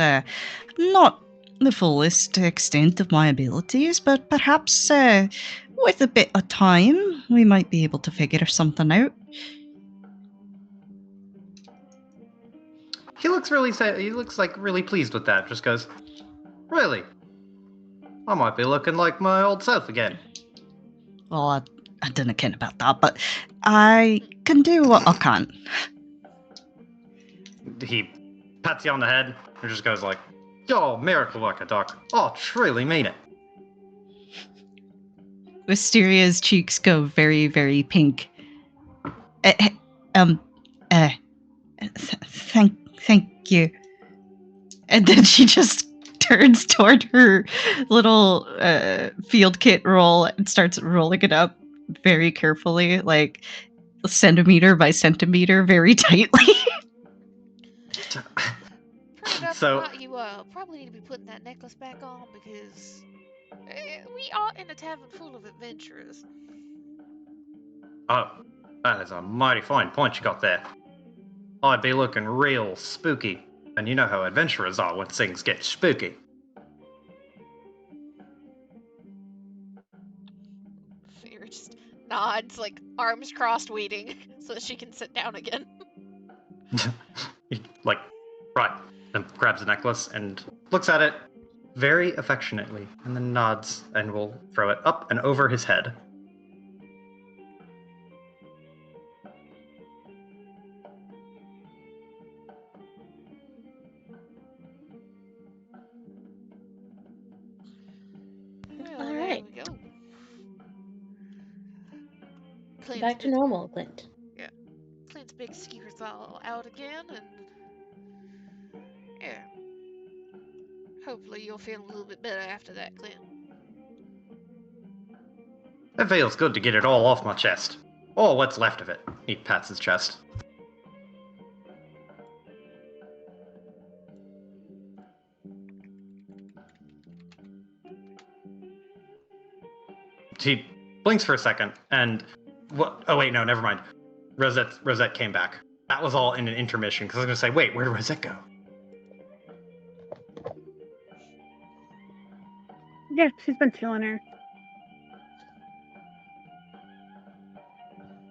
not the fullest extent of my abilities, but perhaps with a bit of time, we might be able to figure something out. He looks really he looks like really pleased with that. Just goes, really? I might be looking like my old self again. Well, I don't care about that, but I can do what I can. He pats you on the head and just goes like, oh, miracle worker, Doc. Oh, truly mean it. Wisteria's cheeks go very, very pink. Thank you. And then she just turns toward her little field kit roll and starts rolling it up very carefully, like centimeter by centimeter, very tightly. So you probably need to be putting that necklace back on because we are in a tavern full of adventurers. oh, that is a mighty fine point you got there. I'd be looking real spooky, and you know how adventurers are when things get spooky. Feyre just nods, like arms crossed, waiting so that she can sit down again. He, like, right, and grabs the necklace and looks at it very affectionately, and then nods and will throw it up and over his head. Well, All there right. we go. Clint's Back to big- normal, Clint. Clint's big secret's all out again, and yeah. Hopefully you'll feel a little bit better after that, Clint. It feels good to get it all off my chest. Or what's left of it. He pats his chest. He blinks for a second, and what? Oh wait, no, never mind. Rosette came back. That was all in an intermission because I was gonna say, wait, where did Rosette go? Yeah, she's been chilling her.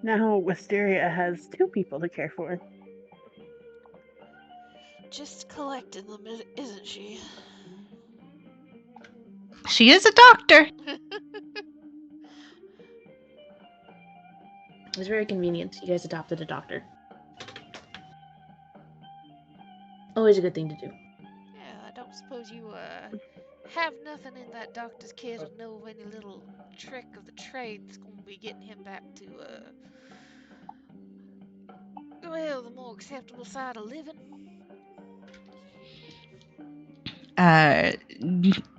Now Wisteria has 2 people to care for. Just collecting them, isn't she? She is a doctor. It was very convenient. You guys adopted a doctor. Always a good thing to do. Yeah, I don't suppose you have nothing in that doctor's kit or know of any little trick of the trade that's gonna be getting him back to well, the more acceptable side of living.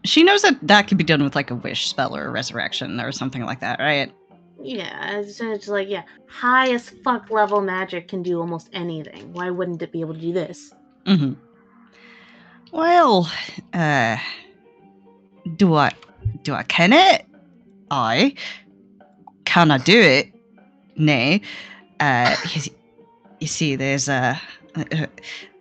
She knows that could be done with like a wish spell or a resurrection or something like that, right? Yeah, it's like, yeah, high as fuck level magic can do almost anything. Why wouldn't it be able to do this? Mm-hmm. Well, do I ken it? Aye. Can I do it? Nay. You see, there's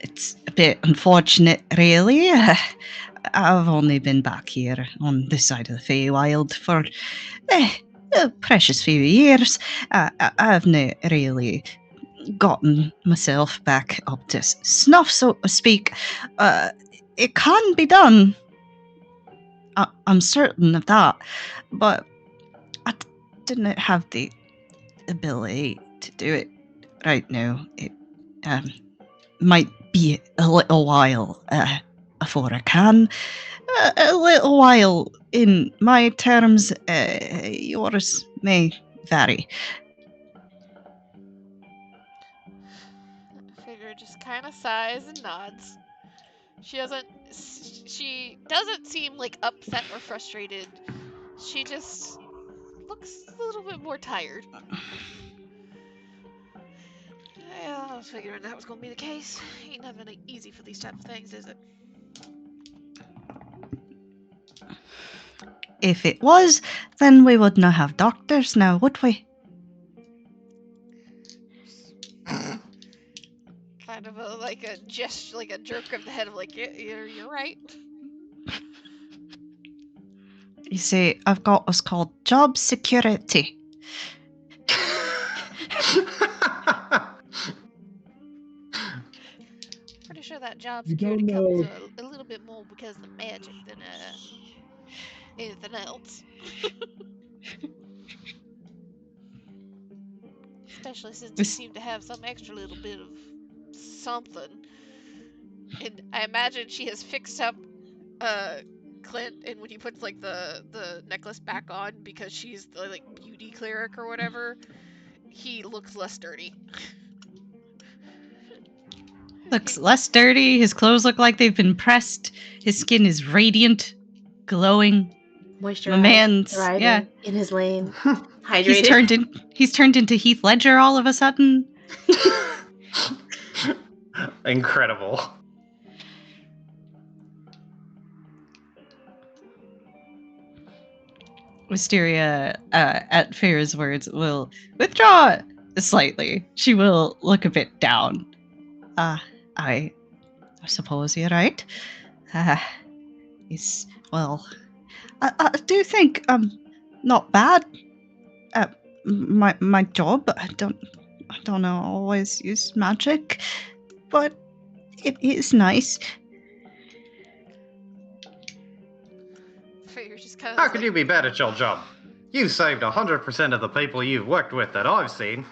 it's a bit unfortunate, really. I've only been back here on this side of the Feywild for a precious few years. I've not really gotten myself back up to snuff, so to speak. It can be done. I'm certain of that, but I didn't have the ability to do it right now. It might be a little while before I can. A little while in my terms, yours may vary. Figure just kind of sighs and nods. She doesn't seem like upset or frustrated. She just looks a little bit more tired. Yeah, I was figuring that was gonna be the case. Ain't nothing easy for these type of things, is it? If it was, then we would not have doctors now, would we? Kind of like a gesture, like a jerk of the head of like, yeah, you're right. You see, I've got what's called job security. Pretty sure that job You don't security comes know. a little bit more because of the magic than anything else. Especially since you seem to have some extra little bit of something. And I imagine she has fixed up Clint, and when he puts like the necklace back on because she's the like beauty cleric or whatever, he looks less dirty. Looks less dirty. His clothes look like they've been pressed. His skin is radiant, glowing. Moisturized, My man's thriving, yeah. in his lane, hydrated. He's turned into Heath Ledger all of a sudden. Incredible. Wisteria, at Feyre's words, will withdraw slightly. She will look a bit down. I suppose you're right. Well, I do think not bad at my job. I don't know, always use magic, but it is nice. Just kind of How could you be bad at your job? You've saved 100% of the people you've worked with that I've seen.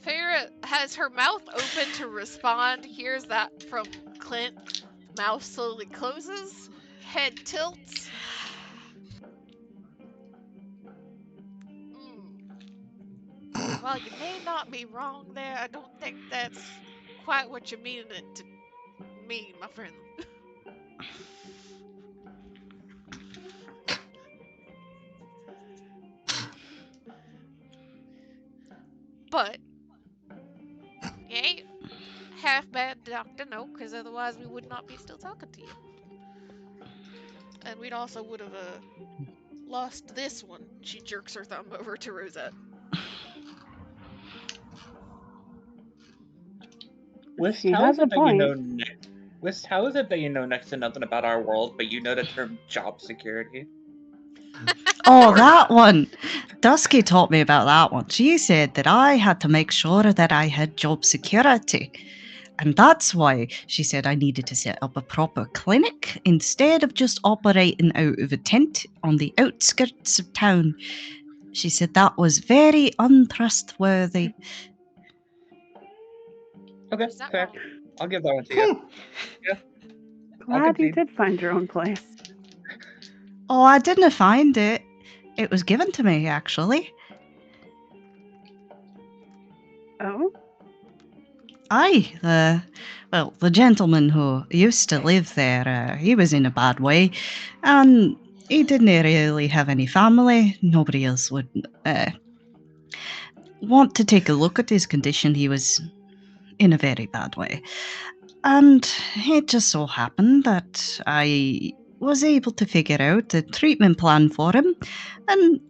Feyre has her mouth open to respond, hears that from Clint, mouth slowly closes, head tilts. Well, you may not be wrong there. I don't think that's quite what you're meaning it to mean, my friend. But you ain't half bad, Doctor, no, because otherwise we would not be still talking to you. And we'd also would have lost this one. She jerks her thumb over to Rosette. Wist, She how has is a it that you know point. Wist, how is it that you know next to nothing about our world, but you know the term job security? Oh, that one. Dusky taught me about that one. She said that I had to make sure that I had job security. And that's why she said I needed to set up a proper clinic instead of just operating out of a tent on the outskirts of town. She said that was very untrustworthy. Okay, She's not fair. wrong. I'll give that one to you. I'll Glad you concede. did find your own place. Oh, I didn't find it. It was given to me, actually. Oh? Aye, the gentleman who used to live there, he was in a bad way, and he didn't really have any family. Nobody else would want to take a look at his condition. He was in a very bad way. And it just so happened that I was able to figure out a treatment plan for him, and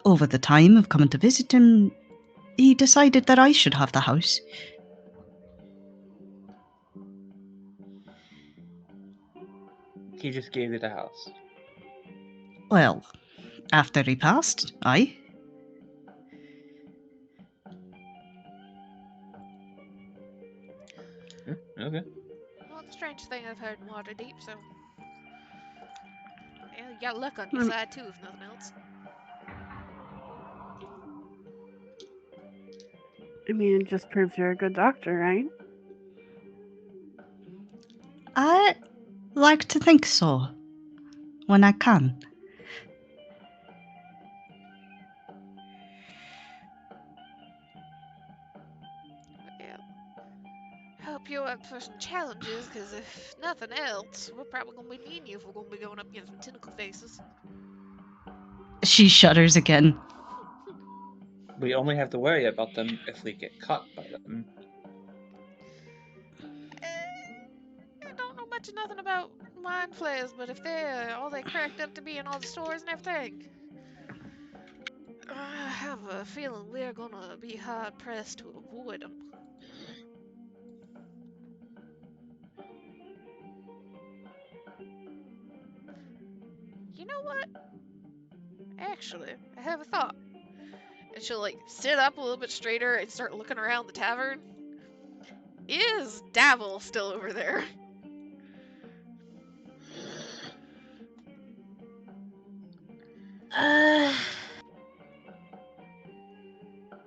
over the time of coming to visit him, he decided that I should have the house. He just gave you the house. Well, after he passed, aye. Okay. Well, it's a strange thing I've heard in Waterdeep, so. Yeah, you got luck on your side, too, if nothing else. I mean, it just proves you're a good doctor, right? I like to think so, when I can. Yeah. Hope you're up for some challenges, because if nothing else, we're probably going to be needing you if we're going to be going up against some tentacle faces. She shudders again. We only have to worry about them if we get caught by them. I don't know much of nothing about mind flayers, but if they're all they cracked up to be in all the stores and everything, I have a feeling we're gonna be hard pressed to avoid them. You know what? Actually, I have a thought. And she'll like sit up a little bit straighter and start looking around the tavern. Is Davil still over there?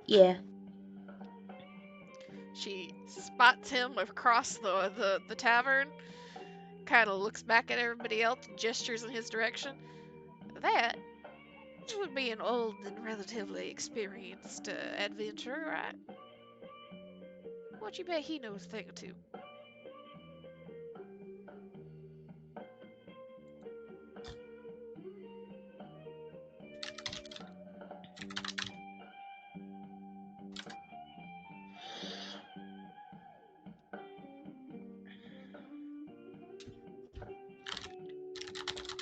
Yeah. She spots him across the tavern, kind of looks back at everybody else, gestures in his direction. That would be an old and relatively experienced adventurer, right? What you bet he knows a thing or two?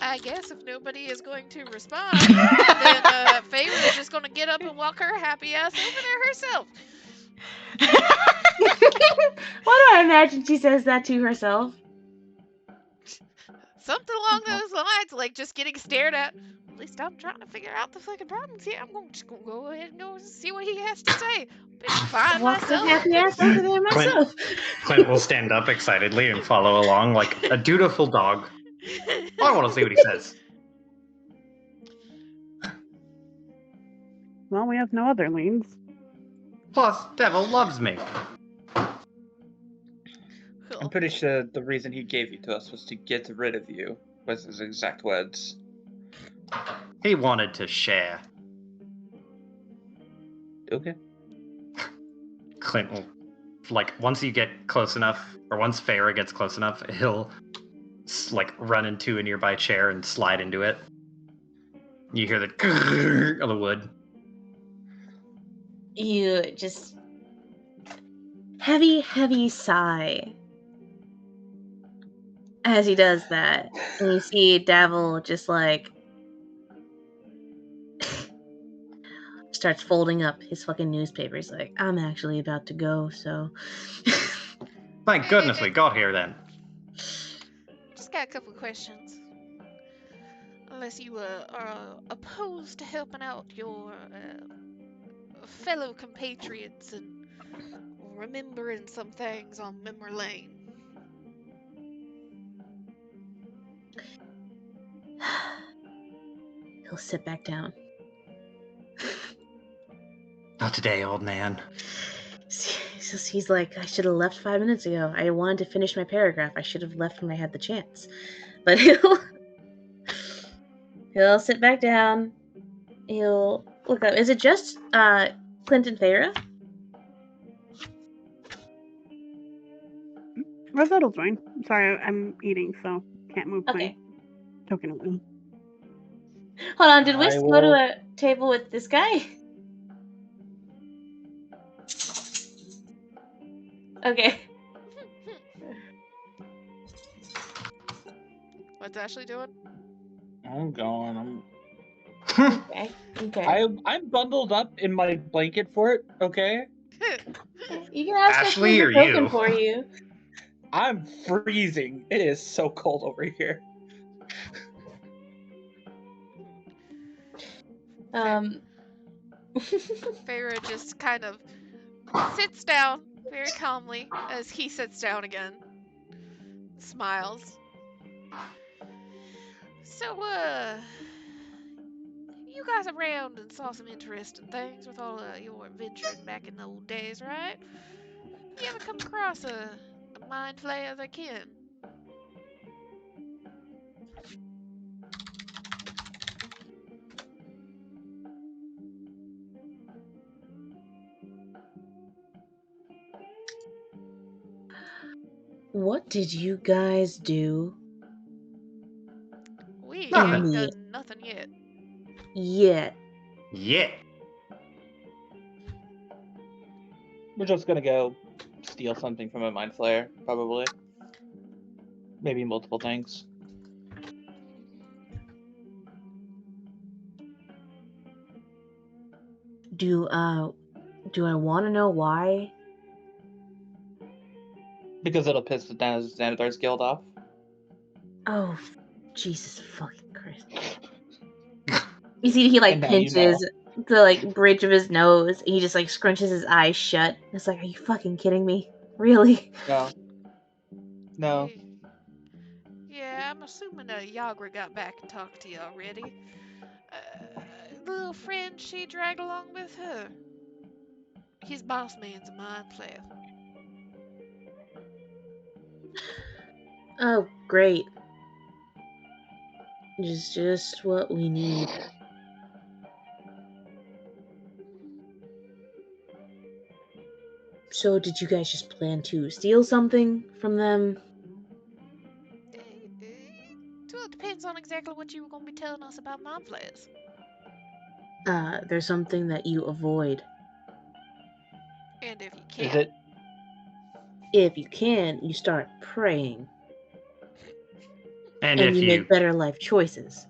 I guess if nobody is going to respond, then Feyre is just going to get up and walk her happy ass over there herself. Why do I imagine she says that to herself? Something along those lines, like just getting stared at. At least I'm trying to figure out the fucking problems here. I'm just gonna go ahead and go see what he has to say. Been fine Walk her myself. happy ass over there myself. Clint will stand up excitedly and follow along like a dutiful dog. I want to see what he says. Well, we have no other leads. Plus, Devil loves me. I'm pretty sure the reason he gave you to us was to get rid of you, was his exact words. He wanted to share. Okay. Clint will, like, once you get close enough, or once Feyre gets close enough, he'll, like, run into a nearby chair and slide into it. You hear the of the wood. You just heavy sigh as he does that, and you see Davil just like starts folding up his fucking newspaper. He's like, I'm actually about to go, so. Thank goodness we got here then. Just got a couple of questions. Unless you are opposed to helping out your fellow compatriots and remembering some things on memory lane. He'll sit back down. Not today, old man. He's like, I should have left 5 minutes ago. I wanted to finish my paragraph. I should have left when I had the chance. But he'll sit back down. He'll look up. Is it just Clinton Farah? Rosetta's join. Sorry, I'm eating, so can't move Okay. my token around. Hold on, did I Whisk go to will- a table with this guy? Okay. What's Ashley doing? I'm going. Okay. I'm bundled up in my blanket for it. Okay. You can ask us to Ashley move or the token you? for you. I'm freezing. It is so cold over here. Farah just kind of sits down very calmly as he sits down again. Smiles. So, you guys around and saw some interesting things with all your adventuring back in the old days, right? You ever come across a mind flayer that can? What did you guys do? We Nothing. ain't Yeah. done nothing yet. Yet. Yeah. We're just gonna go steal something from a mind flayer, probably. Maybe multiple things. Do I want to know why? Because it'll piss the Xanadar's Guild off. Oh, Jesus fucking Christ! You see, he like And now you pinches the like bridge of his nose. And he just like scrunches his eyes shut. It's like, are you fucking kidding me? Really? No. No. Yeah, I'm assuming Yagra got back and talked to you already. The little friend she dragged along with her. His boss man's a mind flayer. Oh, great. Just what we need. So, did you guys just plan to steal something from them? Well, it depends on exactly what you were going to be telling us about mind flayers. There's something that you avoid. And if you can. Is it? If you can, you start praying. And And if you you make better life choices.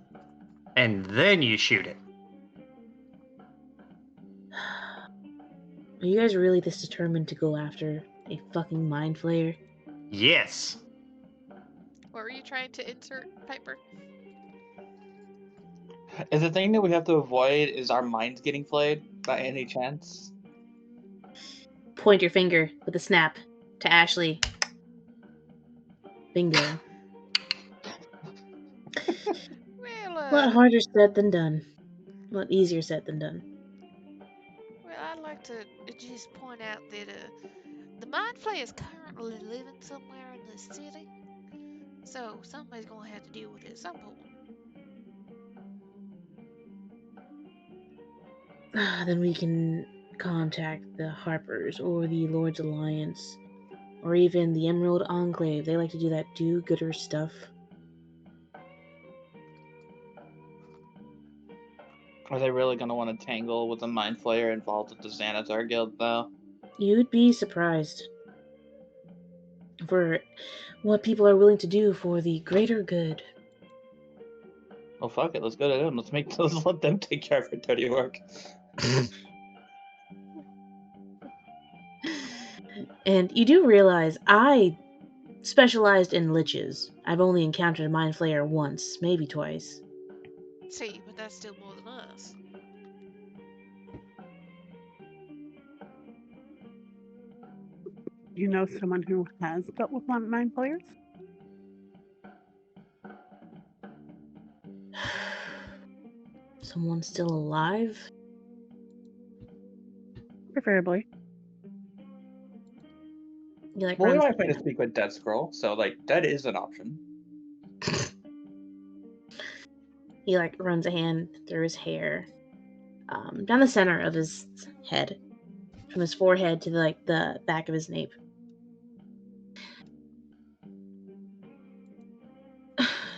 and then you shoot it. Are you guys really this determined to go after a fucking mind flayer? Yes. What were you trying to insert, Piper? Is the thing that we have to avoid is our minds getting flayed by any chance? Point your finger with a snap to Ashley. Bingo. Well, A lot harder said than done. A lot easier said than done. Well, I'd like to just point out that the mind flayer is currently living somewhere in the city, so somebody's gonna have to deal with it at some point. Then we can contact the Harpers or the Lord's Alliance or even the Emerald Enclave. They like to do that do-gooder stuff. Are they really going to want to tangle with a mind flayer involved with the Xanatar Guild, though? You'd be surprised for what people are willing to do for the greater good. Well, fuck it. Let's go to them. Let's let them take care of our dirty work. And you do realize I specialized in liches. I've only encountered a mind flayer once, maybe twice. See, but that's still more than us. You know someone who has dealt with mind players? Someone still alive? Preferably. You like Well, we runs might find to speak with Dead Scroll, so like that is an option. He like runs a hand through his hair, down the center of his head, from his forehead to the back of his nape.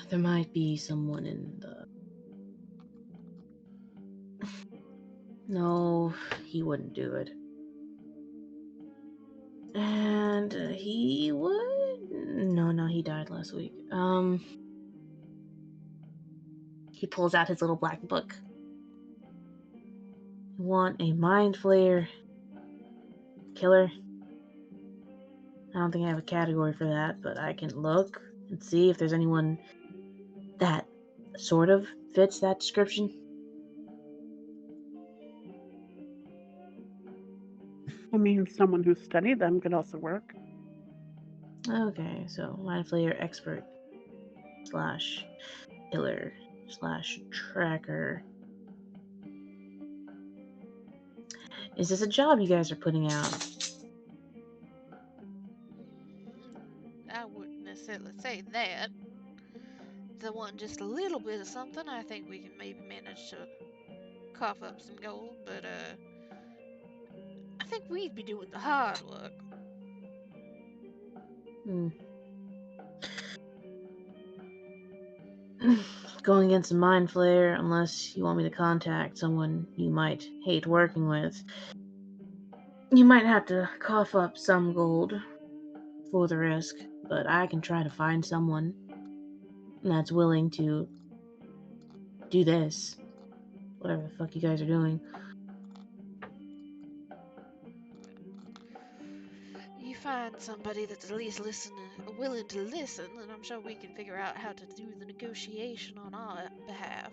There might be someone in the. No, he wouldn't do it. And he would. No, he died last week. He pulls out his little black book. You want a mind flayer killer? I don't think I have a category for that, but I can look and see if there's anyone that sort of fits that description. I mean, someone who studied them could also work. Okay, so mind flayer expert / killer / tracker. Is this a job you guys are putting out? I wouldn't necessarily say that. If I want just a little bit of something, I think we can maybe manage to cough up some gold, but I think we'd be doing the hard work. Going against a mind flayer, unless you want me to contact someone you might hate working with, you might have to cough up some gold for the risk, but I can try to find someone that's willing to do this. Whatever the fuck you guys are doing. You find somebody that's at least willing to listen, and I'm sure we can figure out how to do the negotiation on our behalf.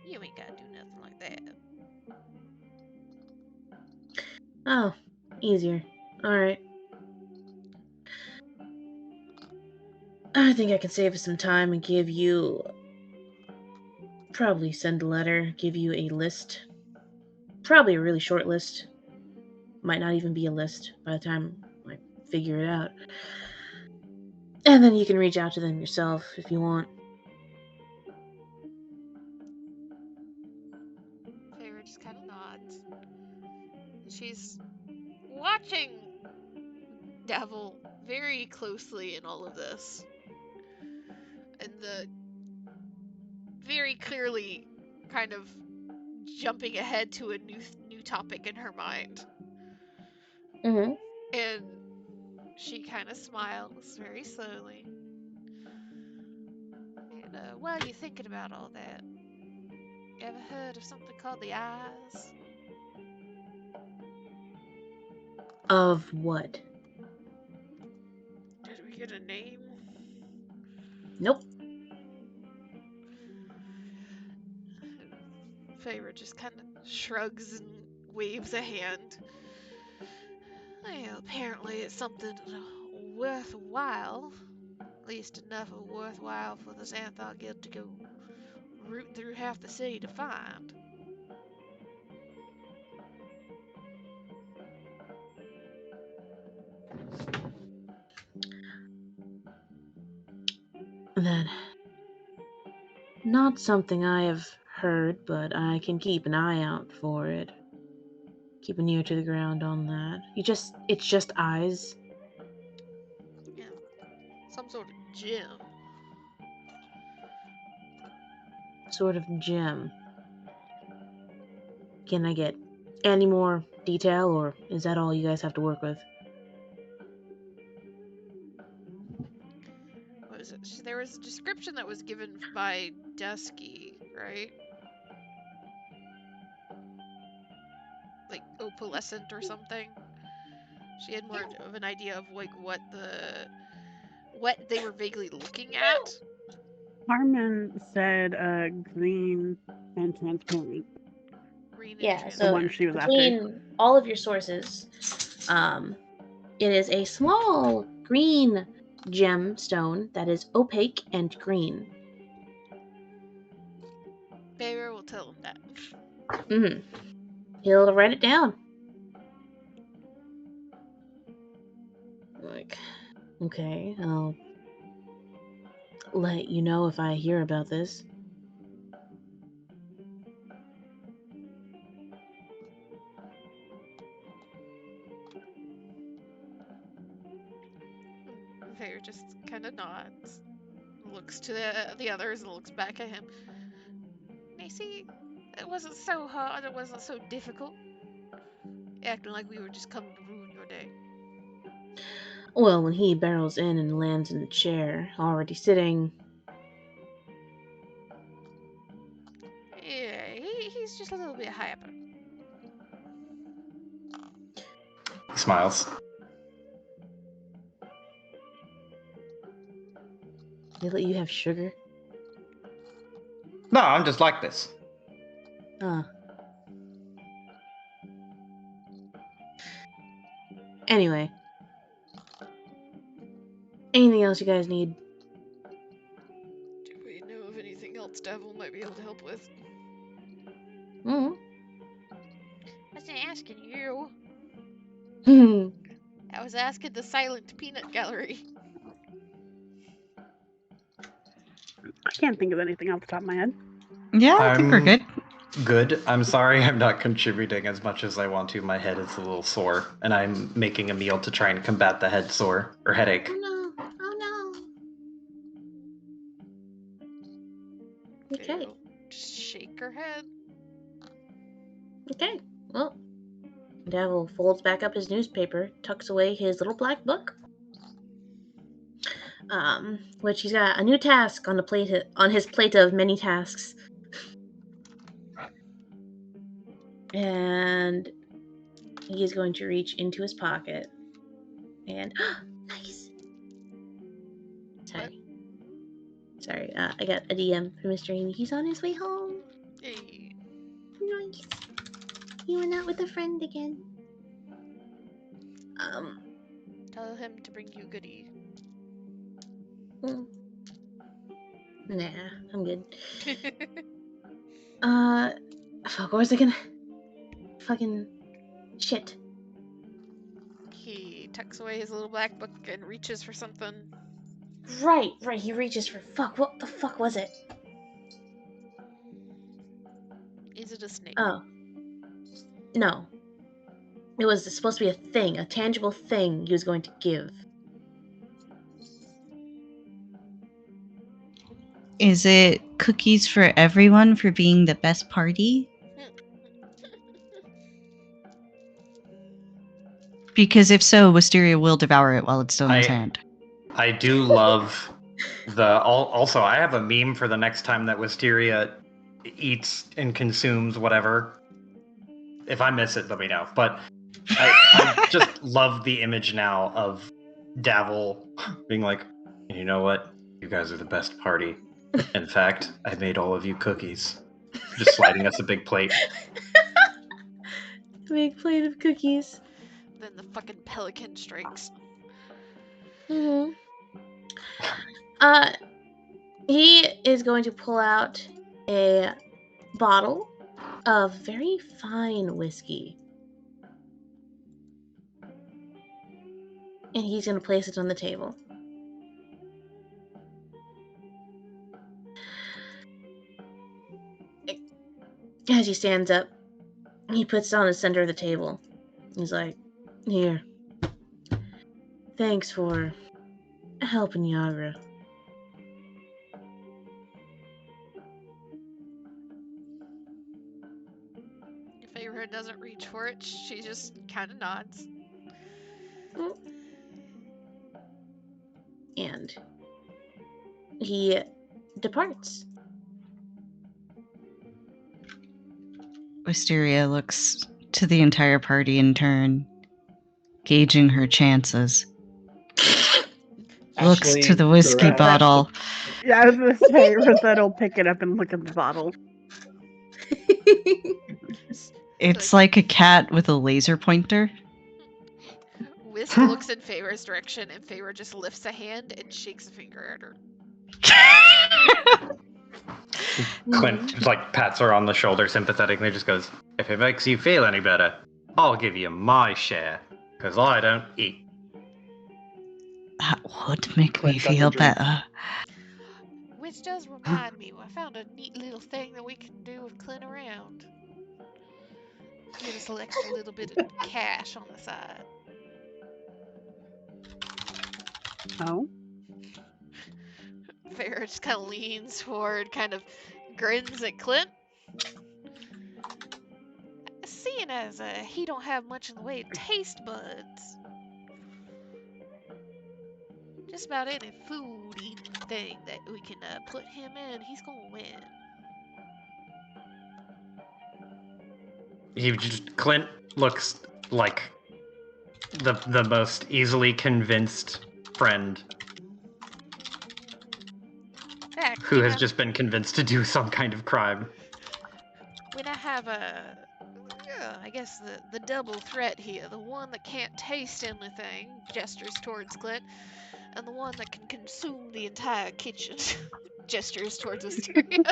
You ain't gotta do nothing like that. Oh, easier. Alright. I think I can save us some time and give you. Probably send a letter, give you a list. Probably a really short list. Might not even be a list by the time I figure it out. And then you can reach out to them yourself if you want. Feyre just kind of nods. She's watching Devil very closely in all of this. And the very clearly kind of jumping ahead to a new topic in her mind. Mm-hmm. And she kind of smiles very slowly. And while you're thinking about all that, you ever heard of something called the Eyes? Of what? Did we get a name? Nope. Feyre just kind of shrugs and waves a hand. Well, apparently it's something worthwhile. At least enough of worthwhile for the Xanthar Guild to go root through half the city to find. That. Not something I have heard, but I can keep an eye out for it. Keep an ear to the ground on that. It's just eyes. Yeah, some sort of gem. Sort of gem. Can I get any more detail, or is that all you guys have to work with? What was it? There was a description that was given by Dusky, right? Like opalescent or something. She had more of an idea of like what they were vaguely looking at. Carmen said green and transparent. Green and Yeah, The so one transparent. she was after. between all of your sources, it is a small green gemstone that is opaque and green. Bear will tell him that. Mm-hmm. He'll write it down. Like, okay, I'll let you know if I hear about this. Bear just kind of nods, looks to the others, and looks back at him. Macy, it wasn't so hard. It wasn't so difficult. Acting like we were just coming to ruin your day. Well, when he barrels in and lands in the chair, already sitting. Yeah, he's just a little bit hyper. He smiles. They let you have sugar? No, I'm just like this. Anyway. Anything else you guys need? Do we know of anything else Devil might be able to help with? Mm-hmm. I wasn't asking you. Hmm. I was asking the Silent Peanut Gallery. I can't think of anything off the top of my head. Yeah, I think we're I'm good. Good. I'm sorry I'm not contributing as much as I want to. My head is a little sore, and I'm making a meal to try and combat the head sore or headache. Oh no. Oh no. Okay. They'll just shake her head. Okay. Well, Devil folds back up his newspaper, tucks away his little black book. Which he's got a new task on his plate of many tasks. And he is going to reach into his pocket and nice. Sorry, I got a DM from Mr. Amy. He's on his way home. Hey. Nice. He went out with a friend again. Tell him to bring you goodie. Nah, I'm good. Fuck, what was I gonna... Fucking... Shit. He tucks away his little black book and reaches for something. Right, he reaches for... Fuck, what the fuck was it? Is it a snake? Oh. No. It was supposed to be a thing, a tangible thing he was going to give. Is it cookies for everyone for being the best party? Because if so, Wisteria will devour it while it's still in his hand. I do love also I have a meme for the next time that Wisteria eats and consumes whatever. If I miss it, let me know. But I just love the image now of Davil being like, you know what? You guys are the best party. In fact, I made all of you cookies. Just sliding us a big plate. Big plate of cookies. Then the fucking pelican strikes. Mm-hmm. He is going to pull out a bottle of very fine whiskey. And he's going to place it on the table. As he stands up, he puts it on the center of the table. He's like, here. Thanks for helping Yagra. Feyre doesn't reach for it. She just kind of nods. And he departs. Wisteria looks to the entire party in turn, gauging her chances. Looks Ashley, to the whiskey Durant. bottle. Yeah, I was gonna say Rosetta will pick it up and look at the bottle. It's like a cat with a laser pointer. Whisk looks in Feyre's direction, and Feyre just lifts a hand and shakes a finger at her. Clint like pats her on the shoulder sympathetically, just goes, "If it makes you feel any better, I'll give you my share, because I don't eat." That would make me Clint, that's a feel drink. better. Which does remind me, I found a neat little thing that we can do with Clint around. Give us an extra little bit of cash on the side. Oh, Feyre just kind of leans forward, kind of grins at Clint. Seeing as he don't have much in the way of taste buds, just about any food eating thing that we can put him in, he's gonna win. Clint looks like the most easily convinced friend In fact, who has just been convinced to do some kind of crime. when I have I guess the double threat here, the one that can't taste anything, gestures towards Clint, and the one that can consume the entire kitchen, gestures towards Wisteria.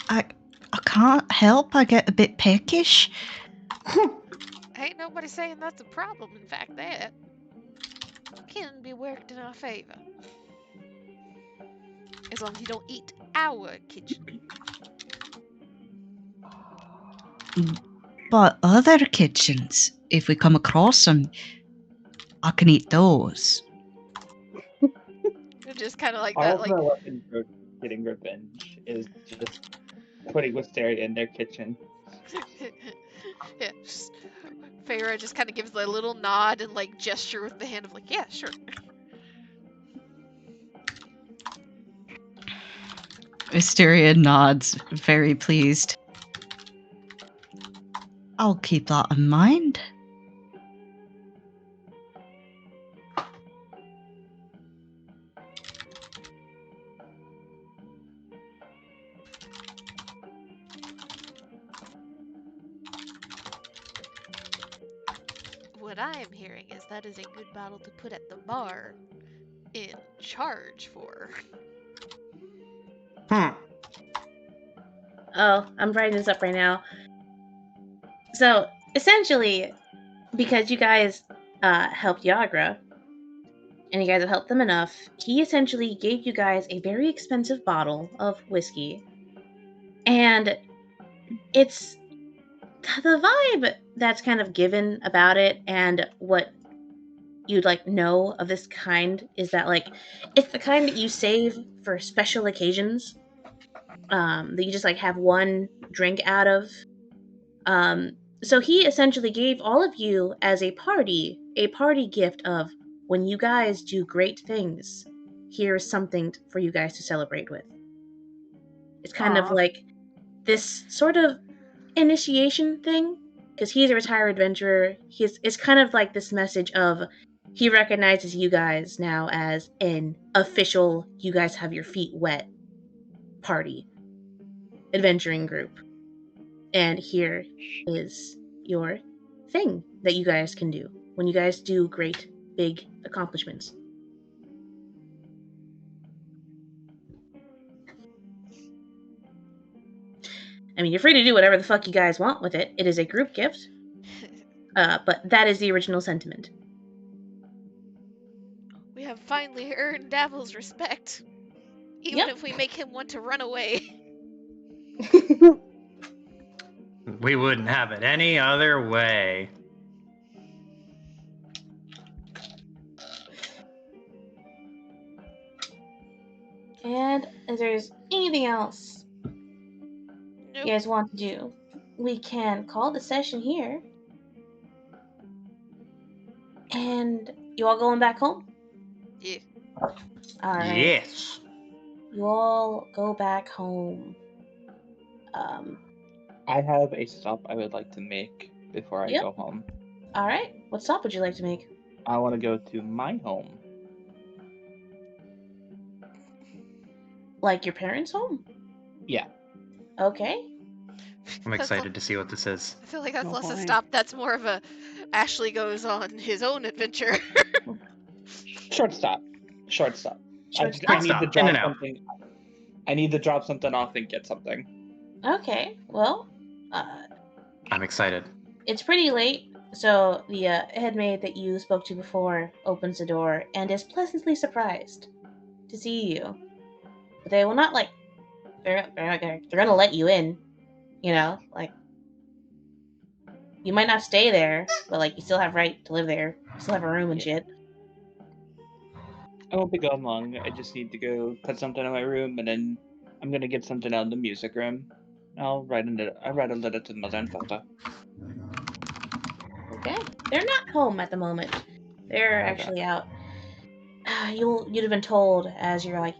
I can't help. I get a bit peckish. Ain't nobody saying that's a problem. In fact, that can be worked in our favor. As long as you don't eat our kitchen. But other kitchens, if we come across them, I can eat those. Just kind of like Our that, like ultimate weapon for getting revenge is just putting Wisteria in their kitchen. yeah. Feyre just kind of gives a little nod and like gesture with the hand of like, yeah, sure. Wisteria nods, very pleased. I'll keep that in mind. What I am hearing is that is a good bottle to put at the bar in charge for. Oh, I'm writing this up right now. So, essentially, because you guys helped Yagra, and you guys have helped them enough, he essentially gave you guys a very expensive bottle of whiskey. And it's the vibe that's kind of given about it, and what you'd like know of this kind is that like it's the kind that you save for special occasions, that you just like have one drink out of. So he essentially gave all of you as a party gift of, when you guys do great things, here's something for you guys to celebrate with. It's kind of Aw. like this sort of initiation thing, because he's a retired adventurer. It's kind of like this message of, he recognizes you guys now as an official, you guys have your feet wet party, adventuring group. And here is your thing that you guys can do when you guys do great big accomplishments. I mean, you're free to do whatever the fuck you guys want with it. It is a group gift. But that is the original sentiment. We have finally earned Davil's respect. Even if we make him want to run away. We wouldn't have it any other way. And if there's anything else. you guys want to do, we can call the session here. And you all going back home? Yeah. All right. Yes. You all go back home. I have a stop I would like to make before I Yep. go home. All right. What stop would you like to make? I want to go to my home. Like your parents' home? Yeah. Okay. I'm excited to see what this is. I feel like that's Oh, less a boy. stop. That's more of a Ashley goes on his own adventure. Short stop. Short stop. Short I stop? need to stop. In drop and out. something. I need to drop something off and get something. Okay. Well, I'm excited. it's pretty late, so the head maid that you spoke to before opens the door and is pleasantly surprised to see you. But they will not like. They're gonna let you in. You know, like you might not stay there, but like you still have right to live there. You still have a room and shit. I won't be gone long. I just need to go put something in my room, and then I'm gonna get something out of the music room. I'll write a letter to mother and father. Okay. They're not home at the moment. They're Okay. actually out. You'd have been told as you're like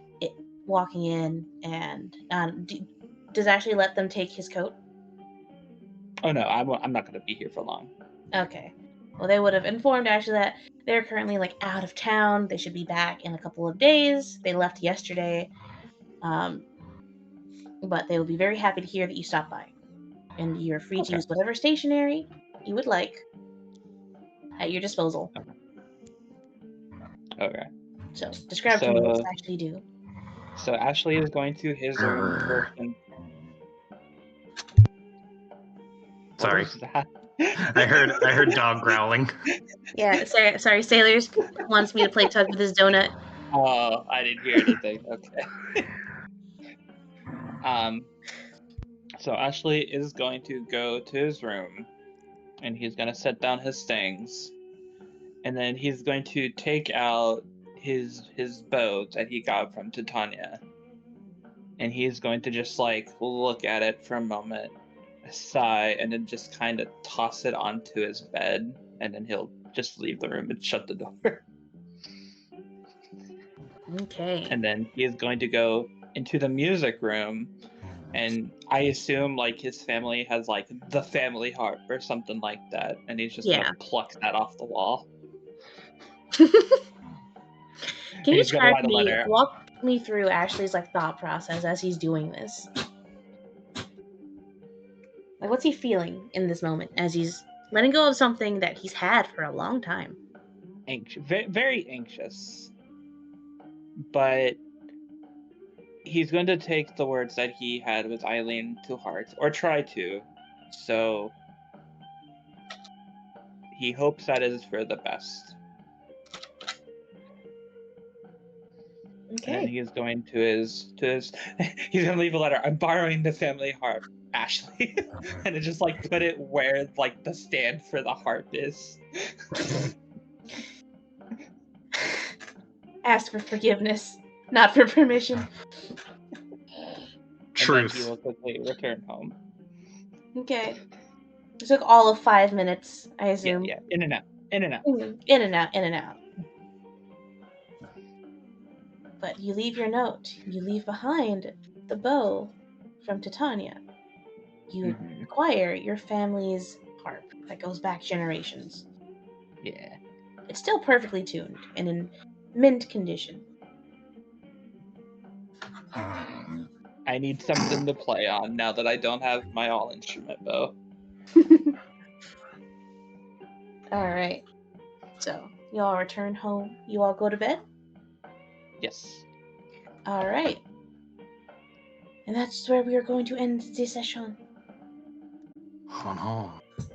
walking in, and does Ashley let them take his coat? Oh no, I'm not gonna be here for long. Okay. Well, they would have informed Ashley that they're currently like out of town. They should be back in a couple of days. They left yesterday, but they will be very happy to hear that you stopped by, and you're free to Okay. use whatever stationery you would like at your disposal. Okay. So, describe to me what So you actually do. so Ashley is going to his room first and what Sorry. was that? I heard dog growling. Yeah, sorry, Sailors wants me to play tug with his donut. Oh, I didn't hear anything. Okay. So Ashley is going to go to his room, and he's gonna set down his things, and then he's going to take out his bow that he got from Titania, and he's going to just like look at it for a moment, sigh, and then just kind of toss it onto his bed, and then he'll just leave the room and shut the door. Okay. And then he is going to go into the music room, and I assume like his family has like the family harp or something like that, and he's just Yeah. gonna pluck that off the wall. Can And you he's gonna describe write a me, letter. walk me through Ashley's like thought process as he's doing this? Like, what's he feeling in this moment as he's letting go of something that he's had for a long time? Anxious, very anxious, but he's going to take the words that he had with Eileen to heart, or try to. So he hopes that is for the best. And then Okay. he is going to his he's gonna leave a letter. I'm borrowing the family harp, Ashley. And it just like put it where like the stand for the harp is. Ask for forgiveness, not for permission. Truth. And then he will quickly return home. Okay. It took all of 5 minutes, I assume. Yeah, in and out. In and out. In and out, in and out. But you leave your note. You leave behind the bow from Titania. You acquire your family's harp that goes back generations. Yeah. It's still perfectly tuned and in mint condition. I need something to play on now that I don't have my all instrument bow. Alright. So, you all return home. You all go to bed? Yes. Alright. And that's where we are going to end this session. Oh no.